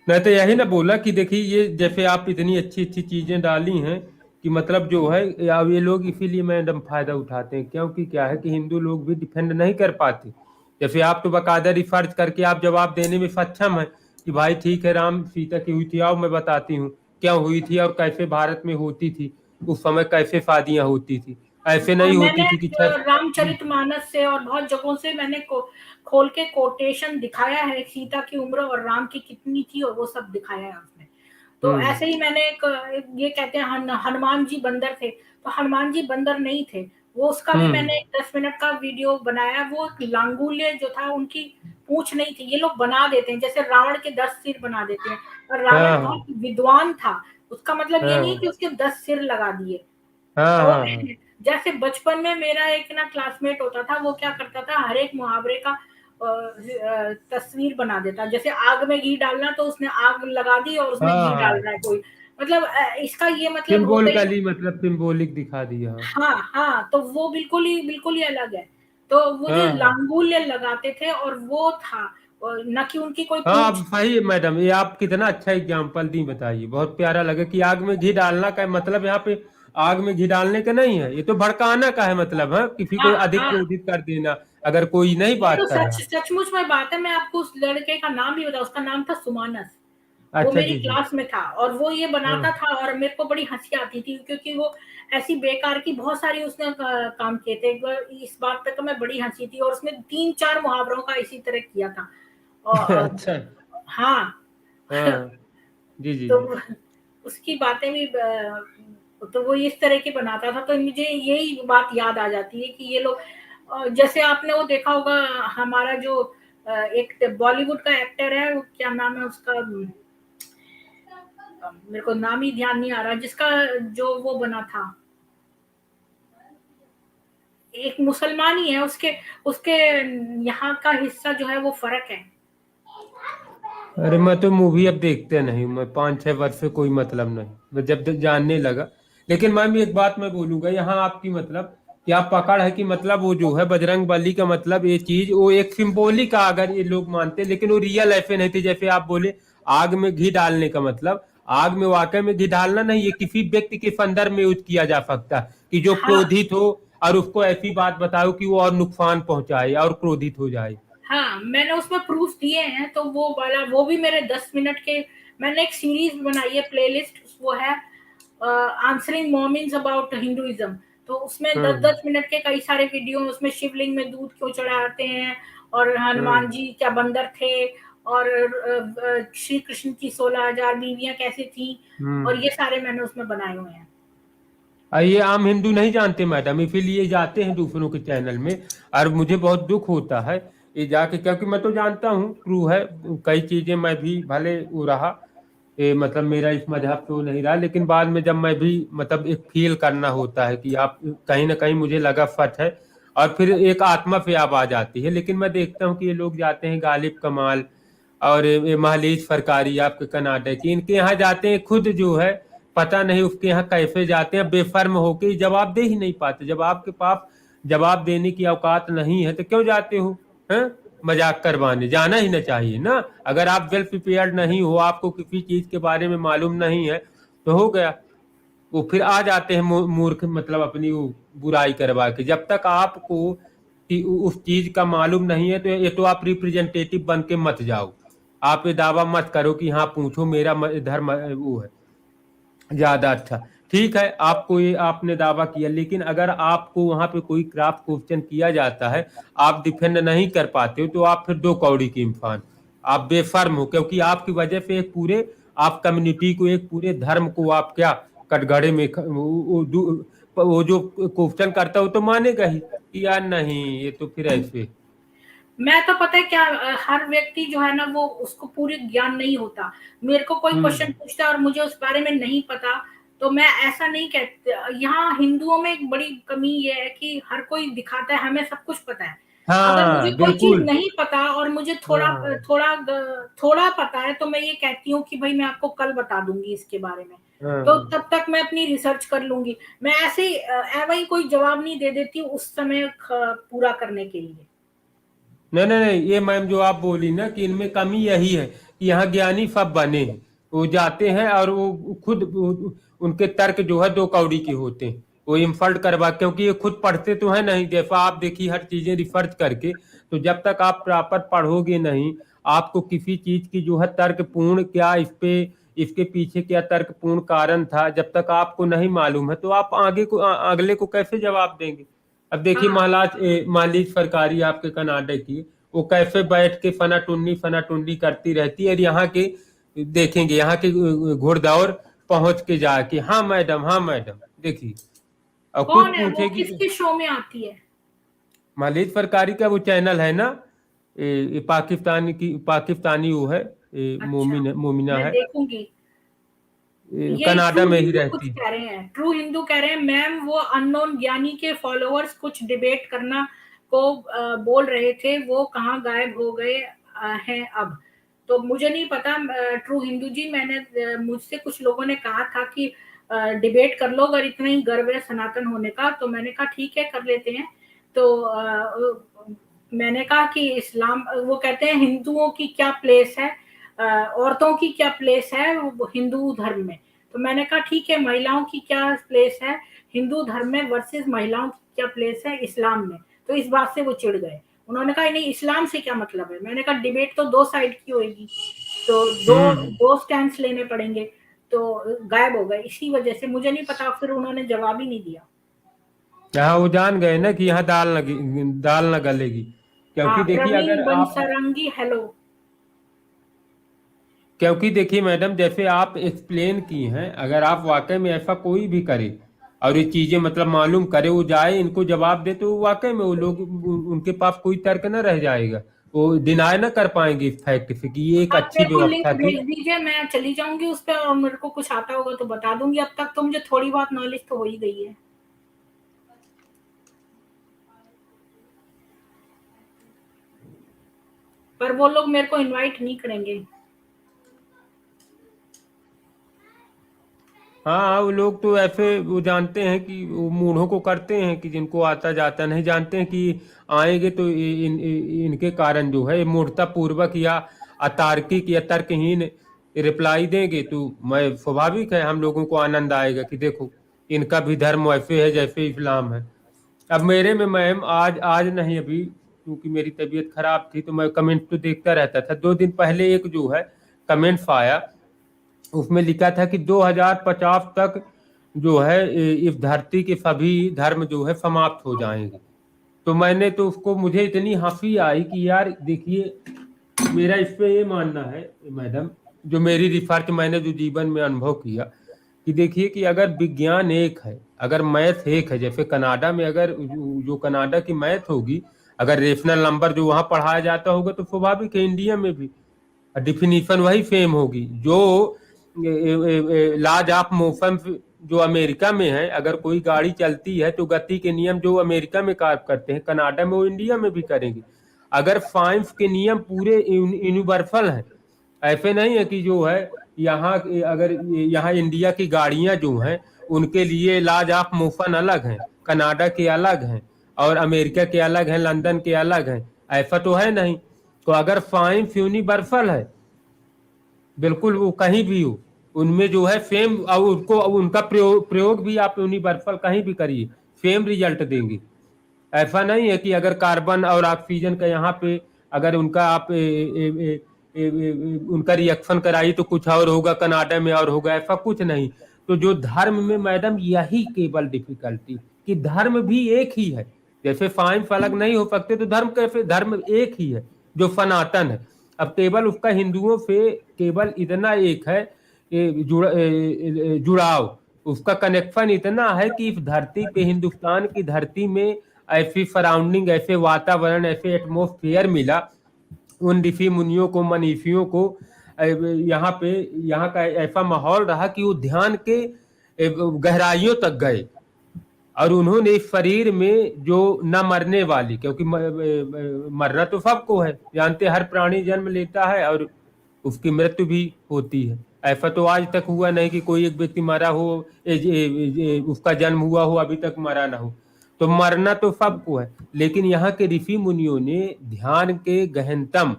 मैं तो यही ना बोला कि देखिए ये जैसे आप इतनी अच्छी अच्छी चीजें डाली हैं कि मतलब जो है, अब ये लोग इसीलिए मैडम फायदा उठाते हैं, क्योंकि क्या है कि हिंदू लोग भी डिफेंड नहीं कर पाते। जैसे आप तो बाकायदा रिसर्च करके आप जवाब देने में सक्षम है कि भाई ठीक है राम सीता की हुई थी, आओ मैं बताती हूँ क्या हुई थी और कैसे भारत में होती थी, उस समय कैसे शादियां होती थी। ऐसे और नहीं होती मैंने थी कि छत। रामचरितमानस से और बहुत जगहों से मैंने खोल के कोटेशन दिखाया है, सीता की उम्र और राम की कितनी थी और वो सब दिखाया है उसमें। तो हम्म ऐसे ही मैंने ये कहते हैं हनुमान जी बंदर थे, तो हनुमान जी बंदर नहीं थे। वो उसका भी हम्म। मैंने 10 मिनट का वीडियो बनाया। वो लांगुल्य जो था उनकी पूछ नहीं थी। ये लोग बना देते हैं, जैसे रावण के 10 सिर बना देते हैं। और रावण हाँ बहुत हाँ विद्वान था। उसका मतलब ये नहीं हाँ कि उसके 10 सिर लगा दिए। हाँ और हाँ हाँ जैसे बचपन में मेरा एक ना क्लासमेट होता था, वो क्या करता था, हर एक मुहावरे का तस्वीर बना देता। जैसे आग में घी डालना, तो उसने आग लगा दी और उसमें हाँ घी डाल हाँ। रहा है कोई। मतलब इसका ये मतलब हो गई। सिंबॉलिकली मतलब सिंबॉलिक दिखा दिया। हाँ हाँ, तो वो बिल्कुल ही अलग है। तो वो जो हाँ हाँ लांगुल्य लगाते थे और वो था, और न कि उनकी कोई हाँ। अब पूछ। सही है मैडम, ये आप कितना अच्छा एग्जाम्पल दी, बताइए। बहुत प्यारा लगे कि आग में घी डालना का मतलब यहाँ पे आग में घी डालने का नहीं है, ये तो भड़काना का है मतलब, है किसी को हाँ अधिक हाँ, क्रोधित कर देना, अगर कोई नहीं ये तो बात कर सच रहा। सचमुच में बात है। मैं आपको उस लड़के का नाम भी बताऊं, उसका नाम था सुमानस। वो अच्छा मेरी जी जी। क्लास में था और वो ये बनाता हाँ था, और मेरे को बड़ी हंसी आती थी, क्योंकि वो ऐसी बेकार की बहुत सारी उसने काम किए थे। इस बात पे तो मैं बड़ी हंसी थी, और उसने 3-4 मुहावरों का इसी तरह किया था। अच्छा। हाँ। हाँ जी जी तो जी। उसकी बातें भी तो वो इस तरह की बनाता था, तो मुझे यही बात याद आ जाती है कि ये लोग जैसे आपने वो देखा होगा, हमारा जो एक बॉलीवुड का एक्टर है, वो क्या नाम है उसका, मेरे को नाम ही ध्यान नहीं आ रहा, जिसका जो वो बना था, एक मुसलमान ही है, उसके उसके यहाँ का हिस्सा जो है वो फर्क है। अरे मैं तो मूवी अब देखते नहीं, मैं 5-6 वर्ष से कोई मतलब नहीं, मैं जब तक जानने लगा। लेकिन मैम एक बात मैं बोलूंगा यहाँ आपकी, मतलब क्या पकड़ है कि मतलब वो जो है बजरंग बली का मतलब ये चीज वो एक सिंबॉलिक का अगर ये लोग मानते, लेकिन वो रियल ऐसे नहीं थे जैसे आप बोले। आग में घी डालने का मतलब आग में वाकई में घी डालना नहीं, ये किसी व्यक्ति के संदर्भ में यूज किया जा सकता है कि जो हाँ क्रोधित हो और उसको ऐसी बात बताओ कि वो और नुकसान पहुंचाए और क्रोधित हो जाए। हाँ, मैंने उसमें प्रूफ दिए हैं, तो वो वाला वो भी मेरे 10 मिनट के। मैंने एक सीरीज बनाई है, प्लेलिस्ट, वो है आंसरिंग मोमेंट्स अबाउट हिंदुइज्म। तो उसमें दस हम्म दस मिनट के कई सारे वीडियो, उसमें शिवलिंग में दूध क्यों चढ़ाते हैं, और हनुमान हम्म जी क्या बंदर थे, और श्री कृष्ण की 16,000 बीवियां कैसे थी, और हम्म। ये सारे मैंने उसमें बनाए हुए हैं। ये आम हिंदू नहीं जानते मैडम, इसीलिए जाते हैं दूसरों के चैनल में। और मुझे बहुत दुख होता है ये जाके, क्योंकि मैं तो जानता हूँ ट्रू है। कई चीजें मैं भी भले वो रहा, मतलब मेरा इस मजहब तो नहीं रहा, लेकिन बाद में जब मैं भी मतलब एक फील करना होता है कि आप कहीं ना कहीं मुझे लगा सच है, और फिर एक आत्मा पे आप आ जाती है। लेकिन मैं देखता हूँ कि ये लोग जाते हैं गालिब कमाल और ये महलीज फरकारी आपके कनाडा की, इनके यहाँ जाते हैं खुद जो है, पता नहीं उसके यहाँ कैसे जाते हैं बेफर्म होके, जवाब दे ही नहीं पाते। जब आपके पास जवाब देने की औकात नहीं है तो क्यों जाते हो? हैं? मजाक करवाने जाना ही ना चाहिए ना। अगर आप वेल प्रिपेयर्ड नहीं हो, आपको किसी चीज के बारे में मालूम नहीं है, तो हो गया। वो फिर आ जाते हैं मूर्ख, मतलब अपनी वो बुराई करवा के। जब तक आपको कि उस चीज का मालूम नहीं है, तो ये तो आप रिप्रेजेंटेटिव बन के मत जाओ। आप ये दावा मत करो कि हाँ पूछो मेरा इधर वो है ज्यादा अच्छा। ठीक है, आपको ये आपने दावा किया, लेकिन अगर आपको वहां पे कोई क्राफ्ट क्वेश्चन किया जाता है, आप डिफेंड नहीं कर पाते हो, तो आप फिर दो कौड़ी की इंसान, आप बेफर्म हो। क्योंकि आपकी वजह से एक पूरे आप कम्युनिटी को, एक पूरे धर्म को आप क्या कटघरे में वो जो क्वेश्चन करता हो तो मानेगा ही कि यार नहीं ये तो फिर ऐसे। मैं तो पता है क्या, हर व्यक्ति जो है ना, वो उसको पूरी ज्ञान नहीं होता। मेरे को कोई क्वेश्चन हम्म। पूछता है और मुझे उस बारे में नहीं पता, तो मैं ऐसा नहीं कहती। यहाँ हिंदुओं में एक बड़ी कमी ये है कि हर कोई दिखाता है हमें सब कुछ पता है। अगर मुझे हाँ कोई चीज बिल्कुल। नहीं पता और मुझे थोड़ा हाँ थोड़ा थोड़ा पता है, तो मैं ये कहती हूँ कि भाई मैं आपको कल बता दूंगी इसके बारे में। तो हाँ। तब तक मैं अपनी रिसर्च कर लूंगी। मैं ऐसे ही ऐवे ही कोई जवाब नहीं दे देती हूँ उस समय पूरा करने के लिए। नहीं नहीं नहीं, ये मैम जो आप बोली ना कि इनमें कमी यही है कि यहाँ ज्ञानी सब बने हैं। वो जाते हैं और वो खुद उनके तर्क जो है दो कौड़ी के होते हैं। वो इंसल्ट करवा, क्योंकि ये खुद पढ़ते तो है नहीं, जैसा आप देखिए हर चीजें रिसर्च करके। तो जब तक आप प्रॉपर पढ़ोगे नहीं, आपको किसी चीज की जो है तर्कपूर्ण क्या इस पे इसके पीछे क्या तर्कपूर्ण कारण था, जब तक आपको नहीं मालूम है तो आप अगले को कैसे जवाब देंगे। अब देखिए हाँ, मालिश फरकारी आपके कनाडा की, वो कैसे बैठ के फना टुंडी करती रहती है, और यहाँ के देखेंगे, यहाँ के घुड़दौड़ पहुंच के जाके हाँ मैडम, हाँ मैडम, देखिए, और खुद कौन है वो, पूछेगी कि किसके शो में आती है? मालिश फरकारी का वो चैनल है ना, ये पाकिस्तानी वो है, अच्छा, मोमिना मैं है, देखूंगी। ये कनाडा ट्रू में ही हिंदू कुछ रहती है। कह रहे हैं, ट्रू हिंदू कह रहे हैं मैम वो अननोन ज्ञानी के फॉलोअर्स कुछ डिबेट करना को बोल रहे थे, वो कहाँ गायब हो गए हैं अब। तो मुझे नहीं पता, ट्रू हिंदू जी, मैंने मुझसे कुछ लोगों ने कहा था कि डिबेट कर लो अगर इतना ही गर्व है सनातन होने का, तो मैंने कहा ठीक है कर लेते हैं। तो मैंने कहा कि इस्लाम, वो कहते हैं हिंदुओं की क्या प्लेस है, औरतों की क्या प्लेस है हिंदू धर्म में। तो मैंने कहा ठीक है, महिलाओं की क्या प्लेस है हिंदू धर्म में वर्सेस महिलाओं की क्या प्लेस है इस्लाम में। तो इस बात से वो चिढ़ गए। उन्होंने कहा नहीं, इस्लाम से क्या मतलब है। मैंने कहा डिबेट तो दो साइड की होगी, तो दो हम्म। दो स्टैंड लेने पड़ेंगे। तो गायब हो गए इसी वजह से, मुझे नहीं पता, फिर उन्होंने जवाब ही नहीं दिया। यहाँ वो जान गए ना कि यहाँ दाल न गलेगी, हाँ, क्योंकि देखिए रंगी अगर आप, बंसरंगी हेलो। क्योंकि देखिए मैडम, जैसे आप एक्सप्लेन की हैं, अगर आप वाकई में ऐसा कोई भी करे और ये चीजें मतलब मालूम करे, वो जाए इनको जवाब दे, तो वाकई में वो लोग उनके पास कोई तर्क न रह जाएगा, वो डिनाई ना कर पाएंगे इस फैक्ट से कि ये एक आप अच्छी मेरे को लिंक व्यवस्था थी। भेज दीजिए, मैं चली जाऊंगी उस पर, और मेरे को कुछ आता होगा तो बता दूंगी। अब तक तो मुझे थोड़ी बहुत नॉलेज तो हो ही गई है। पर वो लोग मेरे को इनवाइट नहीं करेंगे। हाँ, वो लोग तो ऐसे वो जानते हैं कि वो मूढ़ों को करते हैं कि जिनको आता जाता नहीं, जानते हैं कि आएंगे तो इनके कारण जो है मूढ़ता पूर्वक या अतार्किक या तर्कहीन रिप्लाई देंगे, तो मैं स्वाभाविक है हम लोगों को आनंद आएगा कि देखो इनका भी धर्म वैसे है जैसे इस्लाम है। अब मेरे में मैम आज आज नहीं, अभी क्योंकि मेरी तबीयत खराब थी तो मैं कमेंट तो देखता रहता था, 2 दिन पहले एक जो है कमेंट्स आया, उसमें लिखा था कि 2050 तक जो है इस धरती के सभी धर्म जो है समाप्त हो जाएंगे। तो मैंने तो उसको, मुझे इतनी हंसी आई कि यार देखिए, मेरा इस पे ये मानना है मैडम, जो मेरी रिसर्च मैंने जो जीवन में अनुभव किया, कि देखिए कि अगर विज्ञान एक है, अगर मैथ एक है, जैसे कनाडा में अगर जो कनाडा की मैथ होगी, अगर रेशनल नंबर जो वहां पढ़ाया जाता होगा, तो स्वाभाविक है इंडिया में भी डिफिनीशन वही सेम होगी। जो लॉज ऑफ मोशन जो अमेरिका में है, अगर कोई गाड़ी चलती है तो गति के नियम जो अमेरिका में कार्य करते हैं कनाडा में, वो इंडिया में भी करेंगे। अगर साइंस के नियम पूरे यूनिवर्सल हैं, ऐसे नहीं है कि जो है यहाँ, अगर यहाँ इंडिया की गाड़ियां जो हैं उनके लिए लॉज ऑफ मोशन अलग हैं, कनाडा के अलग हैं, और अमेरिका के अलग हैं, लंदन के अलग हैं, ऐसा तो है नहीं। तो अगर साइंस यूनिवर्सल है, बिल्कुल वो कहीं भी हो, उनमें जो है सेम, और उनको उनका प्रयोग भी आप यूनिवर्सल कहीं भी करिए, सेम रिजल्ट देंगे। ऐसा नहीं है कि अगर कार्बन और ऑक्सीजन का यहाँ पे अगर उनका आप उनका रिएक्शन कराइए तो कुछ और होगा, कनाडा में और होगा, ऐसा कुछ नहीं। तो जो धर्म में मैडम यही केवल डिफिकल्टी, कि धर्म भी एक ही है, जैसे साइंस अलग नहीं हो सकते तो धर्म कैसे, धर्म एक ही है जो सनातन है। अब केवल उसका हिंदुओं से केवल इतना एक है जुड़ाव, उसका कनेक्शन इतना है कि इस धरती पे, हिंदुस्तान की धरती में ऐसी सराउंडिंग, ऐसे वातावरण, ऐसे एटमोस्फियर मिला उन ऋषि मुनियों को, मनीषियों को, यहाँ पे, यहाँ का ऐसा माहौल रहा कि वो ध्यान के गहराइयों तक गए, और उन्होंने इस शरीर में जो न मरने वाली, क्योंकि मरना तो सबको है, जानते, हर प्राणी जन्म लेता है और उसकी मृत्यु भी होती है। ऐसा तो आज तक हुआ नहीं कि कोई एक व्यक्ति मरा हो, उसका जन्म हुआ हो अभी तक मरा ना हो। तो मरना तो सबको है, लेकिन यहाँ के ऋषि मुनियों ने ध्यान के गहनतम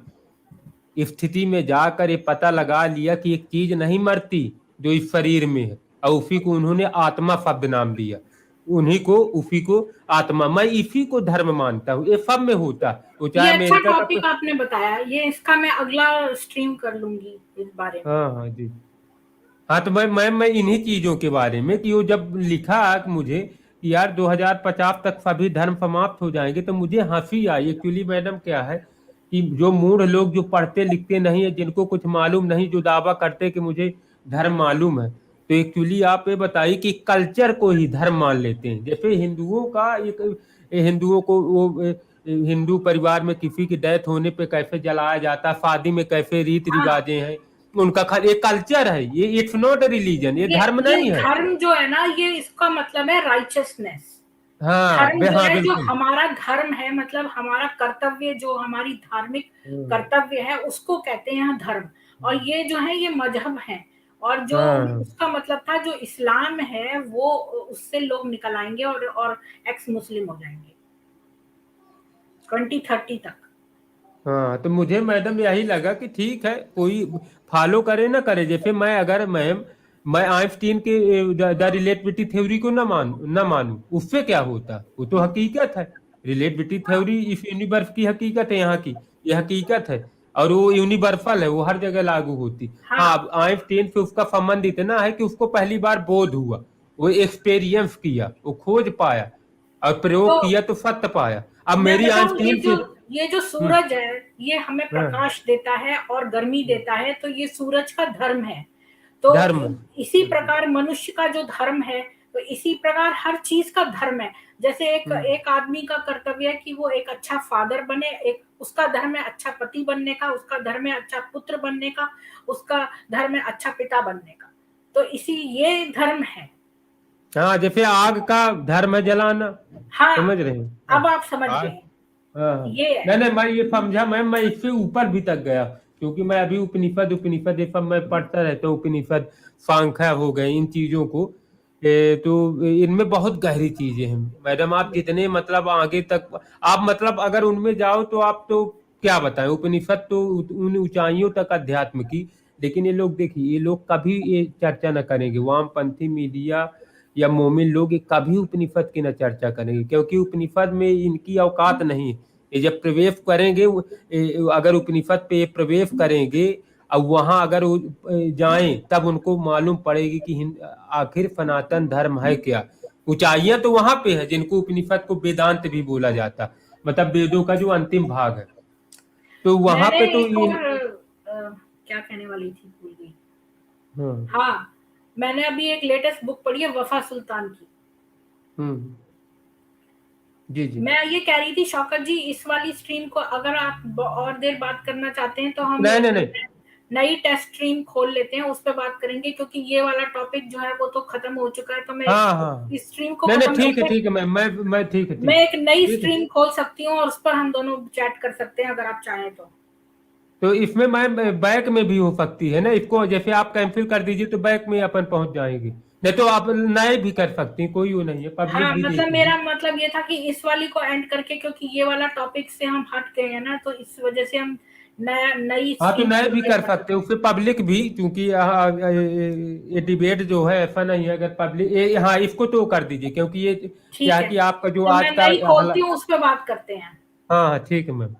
स्थिति में जाकर ये पता लगा लिया कि एक चीज नहीं मरती जो इस शरीर में है, और उसी को उन्होंने आत्मा शब्द नाम दिया, उन्हीं को, उसी को आत्मा, मैं इसी को धर्म मानता हूँ, ये सब में होता, वो ये चाहे अच्छा अमेरिका का। टॉपिक आपने बताया, ये इसका मैं अगला स्ट्रीम कर लूंगी इस बारे में। हाँ हाँ जी। हाँ तो मैं इन्हीं चीजों के बारे में कि वो जब लिखा कि मुझे कि यार 2050 तक सभी धर्म समाप्त हो जाएंगे, तो मुझे हंसी आई। एक्चुअली मैडम क्या है कि जो मूढ़ लोग जो पढ़ते लिखते नहीं है, जिनको कुछ मालूम नहीं, जो दावा करते कि मुझे धर्म मालूम है, तो एक्चुअली आप ये बताइए कि कल्चर को ही धर्म मान लेते हैं। जैसे हिंदुओं का एक, हिंदुओं को वो हिंदू परिवार में किसी की डेथ होने पे कैसे जलाया जाता है, शादी में कैसे रीति हाँ, रिवाजें हैं, उनका खाली एक कल्चर है। ये इट्स नॉट ए रिलीजन, ये धर्म ये नहीं है। धर्म जो है ना, ये इसका मतलब है राइचसनेस। हाँ धर्म जो हाँ है, जो बिल्कुल। हमारा धर्म है, मतलब हमारा कर्तव्य, जो हमारी धार्मिक हम्म, कर्तव्य है, उसको कहते हैं धर्म। और ये जो है, ये मजहब है। और जो हाँ उसका मतलब था, जो इस्लाम है, वो उससे लोग निकल आएंगे और एक्स मुस्लिम हो जाएंगे 2030 तक। हाँ, तो मुझे मैडम यही लगा कि ठीक है, कोई फॉलो करे ना करे। जैसे मैं अगर मैं आइंस्टीन के द रिलेटिविटी थ्योरी को ना मानूं, उससे क्या होता? वो तो हकीकत है। रिलेटिविटी थ्योरी इस यूनिवर्स की हकीकत है, यहाँ की ये हकीकत है। और वो यूनिवर्सल है, वो हर जगह लागू होती। हाँ, हाँ, अब आइंस्टीन से उसका संबंध इतना है कि उसको पहली बार बोध हुआ, वो एक्सपीरियंस किया, वो खोज पाया और तो प्रयोग किया तो सत्य पाया। अब मैं मेरी बताऊं, आइंस्टीन से। ये जो हम्म, सूरज है, ये हमें हाँ, प्रकाश देता है और गर्मी देता है, तो ये सूरज का धर्म है। तो धर्म। इसी प्रकार मनुष्य का जो धर्म है, तो इसी प्रकार हर चीज का धर्म है। जैसे एक हम्म, एक आदमी का कर्तव्य है कि वो एक अच्छा फादर बने, एक उसका धर्म है अच्छा पति बनने का, उसका धर्म है अच्छा पुत्र बनने का, उसका धर्म है अच्छा पिता बनने का। तो इसी ये धर्म है। हाँ, जैसे आग का धर्म है जलाना, हाँ, समझ रहे हैं? हाँ अब आप समझ आग। गए। हाँ हाँ। ये है। नहीं नहीं, मैं ये समझा मैम, मैं इससे ऊपर भी तक गया, क्योंकि मैं अभी उपनिषद उपनिषद ये सब मैं पढ़ता रहता हूँ। उपनिषद सांख्य हो गए, इन चीजों को तो इनमें बहुत गहरी चीजें हैं मैडम। आप जितने मतलब आगे तक आप मतलब अगर उनमें जाओ तो आप तो क्या बताएं। उपनिषद तो उन ऊंचाइयों तक अध्यात्म की, लेकिन ये लोग देखिए, ये लोग कभी ये चर्चा न करेंगे, वामपंथी मीडिया या मोमिन लोग ये कभी उपनिषद की न चर्चा करेंगे, क्योंकि उपनिषद में इनकी औकात नहीं है। ये जब प्रवेश करेंगे, अगर उपनिषद पे ये प्रवेश करेंगे और वहां अगर वो जाएं, तब उनको मालूम पड़ेगी कि आखिर सनातन धर्म है क्या। ऊंचाइयां तो वहां पे है जिनको उपनिषद को वेदांत भी बोला जाता, मतलब वेदों का जो अंतिम भाग है, तो वहां मैंने पे तो एक इन। और क्या कहने वाली थी, भूल गई। हाँ। हाँ, मैंने अभी एक लेटेस्ट बुक पढ़ी है, वफा सुल्तान की। हम्म। जी जी। मैं ये कह रही थी शौकत जी, इस वाली स्ट्रीम को अगर आप और देर बात करना चाहते हैं, तो हम नहीं नहीं नहीं। नई टेस्ट स्ट्रीम खोल लेते हैं, उस पर बात करेंगे, क्योंकि ये वाला टॉपिक जो है वो तो खत्म हो चुका है। तो मैं हाँ हाँ। इस स्ट्रीम को नहीं नहीं, खत्म करके ठीक है मैं ठीक है, मैं ठीक एक नई ठीक है। स्ट्रीम खोल सकती हूँ, और उस पर हम दोनों चैट कर सकते हैं, अगर आप चाहें तो। तो इसमें मैं बैक में भी हो सकती है ना, इसको जैसे आप कैंसिल कर दीजिए तो बैक में अपन पहुंच जाएंगे। नहीं तो आप नए भी कर सकती हैं, कोई वो नहीं है, पब्लिक हाँ, भी मतलब देखेगी। मेरा मतलब ये था कि इस वाली को एंड करके, क्योंकि ये वाला टॉपिक से हम हट गए हैं ना, तो इस वजह से हम नई हाँ तो स्ट्रीम नए भी क्रिएट कर कर सकते सकते हैं, हैं। उससे पब्लिक भी, क्योंकि ये डिबेट जो है ऐसा नहीं है। अगर पब्लिक हाँ, इसको तो कर दीजिए, क्योंकि ये क्या ठीक है है, कि आपका जो तो आज मैं का नई खोलती हूँ, उस पर बात करते हैं। हाँ हाँ ठीक है मैम।